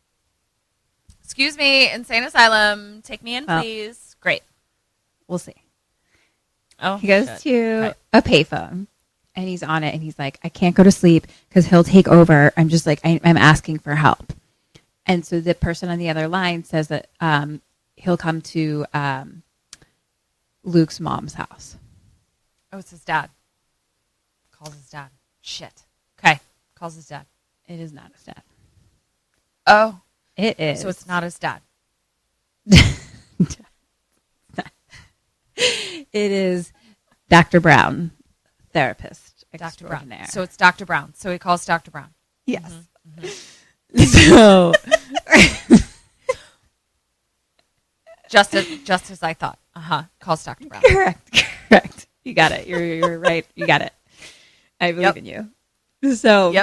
Excuse me, insane asylum, take me in, please. Great. We'll see. Oh, he goes to a payphone. And he's on it, and he's like, I can't go to sleep because he'll take over. I'm just like, I'm asking for help. And so the person on the other line says that he'll come to Luke's mom's house. Oh, it's his dad. Calls his dad. Shit. Okay. Calls his dad. It is not his dad. Oh. It is. So it's not his dad. It is Dr. Brown. Therapist extraordinaire. Dr. Brown. So it's Dr. Brown. So he calls Dr. Brown. Yes. Mm-hmm. So just as I thought. Calls Dr. Brown. Correct. You got it. You're right. You got it. I believe in you. So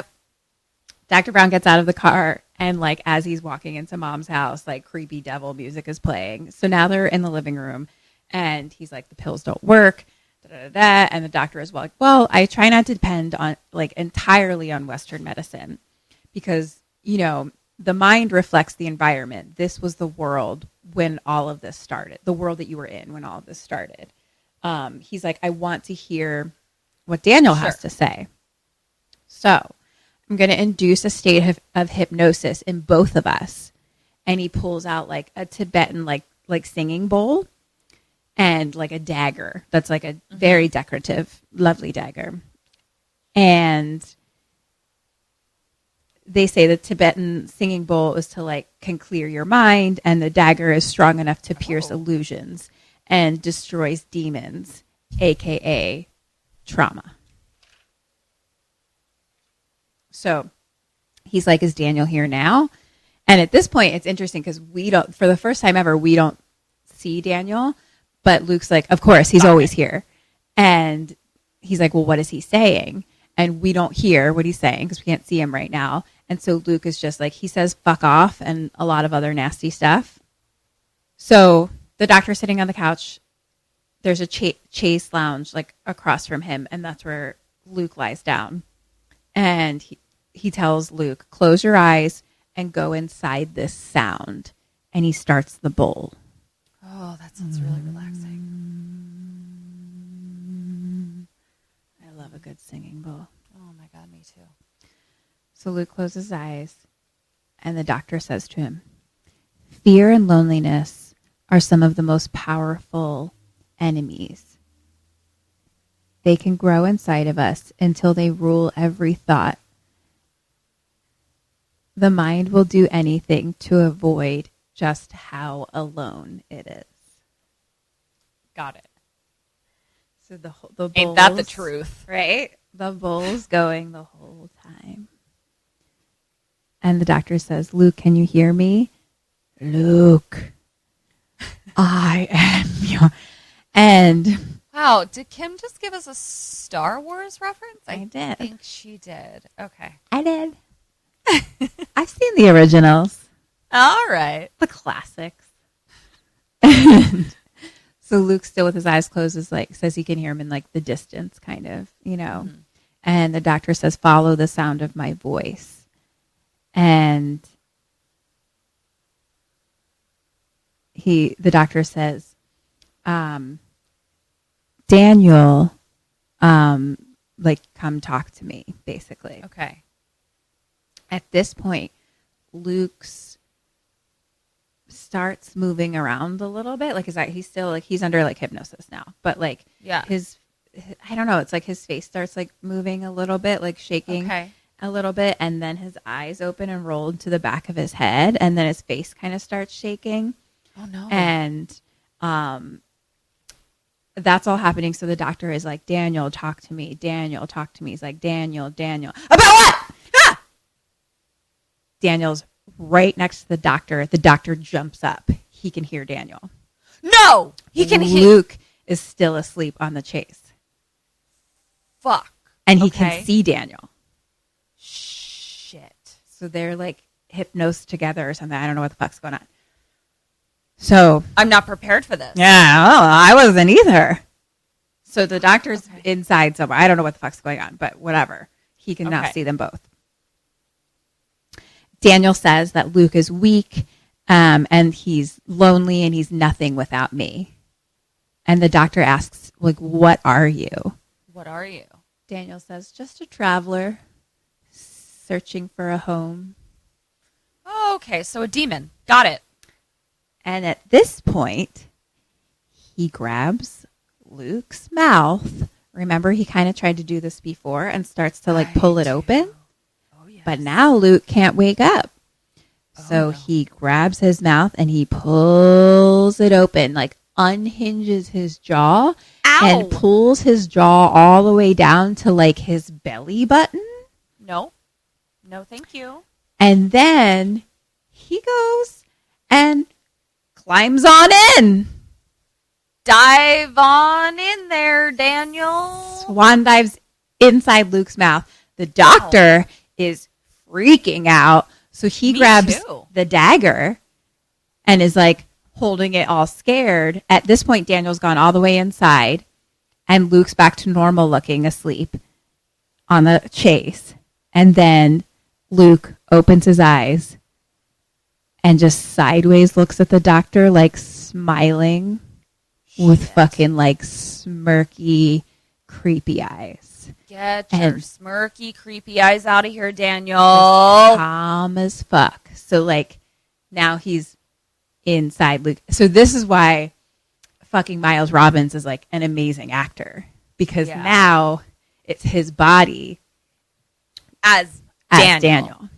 Dr. Brown gets out of the car, and like as he's walking into Mom's house, like creepy devil music is playing. So now they're in the living room, and he's like, the pills don't work. And the doctor is like, well, I try not to depend on like entirely on Western medicine because, you know, the mind reflects the environment. This was the world when all of this started, the world that you were in when all of this started. He's like, I want to hear what Daniel has to say. So I'm going to induce a state of hypnosis in both of us. And he pulls out like a Tibetan, like singing bowl. And like a dagger that's like a very decorative, lovely dagger. And they say the Tibetan singing bowl is to like can clear your mind, and the dagger is strong enough to pierce illusions and destroys demons, aka trauma. So he's like, is Daniel here now? And at this point, it's interesting because for the first time ever, we don't see Daniel, but Luke's like, of course, he's always here. And he's like, well, what is he saying? And we don't hear what he's saying because we can't see him right now. And so Luke is just like, he says, fuck off and a lot of other nasty stuff. So the doctor's sitting on the couch. There's a chaise lounge like across from him. And that's where Luke lies down. And he tells Luke, close your eyes and go inside this sound. And he starts the bowl. Oh, that sounds really relaxing. I love a good singing bowl. Oh my God, me too. So Luke closes his eyes and the doctor says to him, fear and loneliness are some of the most powerful enemies. They can grow inside of us until they rule every thought. The mind will do anything to avoid just how alone it is. Got it. So the bowl's, Ain't that the truth? right? The bowl's going the whole time. And the doctor says, Luke, can you hear me? Luke, I am your... And... Wow, did Kim just give us a Star Wars reference? I did. I think she did. Okay. I did. I've seen the originals. All right. The classics. And so Luke, still with his eyes closed, is like, says he can hear him in like the distance, kind of, you know. Mm-hmm. And the doctor says, follow the sound of my voice. And the doctor says, Daniel, like, come talk to me, basically. Okay. At this point, Luke's starts moving around a little bit. Like, he's still like, he's under like hypnosis now, but like, yeah, his I don't know. It's like his face starts like moving a little bit, like shaking a little bit. And then his eyes open and roll to the back of his head. And then his face kind of starts shaking. Oh no. And, that's all happening. So the doctor is like, Daniel, talk to me. Daniel, talk to me. He's like, Daniel. About what? Ah! Daniel's right next to the doctor. The doctor jumps up. He can hear Daniel. No! He can hear. Luke is still asleep on the chase. Fuck. And he can see Daniel. Shit. So they're like hypnosed together or something. I don't know what the fuck's going on. So I'm not prepared for this. Yeah, well, I wasn't either. So the doctor's inside somewhere. I don't know what the fuck's going on, but whatever. He can now see them both. Daniel says that Luke is weak, and he's lonely, and he's nothing without me. And the doctor asks, like, what are you? What are you? Daniel says, just a traveler searching for a home. Oh, okay, so a demon. Got it. And at this point, he grabs Luke's mouth. Remember, he kind of tried to do this before and starts to like pull it open. Oh, yes. But now Luke can't wake up. So he grabs his mouth and he pulls it open, like unhinges his jaw. Ow. And pulls his jaw all the way down to like his belly button. No, thank you. And then he goes and climbs on in. Dive on in there, Daniel. Swan dives inside Luke's mouth. The doctor is freaking out. So he grabs the dagger and is like holding it all scared. At this point, Daniel's gone all the way inside and Luke's back to normal looking, asleep on the chase. And then Luke opens his eyes and just sideways looks at the doctor, like smiling with fucking like smirky, creepy eyes. Get your smirky, creepy eyes out of here, Daniel. Calm as fuck. So like now he's inside Luke. So this is why fucking Miles Robbins is like an amazing actor, because now it's his body as Daniel.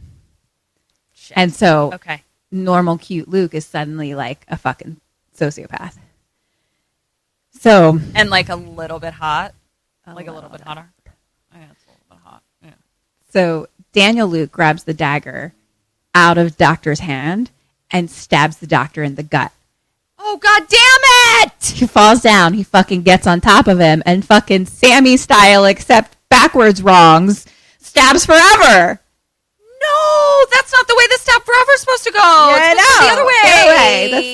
shit. And so Okay. normal cute Luke is suddenly like a fucking sociopath. So And like a little bit hot. A little bit hotter. Yeah, it's a little bit hot. Yeah. So Daniel Luke grabs the dagger out of doctor's hand and stabs the doctor in the gut. Oh, God damn it! He falls down. He fucking gets on top of him and fucking Sammy style, except backwards wrongs, stabs forever. No, that's not the way the stab forever is supposed to go. Yeah, It's supposed to be the other way. The other way. That's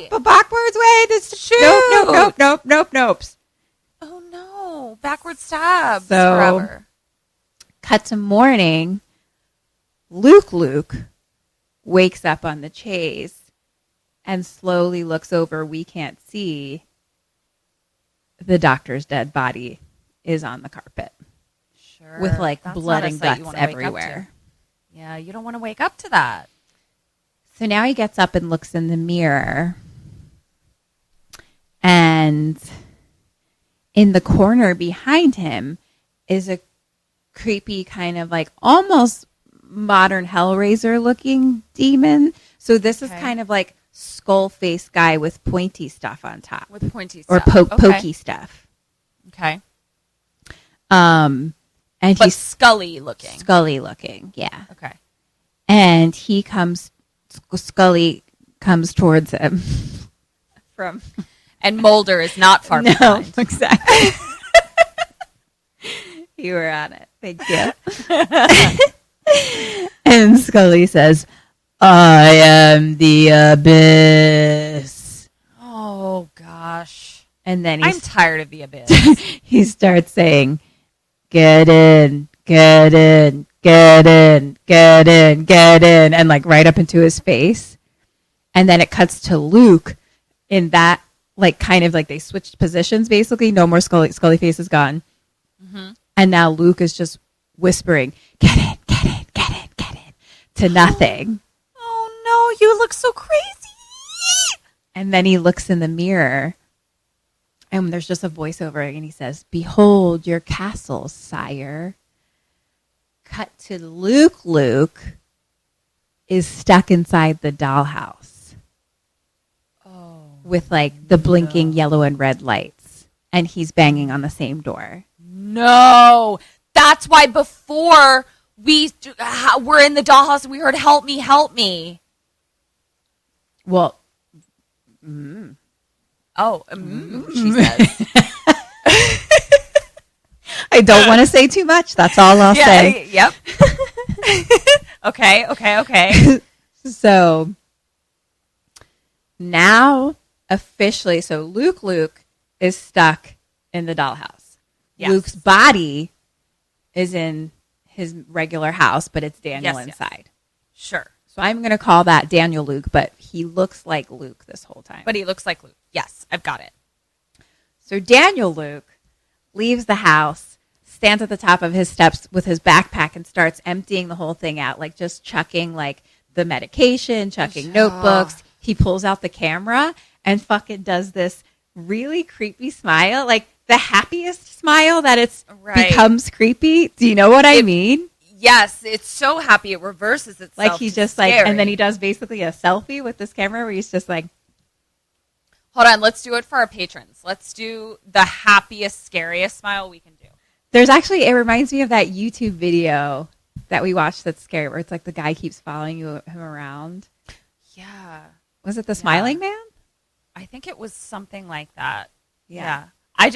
the backwards way. This Shoot. Nope. Oh, no. Backward stabs So- forever. Cut to morning. Luke wakes up on the chase and slowly looks over. We can't see. The doctor's dead body is on the carpet Sure. with like That's blood not a and sight you guts wanna wake up to. everywhere. Yeah, you don't want to wake up to that. So now he gets up and looks in the mirror. And in the corner behind him is a creepy kind of like almost modern Hellraiser looking demon. So this is Okay. kind of like skull face guy with pointy stuff on top With pointy or stuff. pokey stuff. Okay. And But he's Scully looking. Scully looking. Yeah. Okay. And Scully comes towards him from And Mulder is not far behind. exactly. You were on it. Thank you. And Scully says, I am the abyss. Oh, gosh. And then I'm tired of the abyss. he starts saying, get in, get in, get in, get in, get in, and like right up into his face. And then it cuts to Luke in that, like, kind of like they switched positions, basically. No more Scully face is gone. Mm-hmm. And now Luke is just whispering, get in, get in, get in, get in, to nothing. Oh, no. You look so crazy. And then he looks in the mirror, and there's just a voiceover, and he says, behold your castle, sire. Cut to Luke. Luke is stuck inside the dollhouse. Oh. With like the blinking yellow and red lights, and he's banging on the same door. No. That's why before we were in the dollhouse and we heard, help me, help me. Well, Oh, she says. I don't want to say too much. That's all I'll say. Yep. Okay. So now officially, so Luke is stuck in the dollhouse. Yes. Luke's body is in his regular house, but it's Daniel Yes. inside. Sure. So I'm going to call that Daniel Luke, but he looks like Luke this whole time. But he looks like Luke. Yes, I've got it. So Daniel Luke leaves the house, stands at the top of his steps with his backpack and starts emptying the whole thing out, like just chucking like the medication, chucking notebooks. He pulls out the camera and fucking does this really creepy smile, like the happiest smile that it's becomes creepy. Do you know what I mean? Yes, it's so happy it reverses itself. Like he just like, and then he does basically a selfie with this camera where he's just like, hold on, let's do it for our patrons. Let's do the happiest, scariest smile we can do. there's actually, it reminds me of that YouTube video that we watched that's scary, where it's like the guy keeps following him around. Yeah. Was it the Smiling Man? I think it was something like that. Yeah. I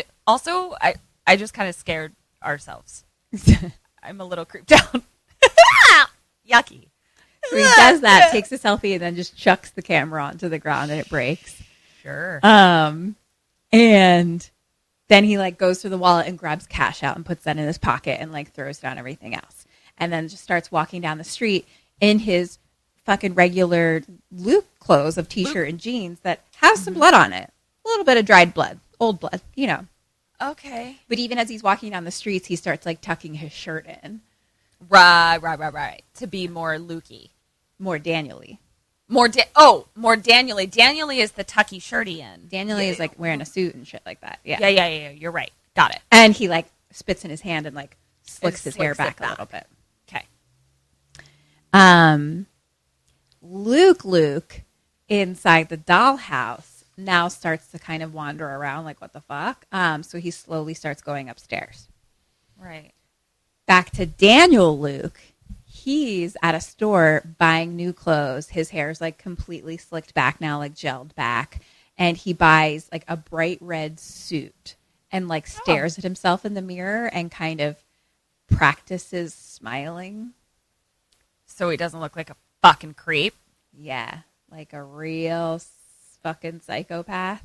just kind of scared ourselves. I'm a little creeped out. Yucky. So he does that, takes a selfie, and then just chucks the camera onto the ground and it breaks. Sure. And then he like goes through the wallet and grabs cash out and puts that in his pocket and like throws down everything else. And then just starts walking down the street in his fucking regular Luke clothes of t-shirt and jeans that have some blood on it. A little bit of dried blood, old blood, you know. Okay. But even as he's walking down the streets, he starts like tucking his shirt in. Right. To be more Lukey. More Daniel-y. More Daniel-y. Daniel-y is the tucky shirty in. Daniel-y is like wearing a suit and shit like that. Yeah. Yeah. You're right. Got it. And he like spits in his hand and like slicks his hair back it a little bit. Okay. Luke, inside the dollhouse, now starts to kind of wander around like, what the fuck? So he slowly starts going upstairs. Right. Back to Daniel Luke. He's at a store buying new clothes. His hair's like completely slicked back now, like gelled back. And he buys like a bright red suit and like stares at himself in the mirror and kind of practices smiling. So he doesn't look like a fucking creep. Yeah, like a real fucking psychopath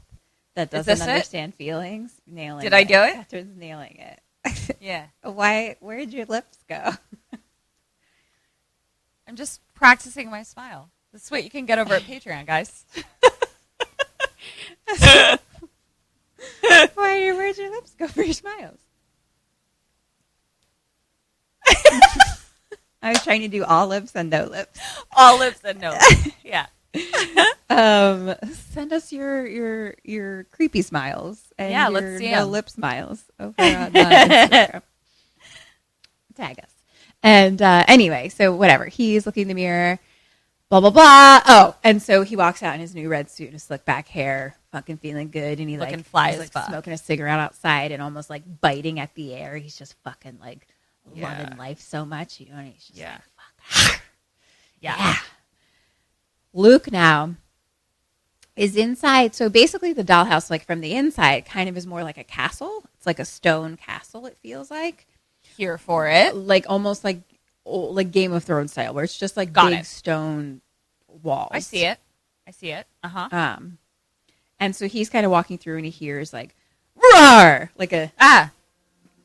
that Is doesn't this understand feelings. Nailing Did I do it? Ketryn's nailing it. Yeah. Where'd your lips go? I'm just practicing my smile. This is what you can get over at Patreon, guys. Where'd your lips go for your smiles? I was trying to do all lips and no lips. All lips and no lips. Yeah. Send us your creepy smiles and Yeah, your let's see no 'em. lip smiles over on Instagram. Tag us. And anyway, so whatever. He's looking in the mirror, blah, blah, blah. Oh, and so he walks out in his new red suit and his slick back hair, fucking feeling good. And he Looking like, fly he's as like fuck. smoking a cigarette outside and almost like biting at the air. He's just fucking like Yeah. loving life so much. You know, and he's just Yeah. like, fuck. Yeah. Luke now is inside. So basically the dollhouse, like from the inside, kind of is more like a castle. It's like a stone castle, it feels like. Here for it. Like almost like Game of Thrones style, where it's just like Got big it. stone walls. I see it. Uh-huh. And so he's kind of walking through and he hears like, roar! Like a,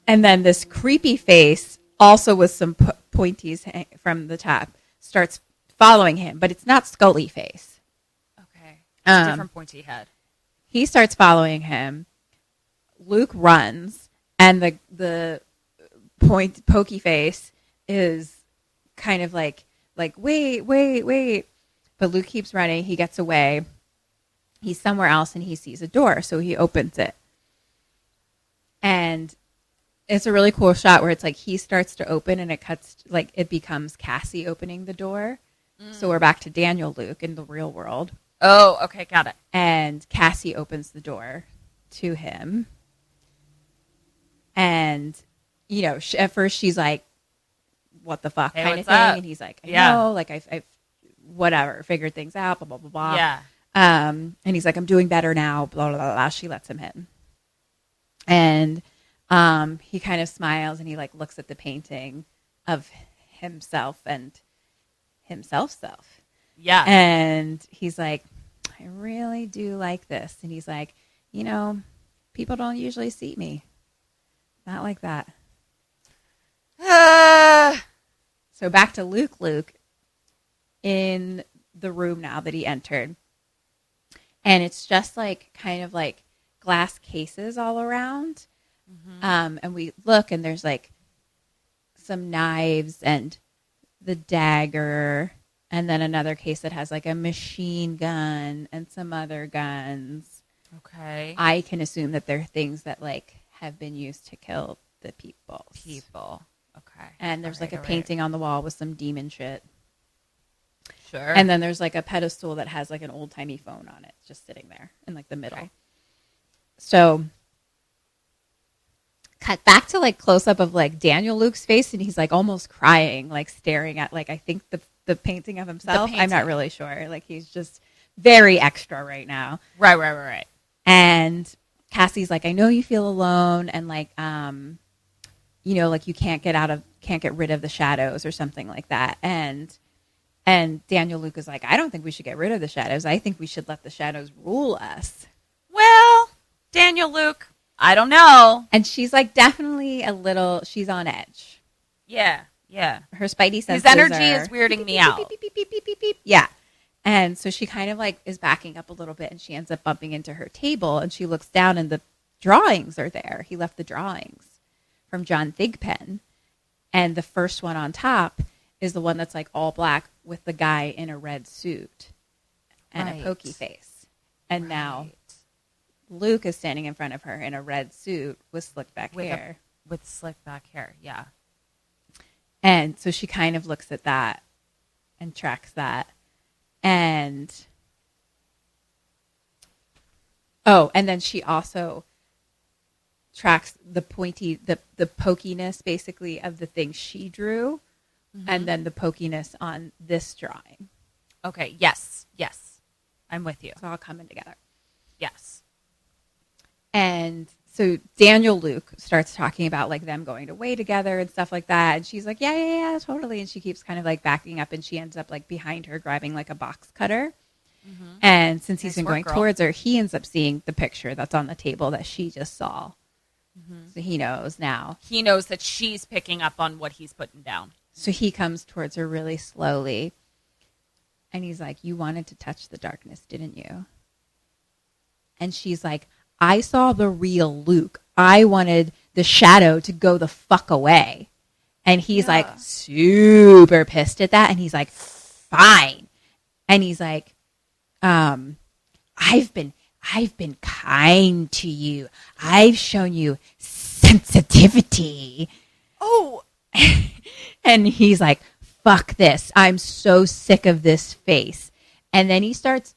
and then this creepy face, also with some pointies from the top, starts following him, but it's not Scully face. Okay. It's a different pointy head. He starts following him. Luke runs, and the pokey face is kind of like wait. But Luke keeps running. He gets away. He's somewhere else, and he sees a door, so he opens it. And it's a really cool shot where it's like he starts to open, and it cuts like it becomes Cassie opening the door. So we're back to Daniel Luke in the real world. Oh, okay, got it. And Cassie opens the door to him. And, you know, at first she's like, what the fuck Hey, kind of what's thing. up? And he's like, I Yeah. know, like I've whatever, figured things out, blah, blah, blah, blah. Yeah. And he's like, I'm doing better now, blah, blah, blah, blah. She lets him in. And he kind of smiles and he like looks at the painting of himself and himself. Yeah. And he's like, I really do like this. And he's like, you know, people don't usually see me. Not like that. So back to Luke in the room now that he entered. And it's just like kind of like glass cases all around. Mm-hmm. And we look and there's like some knives and the dagger. And then another case that has like a machine gun and some other guns. Okay. I can assume that they're things that like have been used to kill the people. Okay. And there's All like right, a all painting on the wall with some demon shit. Sure. And then there's like a pedestal that has like an old timey phone on it, just sitting there in like the middle. Okay. So cut back to like close up of like Daniel Luke's face, and he's like almost crying, like staring at like I think the painting of himself. I'm not really sure. Like he's just very extra right now. Right. And Cassie's like, I know you feel alone, and like you know, like you can't get rid of the shadows or something like that. And Daniel Luke is like, I don't think we should get rid of the shadows. I think we should let the shadows rule us. Well, Daniel Luke, I don't know. And she's like definitely she's on edge. Yeah. Her spidey senses. His energy is weirding me out. Yeah. And so she kind of like is backing up a little bit, and she ends up bumping into her table, and she looks down and the drawings are there. He left the drawings from John Thigpen. And the first one on top is the one that's like all black with the guy in a red suit and a pokey face. And now Luke is standing in front of her in a red suit with slicked back hair. With slicked back hair, yeah. And so she kind of looks at that and tracks that. And then she also tracks the pokiness basically of the thing she drew, and then the pokiness on this drawing. Okay. Yes. I'm with you. It's all coming together. Yes. And so Deleeuw starts talking about like them going away together and stuff like that. And she's like, yeah, totally. And she keeps kind of like backing up, and she ends up like behind her grabbing like a box cutter. And since he's been going towards her, he ends up seeing the picture that's on the table that she just saw. So he knows now. He knows that she's picking up on what he's putting down. So he comes towards her really slowly. And he's like, you wanted to touch the darkness, didn't you? And she's like, I saw the real Luke. I wanted the shadow to go the fuck away. And he's like super pissed at that. And he's like, fine. And he's like, I've been kind to you. I've shown you sensitivity. Oh. And he's like, fuck this. I'm so sick of this face. And then he starts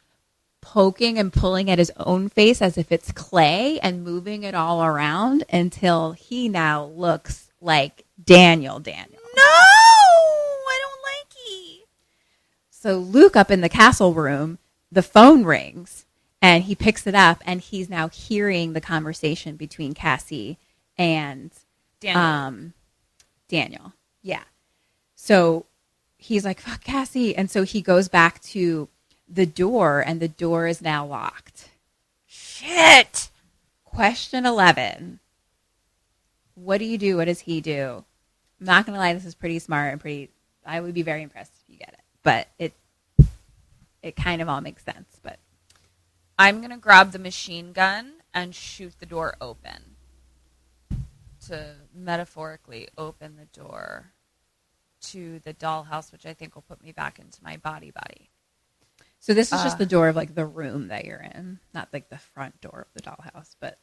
poking and pulling at his own face as if it's clay and moving it all around until he now looks like Daniel. No, I don't like it. So Luke up in the castle room, the phone rings and he picks it up, and he's now hearing the conversation between Cassie and Daniel. Yeah. So he's like, fuck Cassie. And so he goes back to the door, and the door is now locked. Shit. Question 11. What do you do? What does he do? I'm not going to lie. This is pretty smart and I would be very impressed if you get it. But it kind of all makes sense. But I'm going to grab the machine gun and shoot the door open. To metaphorically open the door to the dollhouse, which I think will put me back into my body. So this is just the door of like the room that you're in, not like the front door of the dollhouse, but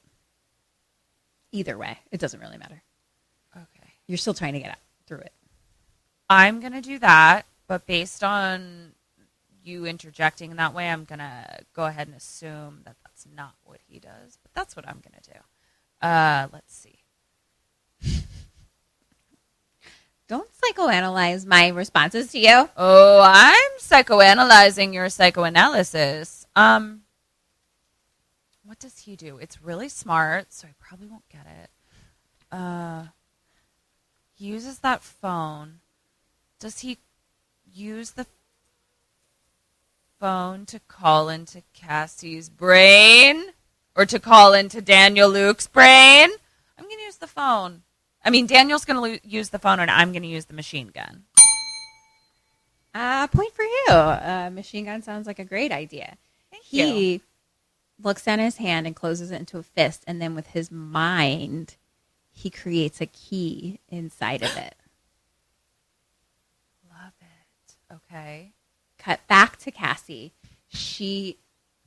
either way, it doesn't really matter. Okay. You're still trying to get out through it. I'm going to do that, but based on you interjecting in that way, I'm going to go ahead and assume that that's not what he does, but that's what I'm going to do. Let's see. Don't psychoanalyze my responses to you. Oh, I'm psychoanalyzing your psychoanalysis. What does he do? It's really smart, so I probably won't get it. He uses that phone. Does he use the phone to call into Cassie's brain? Or to call into Deleeuw's brain? I'm going to use the phone. I mean, Daniel's going to use the phone, and I'm going to use the machine gun. Point for you. Machine gun sounds like a great idea. He looks down at his hand and closes it into a fist, and then with his mind, he creates a key inside of it. Love it. Okay. Cut back to Cassie. She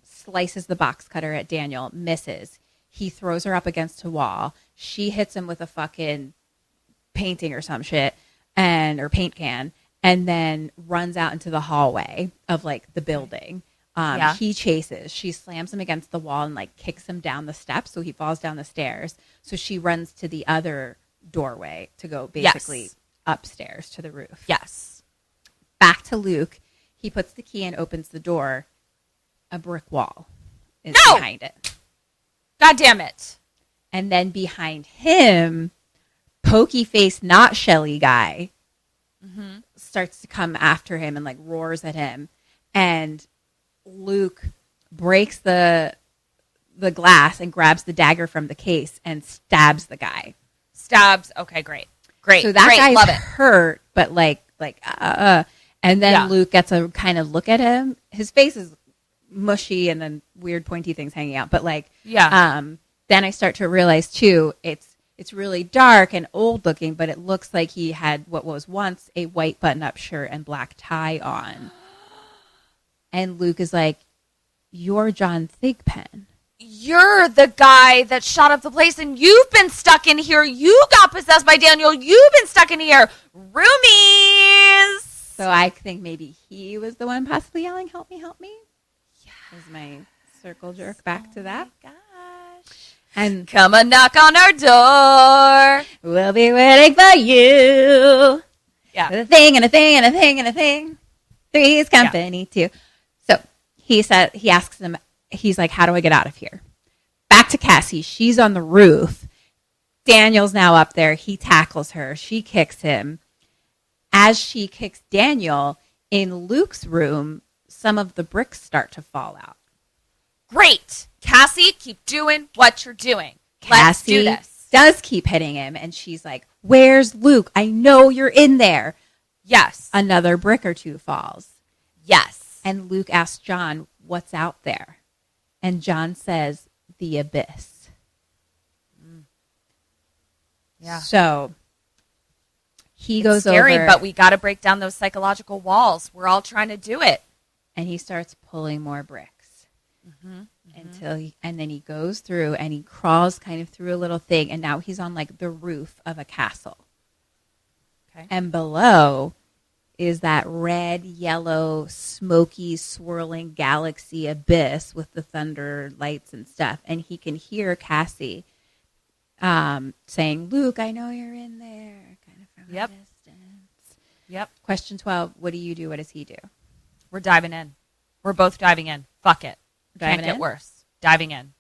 slices the box cutter at Daniel, misses. He throws her up against a wall. She hits him with a fucking painting or some shit, or paint can, and then runs out into the hallway of like the building. He chases. She slams him against the wall and like kicks him down the steps, so he falls down the stairs. So she runs to the other doorway to go basically upstairs to the roof. Yes. Back to Luke. He puts the key and opens the door. A brick wall is behind it. God damn it. And then behind him, pokey face, not Shelly guy, starts to come after him and like roars at him. And Luke breaks the glass and grabs the dagger from the case and stabs the guy. Okay, great. Great. So that guy's love it. hurt, but and then Luke gets a kind of look at him. His face is mushy and then weird pointy things hanging out. But then I start to realize too, it's really dark and old looking, but it looks like he had what was once a white button-up shirt and black tie on. And Luke is like, "You're John Thigpen. You're the guy that shot up the place, and you've been stuck in here. You got possessed by Daniel. You've been stuck in here. Roomies." So I think maybe he was the one possibly yelling, "Help me, help me." Yeah. Is my circle jerk back to that. My gosh. And come and knock on our door. We'll be waiting for you. Yeah. With a thing and a thing and a thing and a thing. Three's company too. So he asks him, he's like, how do I get out of here? Back to Cassie. She's on the roof. Daniel's now up there. He tackles her. She kicks him. As she kicks Daniel, in Luke's room, some of the bricks start to fall out. Great. Cassie, keep doing what you're doing. Let's do Cassie this. does keep hitting him, and she's like, where's Luke? I know you're in there. Yes. Another brick or two falls. Yes. And Luke asks John, what's out there? And John says, the abyss. Yeah. So he It's goes scary, over. but we got to break down those psychological walls. We're all trying to do it. And he starts pulling more bricks. And then he goes through and he crawls kind of through a little thing. And now he's on like the roof of a castle. Okay. And below is that red, yellow, smoky, swirling galaxy abyss with the thunder lights and stuff. And he can hear Cassie saying, Luke, I know you're in there. Kind of from a distance. Yep. Question 12, what do you do? What does he do? We're diving in. We're both diving in. Fuck it. Diving Can't get in? worse. Diving in.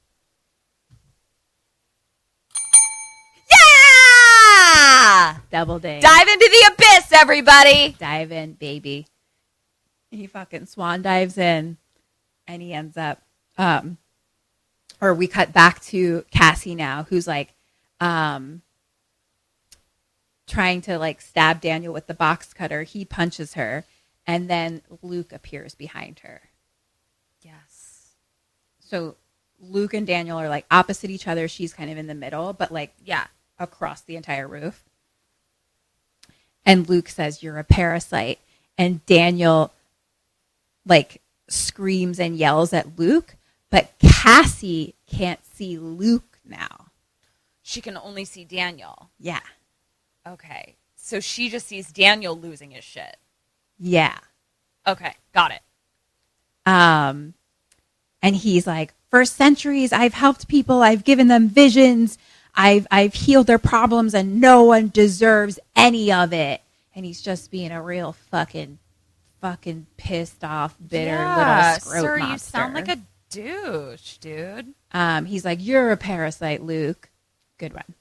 Yeah! Double ding. Dive into the abyss, everybody. Dive in, baby. He fucking swan dives in, and he ends up, or we cut back to Cassie now, who's like, trying to like stab Daniel with the box cutter. He punches her, and then Luke appears behind her. Yes. So Luke and Daniel are like opposite each other. She's kind of in the middle, but like across the entire roof. And Luke says, you're a parasite. And Daniel like screams and yells at Luke, but Cassie can't see Luke now. She can only see Daniel. Yeah. Okay. So she just sees Daniel losing his shit. Yeah. Okay. Got it. And he's like, for centuries, I've helped people. I've given them visions. I've healed their problems, and no one deserves any of it. And he's just being a real fucking pissed off, bitter little scrote sir, monster. you sound like a douche, dude. He's like, you're a parasite, Luke. Good one.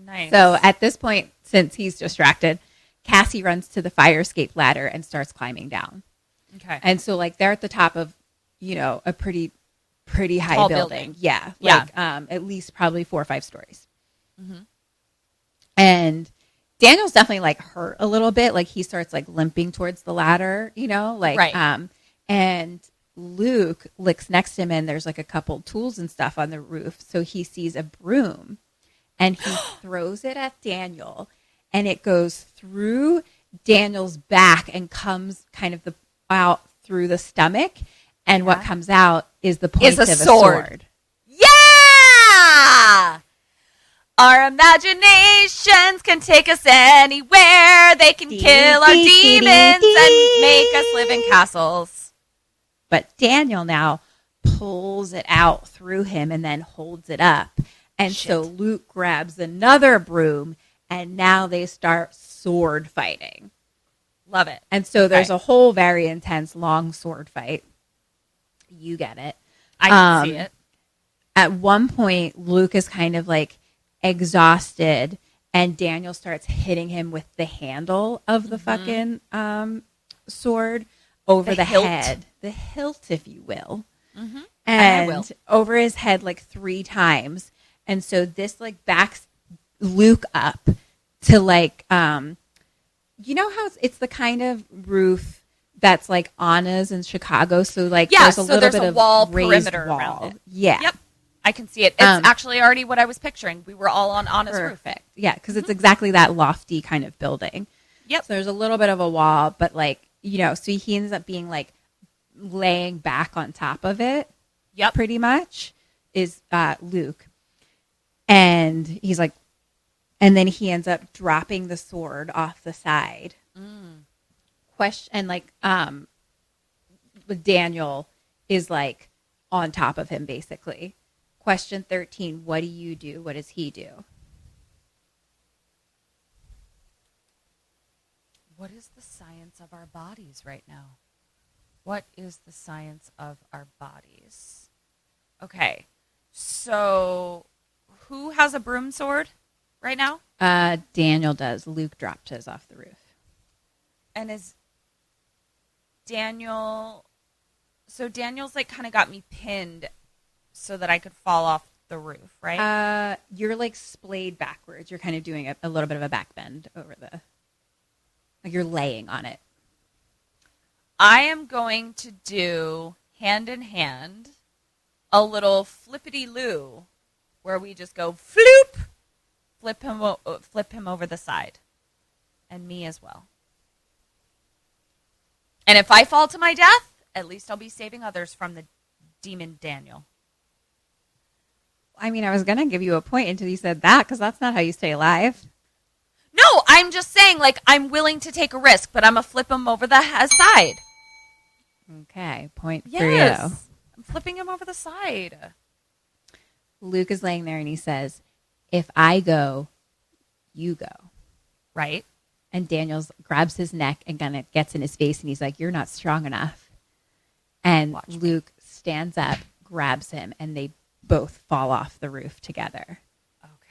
Nice. So at this point, since he's distracted, Cassie runs to the fire escape ladder and starts climbing down. Okay. And so like they're at the top of, a pretty high Tall building. Yeah. Yeah. At least probably 4 or 5 stories. Mm-hmm. And Daniel's definitely like hurt a little bit. Like he starts like limping towards the ladder, Right. And Luke looks next to him, and there's like a couple tools and stuff on the roof. So he sees a broom, and he throws it at Daniel, and it goes through Daniel's back and comes kind of out through the stomach. And what comes out is the point of a sword. Yeah! Our imaginations can take us anywhere. They can kill our demons and make us live in castles. But Daniel now pulls it out through him and then holds it up. And so Luke grabs another broom, and now they start sword fighting. Love it. And so there's a whole very intense long sword fight. You get it. I can see it. At one point, Luke is kind of like exhausted, and Daniel starts hitting him with the handle of the fucking sword over the hilt. head. The hilt, if you will. Mm-hmm. And over his head like 3 times. And so this like backs Luke up to like, you know how it's the kind of roof that's like Anna's in Chicago. So like there's a little bit of wall raised perimeter wall around it. Yeah. Yep. I can see it. It's actually already what I was picturing. We were all on Anna's roof. Perfect. Yeah, because it's exactly that lofty kind of building. Yep. So there's a little bit of a wall, but like, so he ends up being like laying back on top of it. Yep. Pretty much is Luke. And he's like, and then he ends up dropping the sword off the side. question, and like Daniel is like on top of him basically. Question 13, what do you do? What does he do? What is the science of our bodies right now? What is the science of our bodies? Okay, so who has a broom sword right now? Daniel does. Luke dropped his off the roof. And is Daniel... So Daniel's like kind of got me pinned so that I could fall off the roof, right? You're like splayed backwards. You're kind of doing a little bit of a back bend over the... Like you're laying on it. I am going to do hand in hand a little flippity-loo where we just go floop, flip him over the side. And me as well. And if I fall to my death, at least I'll be saving others from the demon Daniel. I mean, I was going to give you a point until you said that, because that's not how you stay alive. No, I'm just saying, like, I'm willing to take a risk, but I'm going to flip him over the side. Okay, point Yes. for you. I'm flipping him over the side. Luke is laying there and he says, if I go, you go. Right? And Daniel grabs his neck and kind of gets in his face and he's like, you're not strong enough. And Watch me. Luke stands up, grabs him, and they both fall off the roof together.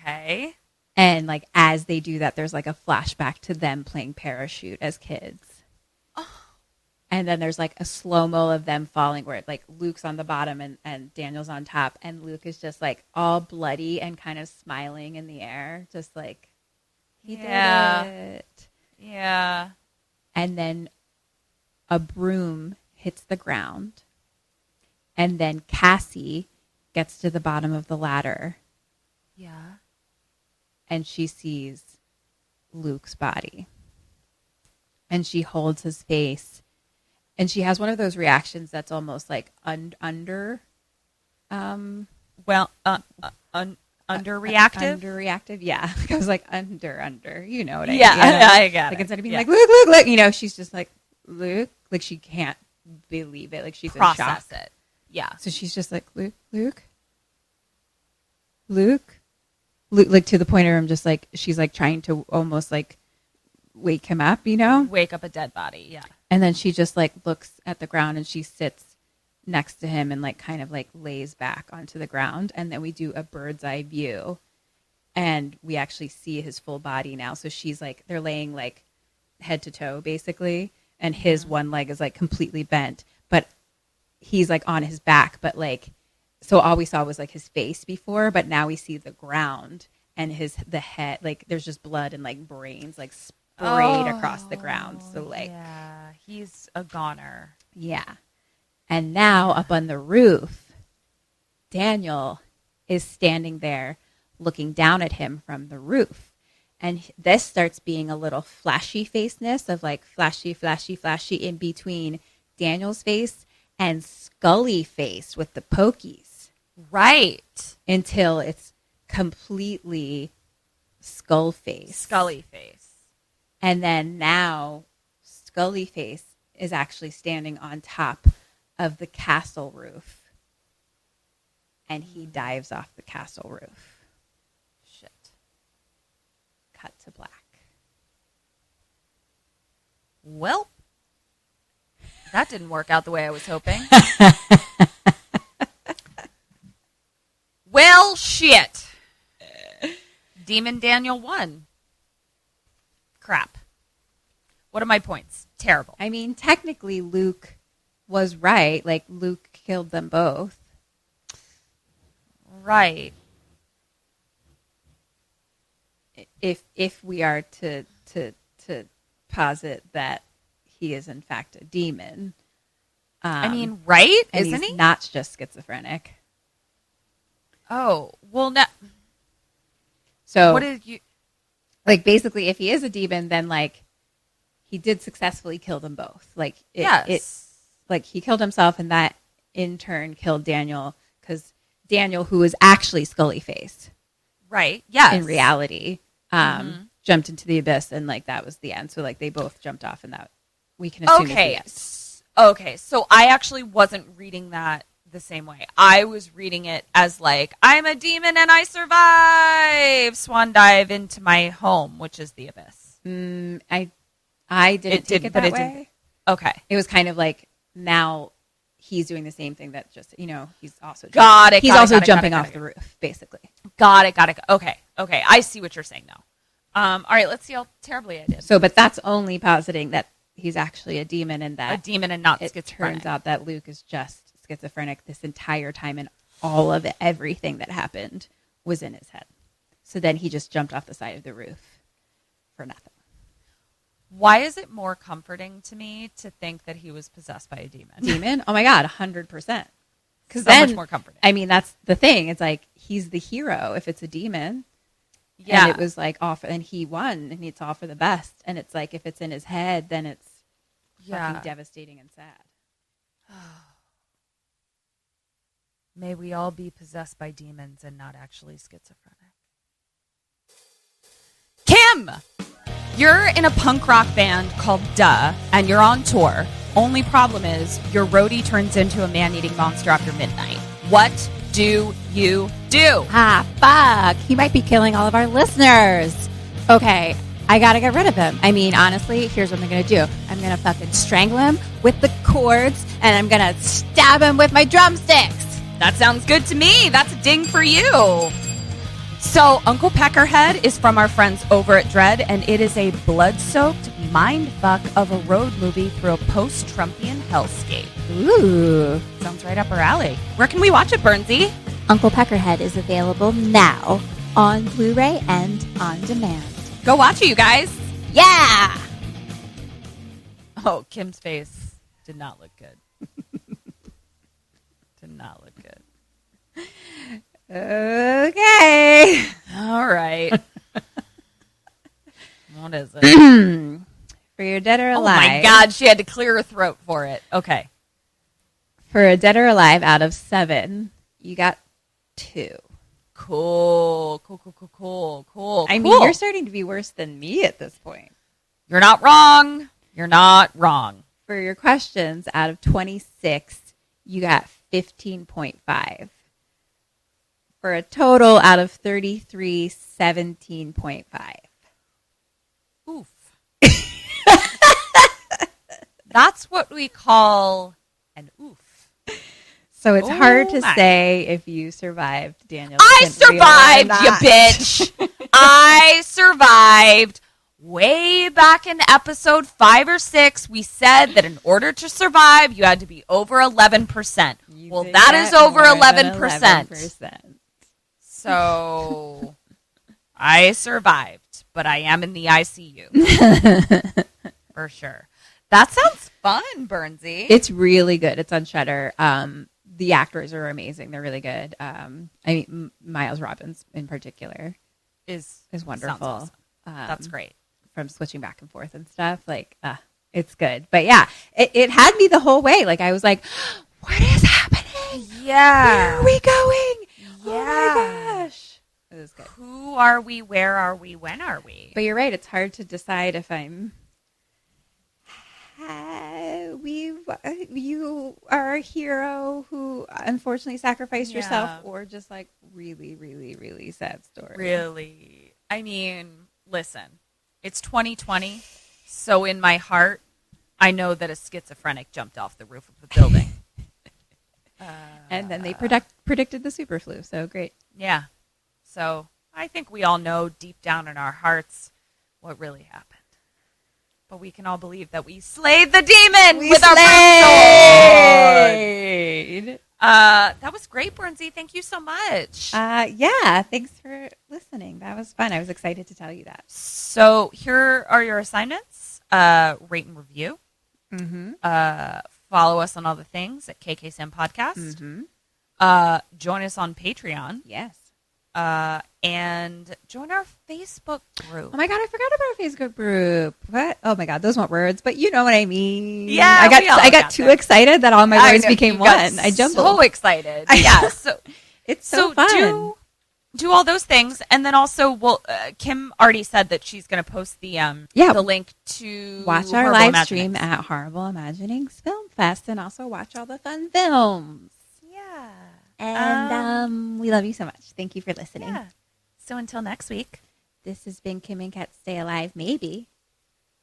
Okay. And like as they do that, there's like a flashback to them playing parachute as kids. Oh. And then there's like a slow-mo of them falling where like Luke's on the bottom and Daniel's on top. And Luke is just like all bloody and kind of smiling in the air. Just like, he did it. Yeah. And then a broom hits the ground. And then Cassie gets to the bottom of the ladder. Yeah. And she sees Luke's body. And she holds his face. And she has one of those reactions that's almost like underreactive. Underreactive, yeah. I was like, under. You know what I mean? Yeah, I got like it. instead of being Yeah. like, Luke, you know, she's just like, Luke. Like she can't believe it. Like she's in shock. Process it. Yeah. So she's just like, Luke, like to the point where I'm just like, she's like trying to almost like wake him up, you know? Wake up a dead body. Yeah. And then she just like looks at the ground and she sits next to him and like kind of like lays back onto the ground. And then we do a bird's eye view and we actually see his full body now. So she's like, they're laying like head to toe basically. And his one leg is like completely bent, but he's like on his back. But like, so all we saw was like his face before, but now we see the ground and the head, like there's just blood and like brains like sprayed across the ground. So like, yeah, he's a goner. yeah. And now up on the roof, Daniel is standing there looking down at him from the roof. And this starts being a little flashy faceness of like flashy in between Daniel's face and Scully face with the pokies. Right. Until it's completely skull face. Scully face. And then now Scully face is actually standing on top of the castle roof. And he dives off the castle roof. Shit. Cut to black. Well, that didn't work out the way I was hoping. Well, shit. Demon Daniel won. Crap. What are my points? Terrible. I mean, technically Luke was right. Like Luke killed them both. Right. If we are to posit that he is in fact a demon. I mean, right? And Isn't he's he? not just schizophrenic. Oh, well, no. So What did you... like basically if he is a demon, then like he did successfully kill them both. Like like he killed himself and that in turn killed Daniel because Daniel, who was actually Scully face Right. Yes. in reality, jumped into the abyss and like that was the end. So like they both jumped off and that we can assume Okay. it's Okay. So I actually wasn't reading that the same way. I was reading it as like, I'm a demon and I survive. Swan dive into my home, which is the abyss. I didn't take it that way. Didn't. Okay. It was kind of like now he's doing the same thing that just, he's also jumping off the roof, basically. Got it. Okay. I see what you're saying now. All right, let's see how terribly I did. So, but that's only positing that he's actually a demon and that a demon and not it schizophrenic. turns out that Luke is just schizophrenic this entire time and all of everything that happened was in his head. So then he just jumped off the side of the roof for nothing. Why is it more comforting to me to think that he was possessed by a demon? Demon? Oh my God, 100%. Because much more comforting. I mean, that's the thing. It's like he's the hero if it's a demon. Yeah. And it was like and he won and it's all for the best. And it's like if it's in his head, then it's fucking devastating and sad. May we all be possessed by demons and not actually schizophrenic. Kim! You're in a punk rock band called Duh, and you're on tour. Only problem is your roadie turns into a man-eating monster after midnight. What do you do? Ah, fuck. He might be killing all of our listeners. Okay, I gotta get rid of him. I mean, honestly, here's what I'm gonna do. I'm gonna fucking strangle him with the cords, and I'm gonna stab him with my drumsticks. That sounds good to me. That's a ding for you. So, Uncle Peckerhead is from our friends over at Dread, and it is a blood-soaked mindfuck of a road movie through a post-Trumpian hellscape. Ooh. Sounds right up our alley. Where can we watch it, Bernsey? Uncle Peckerhead is available now on Blu-ray and on demand. Go watch it, you guys. Yeah! Oh, Kim's face did not look good. Did not look good. Okay. All right. What is it? For your dead or Oh alive. my God, she had to clear her throat for it. Okay. For a dead or alive out of 7, you got 2. Cool. I mean, you're starting to be worse than me at this point. You're not wrong. You're not wrong. For your questions out of 26, you got 15.5. For a total out of 33, 17.5. Oof. That's what we call an oof. So it's hard to say if you survived, Daniel. I survived, you bitch. I survived. Way back in episode 5 or 6, we said that in order to survive, you had to be over 11%. Well, that is over 11%. So I survived, but I am in the ICU. For sure. That sounds fun, Bernsey. It's really good. It's on Shudder. The actors are amazing. They're really good. I mean, Miles Robbins in particular is wonderful. Awesome. That's great. From switching back and forth and stuff. Like, it's good. But yeah, it had me the whole way. Like, I was like, what is happening? Yeah. Where are we going? Yeah. Oh my gosh. It was good. Who are we? Where are we? When are we? But you're right. It's hard to decide if I'm... you are a hero who unfortunately sacrificed yourself, or just like really, really, really sad story. Really. I mean, listen, it's 2020, so in my heart, I know that a schizophrenic jumped off the roof of the building. And then they predicted the super flu, so great. Yeah. So I think we all know deep down in our hearts what really happened. But we can all believe that we slayed the demon with our sword. That was great, Bernsey. Thank you so much. Yeah, thanks for listening. That was fun. I was excited to tell you that. So here are your assignments. Rate and review. Mm-hmm. Follow us on all the things at kksampodcast. Mm-hmm. Join us on Patreon. Yes. And join our Facebook group. Oh my God, I forgot about our Facebook group. What? Oh my God, those weren't words, but you know what I mean. Yeah, I got too excited that all my words became one. I jumped so excited. Yeah, so it's so fun. do all those things, and then also, Kim already said that she's going to post the link to watch our Horrible live Imaginings. stream at Horrible Imaginings Film Fest, and also watch all the fun films. Yeah. And we love you so much. Thank you for listening. Yeah. So until next week. This has been Kim and Kat Stay Alive, maybe.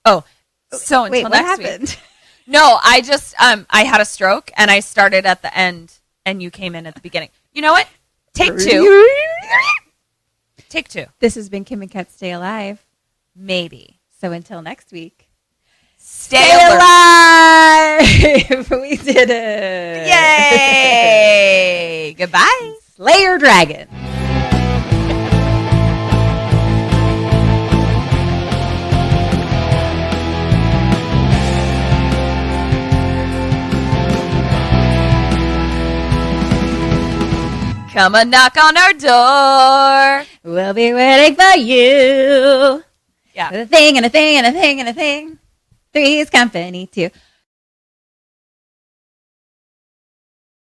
Oh, so Wait, until what next happened? week. No, I just I had a stroke and I started at the end and you came in at the beginning. You know what? Take 2. Take 2. This has been Kim and Kat Stay Alive. Maybe. So until next week. Stay alive! We did it. Yay! Goodbye. Slay your dragon. Come and knock on our door. We'll be waiting for you. Yeah. With a thing and a thing and a thing and a thing. Three's company too.